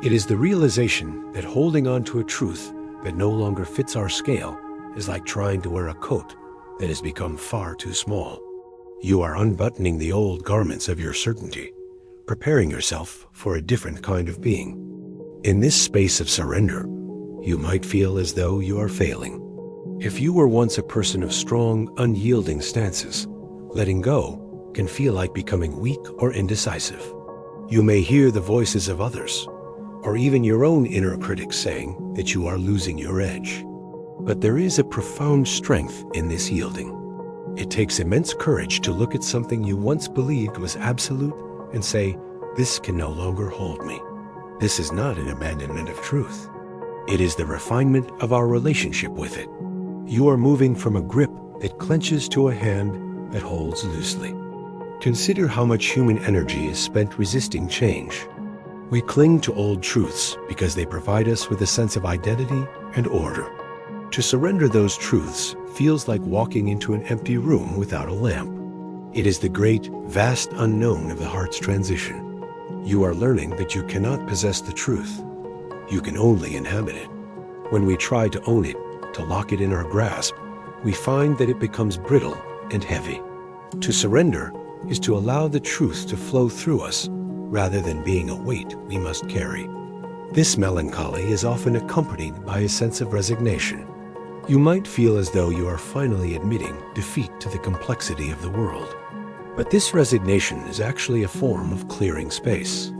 It is the realization that holding on to a truth that no longer fits our scale is like trying to wear a coat that has become far too small. You are unbuttoning the old garments of your certainty, preparing yourself for a different kind of being. In this space of surrender, you might feel as though you are failing. If you were once a person of strong, unyielding stances, letting go can feel like becoming weak or indecisive. You may hear the voices of others, or even your own inner critic saying that you are losing your edge. But there is a profound strength in this yielding. It takes immense courage to look at something you once believed was absolute and say, "This can no longer hold me." This is not an abandonment of truth. It is the refinement of our relationship with it. You are moving from a grip that clenches to a hand that holds loosely. Consider how much human energy is spent resisting change. We cling to old truths because they provide us with a sense of identity and order. To surrender those truths feels like walking into an empty room without a lamp. It is the great, vast unknown of the heart's transition. You are learning that you cannot possess the truth. You can only inhabit it. When we try to own it, to lock it in our grasp, we find that it becomes brittle and heavy. To surrender is to allow the truth to flow through us rather than being a weight we must carry. This melancholy is often accompanied by a sense of resignation. You might feel as though you are finally admitting defeat to the complexity of the world. But this resignation is actually a form of clearing space.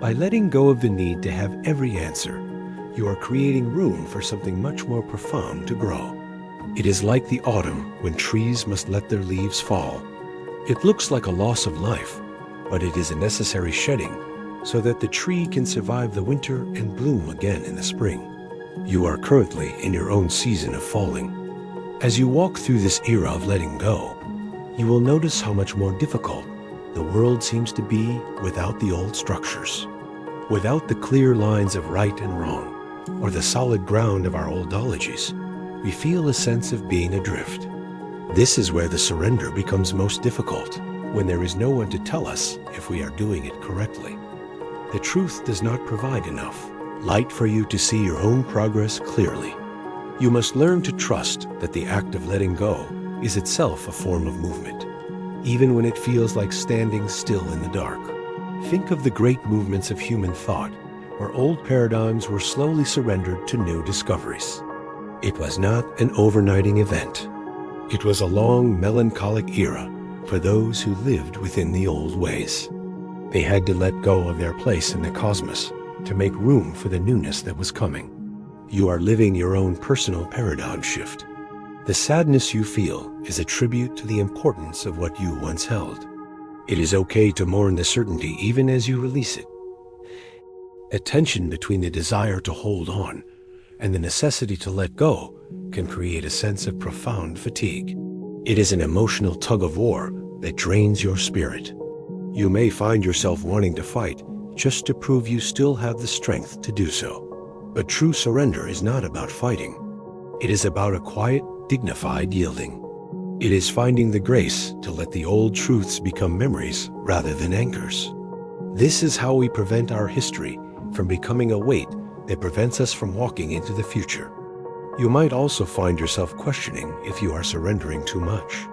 By letting go of the need to have every answer, you are creating room for something much more profound to grow. It is like the autumn when trees must let their leaves fall. It looks like a loss of life, but it is a necessary shedding so that the tree can survive the winter and bloom again in the spring. You are currently in your own season of falling. As you walk through this era of letting go, you will notice how much more difficult the world seems to be without the old structures. Without the clear lines of right and wrong, or the solid ground of our oldologies, we feel a sense of being adrift. This is where the surrender becomes most difficult, when there is no one to tell us if we are doing it correctly. The truth does not provide enough light for you to see your own progress clearly. You must learn to trust that the act of letting go is itself a form of movement, even when it feels like standing still in the dark. Think of the great movements of human thought, where old paradigms were slowly surrendered to new discoveries. It was not an overnighting event. It was a long, melancholic era for those who lived within the old ways. They had to let go of their place in the cosmos to make room for the newness that was coming. You are living your own personal paradigm shift. The sadness you feel is a tribute to the importance of what you once held. It is okay to mourn the certainty even as you release it. A tension between the desire to hold on and the necessity to let go can create a sense of profound fatigue. It is an emotional tug-of-war that drains your spirit. You may find yourself wanting to fight just to prove you still have the strength to do so. But true surrender is not about fighting. It is about a quiet, dignified yielding. It is finding the grace to let the old truths become memories rather than anchors. This is how we prevent our history from becoming a weight that prevents us from walking into the future. You might also find yourself questioning if you are surrendering too much.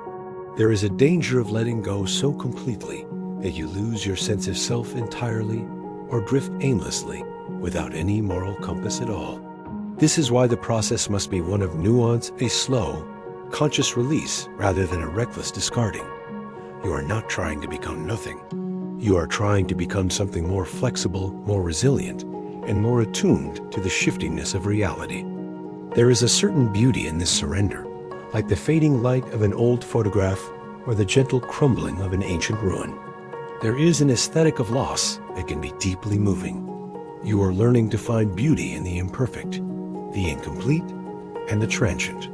There is a danger of letting go so completely that you lose your sense of self entirely or drift aimlessly without any moral compass at all. This is why the process must be one of nuance, a slow, conscious release rather than a reckless discarding. You are not trying to become nothing. You are trying to become something more flexible, more resilient, and more attuned to the shiftiness of reality. There is a certain beauty in this surrender, like the fading light of an old photograph or the gentle crumbling of an ancient ruin. There is an aesthetic of loss that can be deeply moving. You are learning to find beauty in the imperfect, the incomplete, and the transient.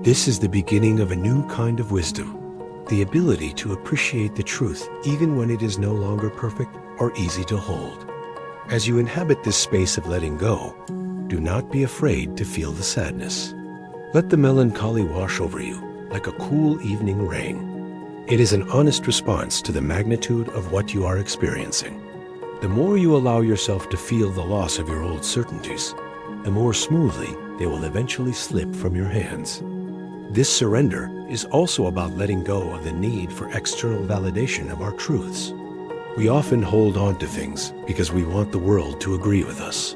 This is the beginning of a new kind of wisdom, the ability to appreciate the truth even when it is no longer perfect or easy to hold. As you inhabit this space of letting go, do not be afraid to feel the sadness. Let the melancholy wash over you like a cool evening rain. It is an honest response to the magnitude of what you are experiencing. The more you allow yourself to feel the loss of your old certainties, the more smoothly they will eventually slip from your hands. This surrender is also about letting go of the need for external validation of our truths. We often hold on to things because we want the world to agree with us.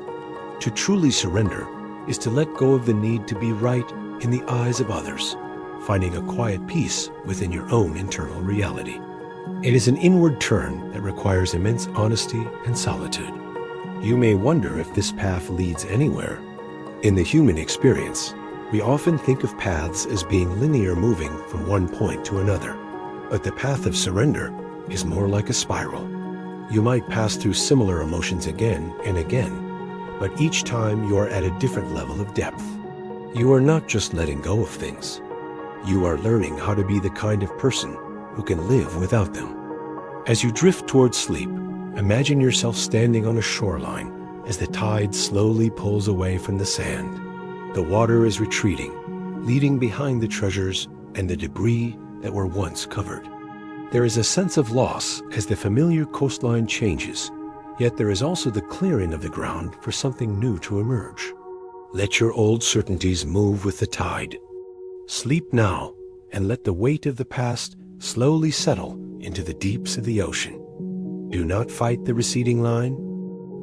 To truly surrender is to let go of the need to be right in the eyes of others, finding a quiet peace within your own internal reality. It is an inward turn that requires immense honesty and solitude. You may wonder if this path leads anywhere. In the human experience, we often think of paths as being linear, moving from one point to another. But the path of surrender is more like a spiral. You might pass through similar emotions again and again, but each time you are at a different level of depth. You are not just letting go of things. You are learning how to be the kind of person who can live without them. As you drift towards sleep, imagine yourself standing on a shoreline as the tide slowly pulls away from the sand. The water is retreating, leaving behind the treasures and the debris that were once covered. There is a sense of loss as the familiar coastline changes, yet there is also the clearing of the ground for something new to emerge. Let your old certainties move with the tide. Sleep now and let the weight of the past slowly settle into the deeps of the ocean. Do not fight the receding line.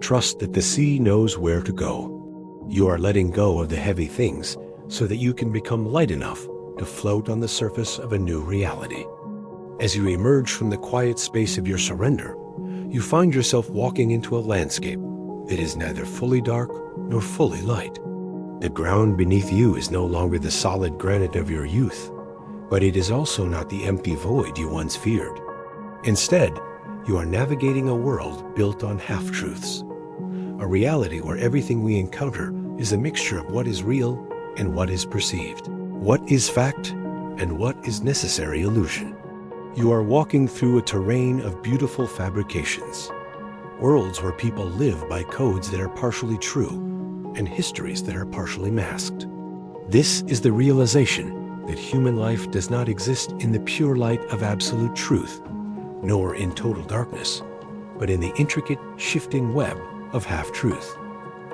Trust that the sea knows where to go. You are letting go of the heavy things so that you can become light enough to float on the surface of a new reality. As you emerge from the quiet space of your surrender, you find yourself walking into a landscape that is neither fully dark nor fully light. The ground beneath you is no longer the solid granite of your youth, but it is also not the empty void you once feared. Instead, you are navigating a world built on half-truths, a reality where everything we encounter is a mixture of what is real and what is perceived, what is fact and what is necessary illusion. You are walking through a terrain of beautiful fabrications, worlds where people live by codes that are partially true and histories that are partially masked. This is the realization that human life does not exist in the pure light of absolute truth, nor in total darkness, but in the intricate, shifting web of half-truth.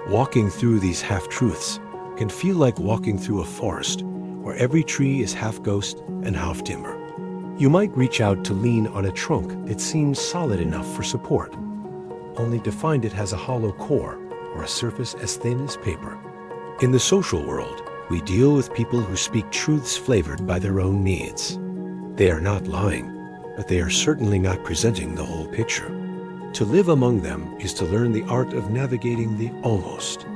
Walking through these half-truths can feel like walking through a forest where every tree is half ghost and half timber. You might reach out to lean on a trunk that seems solid enough for support, only to find it has a hollow core or a surface as thin as paper. In the social world, we deal with people who speak truths flavored by their own needs. They are not lying, but they are certainly not presenting the whole picture. To live among them is to learn the art of navigating the almost.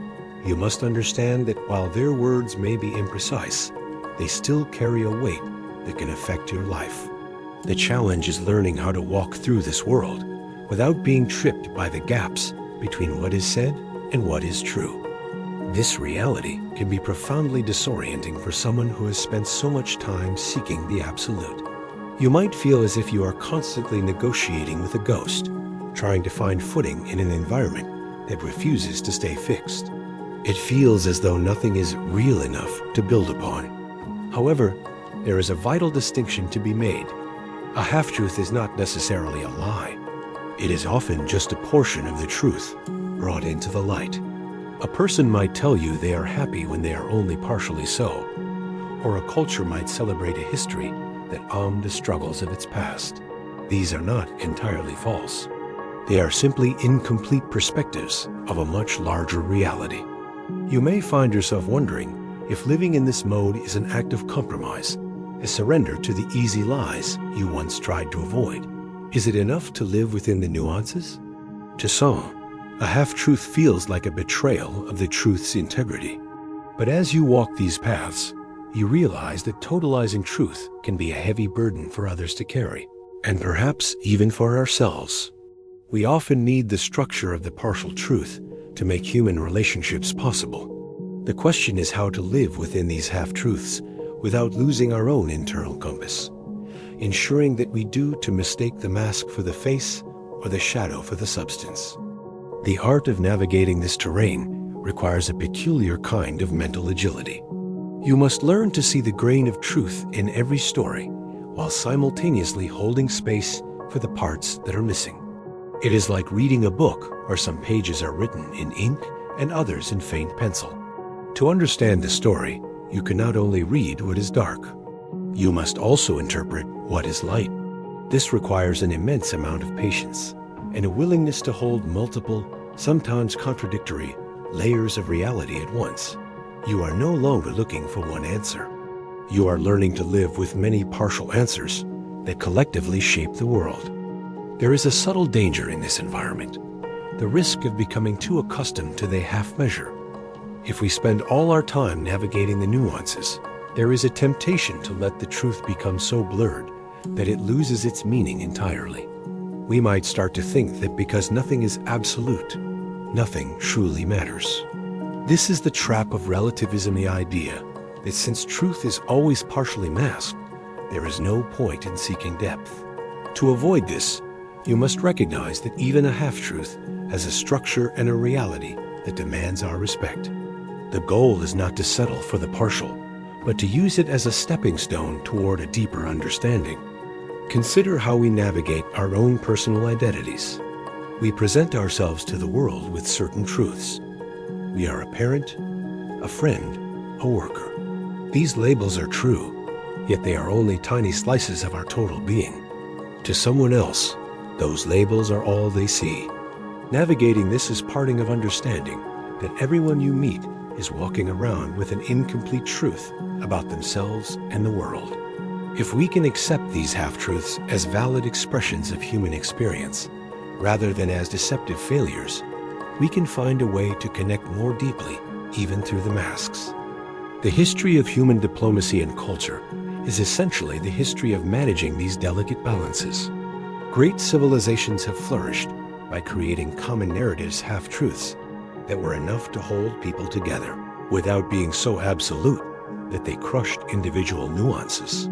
You must understand that while their words may be imprecise, they still carry a weight that can affect your life. The challenge is learning how to walk through this world without being tripped by the gaps between what is said and what is true. This reality can be profoundly disorienting for someone who has spent so much time seeking the absolute. You might feel as if you are constantly negotiating with a ghost, trying to find footing in an environment that refuses to stay fixed. It feels as though nothing is real enough to build upon. However, there is a vital distinction to be made. A half-truth is not necessarily a lie. It is often just a portion of the truth brought into the light. A person might tell you they are happy when they are only partially so, or a culture might celebrate a history that armed the struggles of its past. These are not entirely false. They are simply incomplete perspectives of a much larger reality. You may find yourself wondering if living in this mode is an act of compromise, a surrender to the easy lies you once tried to avoid. Is it enough to live within the nuances? To some, a half-truth feels like a betrayal of the truth's integrity. But as you walk these paths, you realize that totalizing truth can be a heavy burden for others to carry, and perhaps even for ourselves. We often need the structure of the partial truth to make human relationships possible. The question is how to live within these half-truths without losing our own internal compass, ensuring that we do to mistake the mask for the face or the shadow for the substance. The art of navigating this terrain requires a peculiar kind of mental agility. You must learn to see the grain of truth in every story, while simultaneously holding space for the parts that are missing. It is like reading a book where some pages are written in ink and others in faint pencil. To understand the story, you can not only read what is dark, you must also interpret what is light. This requires an immense amount of patience and a willingness to hold multiple, sometimes contradictory, layers of reality at once. You are no longer looking for one answer. You are learning to live with many partial answers that collectively shape the world. There is a subtle danger in this environment, the risk of becoming too accustomed to the half measure. If we spend all our time navigating the nuances, there is a temptation to let the truth become so blurred that it loses its meaning entirely. We might start to think that because nothing is absolute, nothing truly matters. This is the trap of relativism, the idea that since truth is always partially masked, there is no point in seeking depth. To avoid this, you must recognize that even a half-truth has a structure and a reality that demands our respect. The goal is not to settle for the partial, but to use it as a stepping stone toward a deeper understanding. Consider how we navigate our own personal identities. We present ourselves to the world with certain truths. We are a parent, a friend, a worker. These labels are true, yet they are only tiny slices of our total being. To someone else, those labels are all they see. Navigating this is parting of understanding that everyone you meet is walking around with an incomplete truth about themselves and the world. If we can accept these half-truths as valid expressions of human experience, rather than as deceptive failures, we can find a way to connect more deeply, even through the masks. The history of human diplomacy and culture is essentially the history of managing these delicate balances. Great civilizations have flourished by creating common narratives, half-truths, that were enough to hold people together, without being so absolute that they crushed individual nuances.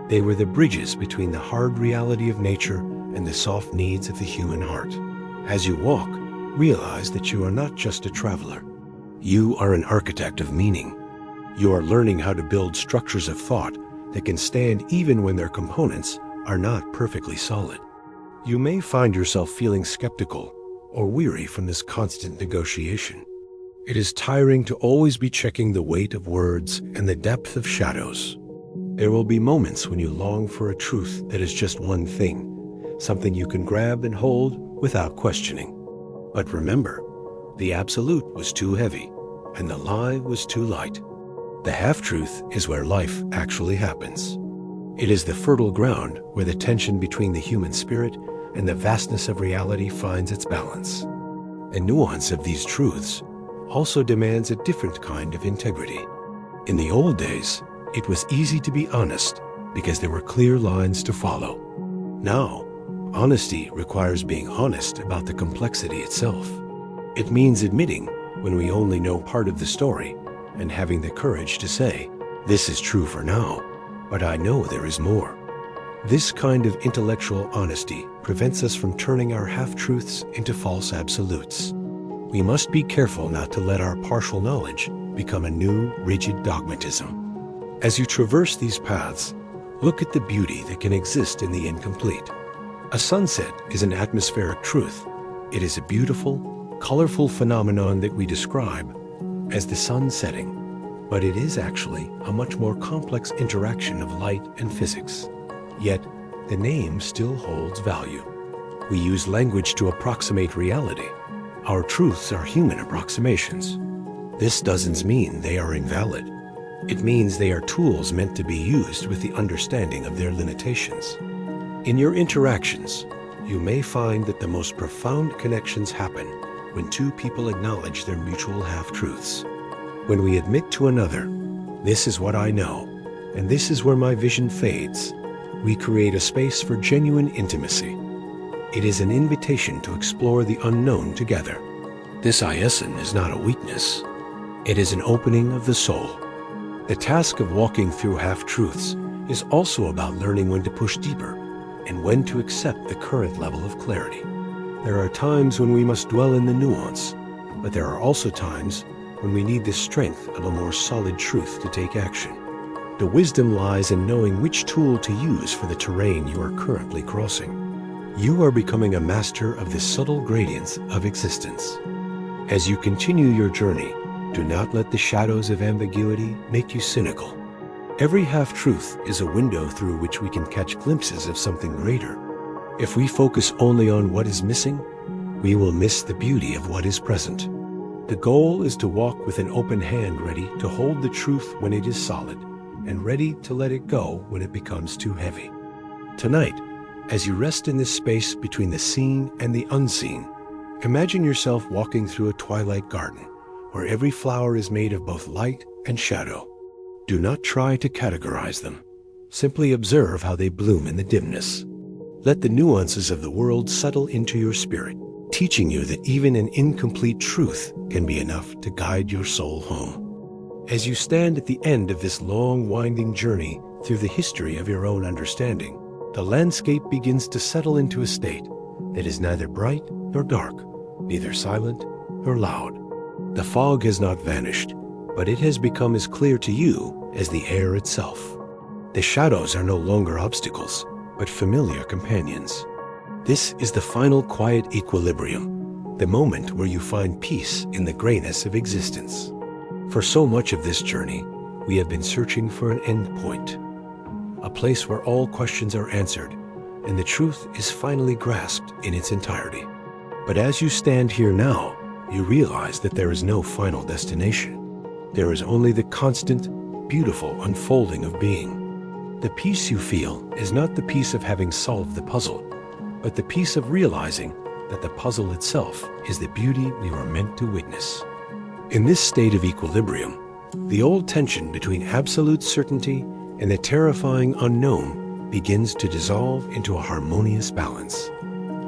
They were the bridges between the hard reality of nature and the soft needs of the human heart. As you walk, realize that you are not just a traveler. You are an architect of meaning. You are learning how to build structures of thought that can stand even when their components are not perfectly solid. You may find yourself feeling skeptical or weary from this constant negotiation. It is tiring to always be checking the weight of words and the depth of shadows. There will be moments when you long for a truth that is just one thing, something you can grab and hold without questioning. But remember, the absolute was too heavy, and the lie was too light. The half-truth is where life actually happens. It is the fertile ground where the tension between the human spirit and the vastness of reality finds its balance. The nuance of these truths also demands a different kind of integrity. In the old days, it was easy to be honest because there were clear lines to follow. Now, honesty requires being honest about the complexity itself. It means admitting when we only know part of the story and having the courage to say, "This is true for now, but I know there is more." This kind of intellectual honesty prevents us from turning our half-truths into false absolutes. We must be careful not to let our partial knowledge become a new, rigid dogmatism. As you traverse these paths, look at the beauty that can exist in the incomplete. A sunset is an atmospheric truth. It is a beautiful, colorful phenomenon that we describe as the sun setting, but it is actually a much more complex interaction of light and physics. Yet, the name still holds value. We use language to approximate reality. Our truths are human approximations. This doesn't mean they are invalid. It means they are tools meant to be used with the understanding of their limitations. In your interactions, you may find that the most profound connections happen when two people acknowledge their mutual half-truths. When we admit to another, "This is what I know, and this is where my vision fades," we create a space for genuine intimacy. It is an invitation to explore the unknown together. This ISN is not a weakness. It is an opening of the soul. The task of walking through half-truths is also about learning when to push deeper and when to accept the current level of clarity. There are times when we must dwell in the nuance, but there are also times when we need the strength of a more solid truth to take action. The wisdom lies in knowing which tool to use for the terrain you are currently crossing. You are becoming a master of the subtle gradients of existence. As you continue your journey, do not let the shadows of ambiguity make you cynical. Every half-truth is a window through which we can catch glimpses of something greater. If we focus only on what is missing, we will miss the beauty of what is present. The goal is to walk with an open hand, ready to hold the truth when it is solid, and ready to let it go when it becomes too heavy. Tonight, as you rest in this space between the seen and the unseen, imagine yourself walking through a twilight garden, where every flower is made of both light and shadow. Do not try to categorize them. Simply observe how they bloom in the dimness. Let the nuances of the world settle into your spirit, teaching you that even an incomplete truth can be enough to guide your soul home. As you stand at the end of this long, winding journey through the history of your own understanding, the landscape begins to settle into a state that is neither bright nor dark, neither silent nor loud. The fog has not vanished, but it has become as clear to you as the air itself. The shadows are no longer obstacles, but familiar companions. This is the final quiet equilibrium, the moment where you find peace in the grayness of existence. For so much of this journey, we have been searching for an end point, a place where all questions are answered and the truth is finally grasped in its entirety. But as you stand here now, you realize that there is no final destination. There is only the constant, beautiful unfolding of being. The peace you feel is not the peace of having solved the puzzle, but the peace of realizing that the puzzle itself is the beauty we were meant to witness. In this state of equilibrium, the old tension between absolute certainty and the terrifying unknown begins to dissolve into a harmonious balance.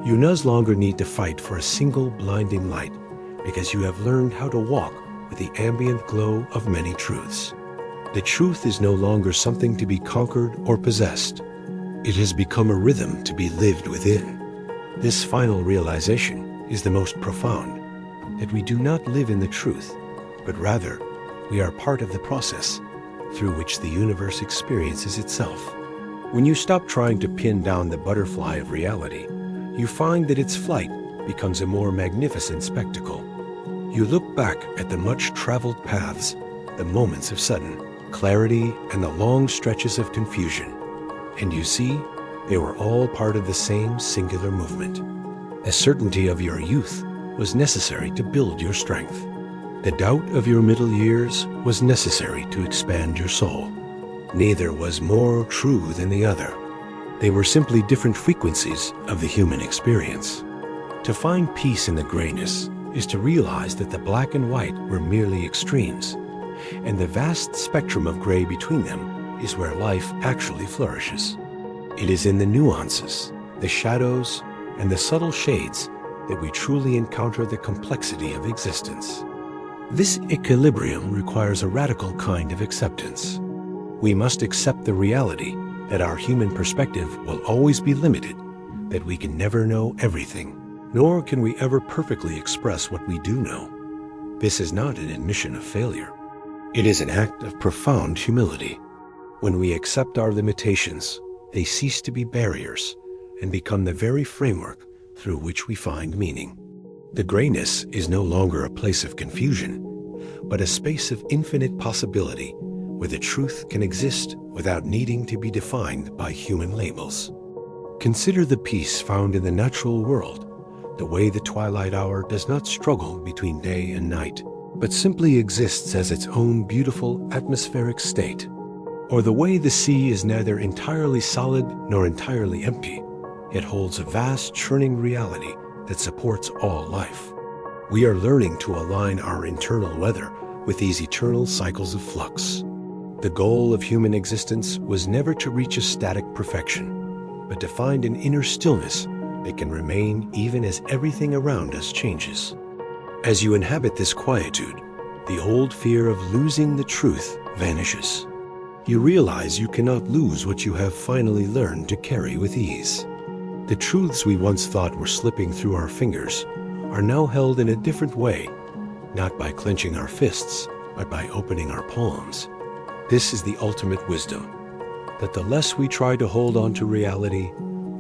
You no longer need to fight for a single blinding light, because you have learned how to walk with the ambient glow of many truths. The truth is no longer something to be conquered or possessed. It has become a rhythm to be lived within. This final realization is the most profound, that we do not live in the truth, but rather we are part of the process through which the universe experiences itself. When you stop trying to pin down the butterfly of reality, you find that its flight becomes a more magnificent spectacle. You look back at the much-traveled paths, the moments of sudden clarity and the long stretches of confusion, and you see they were all part of the same singular movement. The certainty of your youth was necessary to build your strength. The doubt of your middle years was necessary to expand your soul. Neither was more true than the other. They were simply different frequencies of the human experience. To find peace in the grayness is to realize that the black and white were merely extremes, and the vast spectrum of gray between them is where life actually flourishes. It is in the nuances, the shadows, and the subtle shades that we truly encounter the complexity of existence. This equilibrium requires a radical kind of acceptance. We must accept the reality that our human perspective will always be limited, that we can never know everything, nor can we ever perfectly express what we do know. This is not an admission of failure. It is an act of profound humility. When we accept our limitations, they cease to be barriers and become the very framework through which we find meaning. The grayness is no longer a place of confusion, but a space of infinite possibility where the truth can exist without needing to be defined by human labels. Consider the peace found in the natural world, the way the twilight hour does not struggle between day and night, but simply exists as its own beautiful atmospheric state. Or the way the sea is neither entirely solid nor entirely empty. It holds a vast churning reality that supports all life. We are learning to align our internal weather with these eternal cycles of flux. The goal of human existence was never to reach a static perfection, but to find an inner stillness that can remain even as everything around us changes. As you inhabit this quietude, the old fear of losing the truth vanishes. You realize you cannot lose what you have finally learned to carry with ease. The truths we once thought were slipping through our fingers are now held in a different way, not by clenching our fists, but by opening our palms. This is the ultimate wisdom, that the less we try to hold on to reality,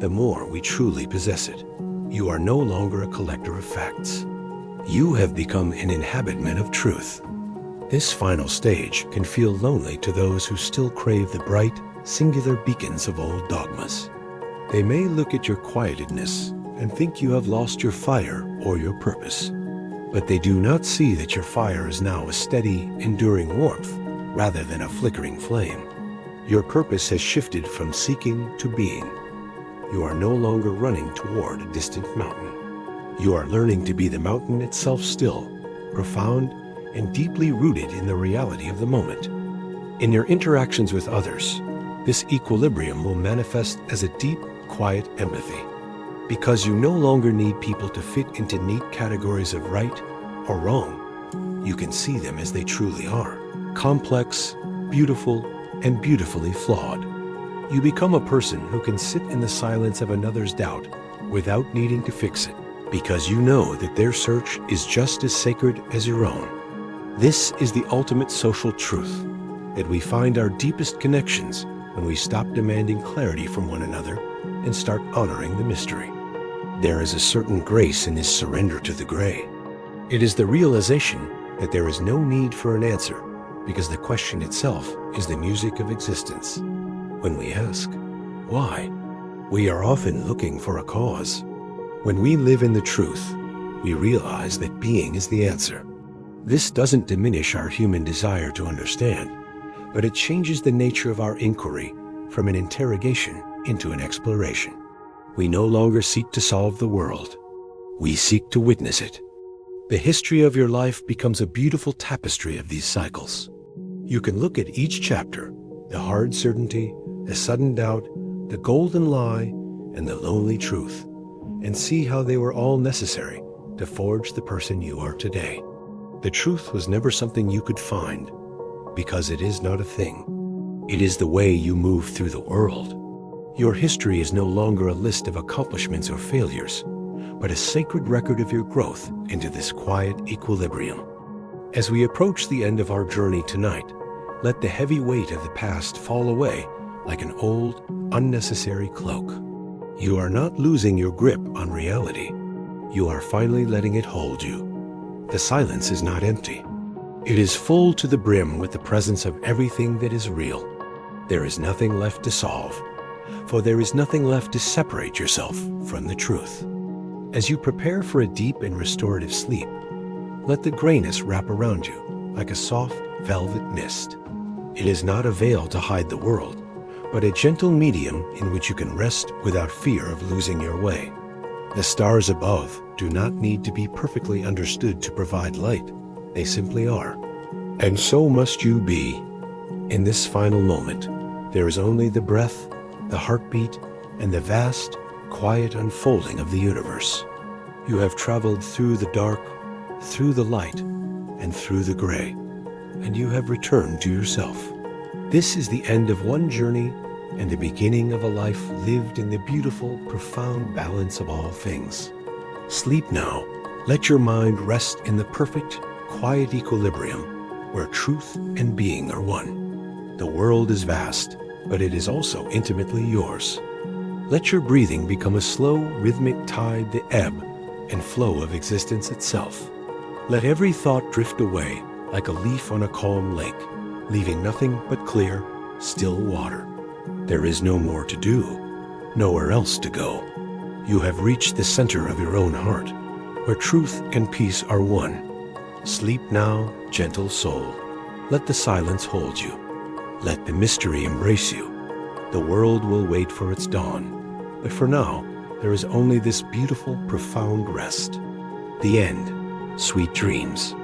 the more we truly possess it. You are no longer a collector of facts. You have become an inhabitant of truth. This final stage can feel lonely to those who still crave the bright, singular beacons of old dogmas. They may look at your quietedness and think you have lost your fire or your purpose, but they do not see that your fire is now a steady, enduring warmth rather than a flickering flame. Your purpose has shifted from seeking to being. You are no longer running toward a distant mountain. You are learning to be the mountain itself, still, profound, and deeply rooted in the reality of the moment. In your interactions with others, this equilibrium will manifest as a deep, quiet empathy, because you no longer need people to fit into neat categories of right or wrong. You can see them as they truly are: complex, beautiful, and beautifully flawed. You become a person who can sit in the silence of another's doubt without needing to fix it, because you know that their search is just as sacred as your own. This is the ultimate social truth, that we find our deepest connections when we stop demanding clarity from one another and start honoring the mystery. There is a certain grace in this surrender to the gray. It is the realization that there is no need for an answer, because the question itself is the music of existence. When we ask, why? We are often looking for a cause. When we live in the truth, we realize that being is the answer. This doesn't diminish our human desire to understand, but it changes the nature of our inquiry from an interrogation into an exploration. We no longer seek to solve the world. We seek to witness it. The history of your life becomes a beautiful tapestry of these cycles. You can look at each chapter, the hard certainty, the sudden doubt, the golden lie, and the lonely truth, and see how they were all necessary to forge the person you are today. The truth was never something you could find, because it is not a thing. It is the way you move through the world. Your history is no longer a list of accomplishments or failures, but a sacred record of your growth into this quiet equilibrium. As we approach the end of our journey tonight, let the heavy weight of the past fall away like an old, unnecessary cloak. You are not losing your grip on reality. You are finally letting it hold you. The silence is not empty. It is full to the brim with the presence of everything that is real. There is nothing left to solve, for there is nothing left to separate yourself from the truth. As you prepare for a deep and restorative sleep, let the grayness wrap around you like a soft velvet mist. It is not a veil to hide the world, but a gentle medium in which you can rest without fear of losing your way. The stars above do not need to be perfectly understood to provide light. They simply are. And so must you be. In this final moment, there is only the breath, the heartbeat, and the vast, quiet unfolding of the universe. You have traveled through the dark, through the light, and through the gray, and you have returned to yourself. This is the end of one journey and the beginning of a life lived in the beautiful, profound balance of all things. Sleep now. Let your mind rest in the perfect, quiet equilibrium where truth and being are one. The world is vast, but it is also intimately yours. Let your breathing become a slow, rhythmic tide, the ebb and flow of existence itself. Let every thought drift away like a leaf on a calm lake, leaving nothing but clear, still water. There is no more to do, nowhere else to go. You have reached the center of your own heart, where truth and peace are one. Sleep now, gentle soul. Let the silence hold you. Let the mystery embrace you. The world will wait for its dawn, but for now, there is only this beautiful, profound rest. The end. Sweet dreams.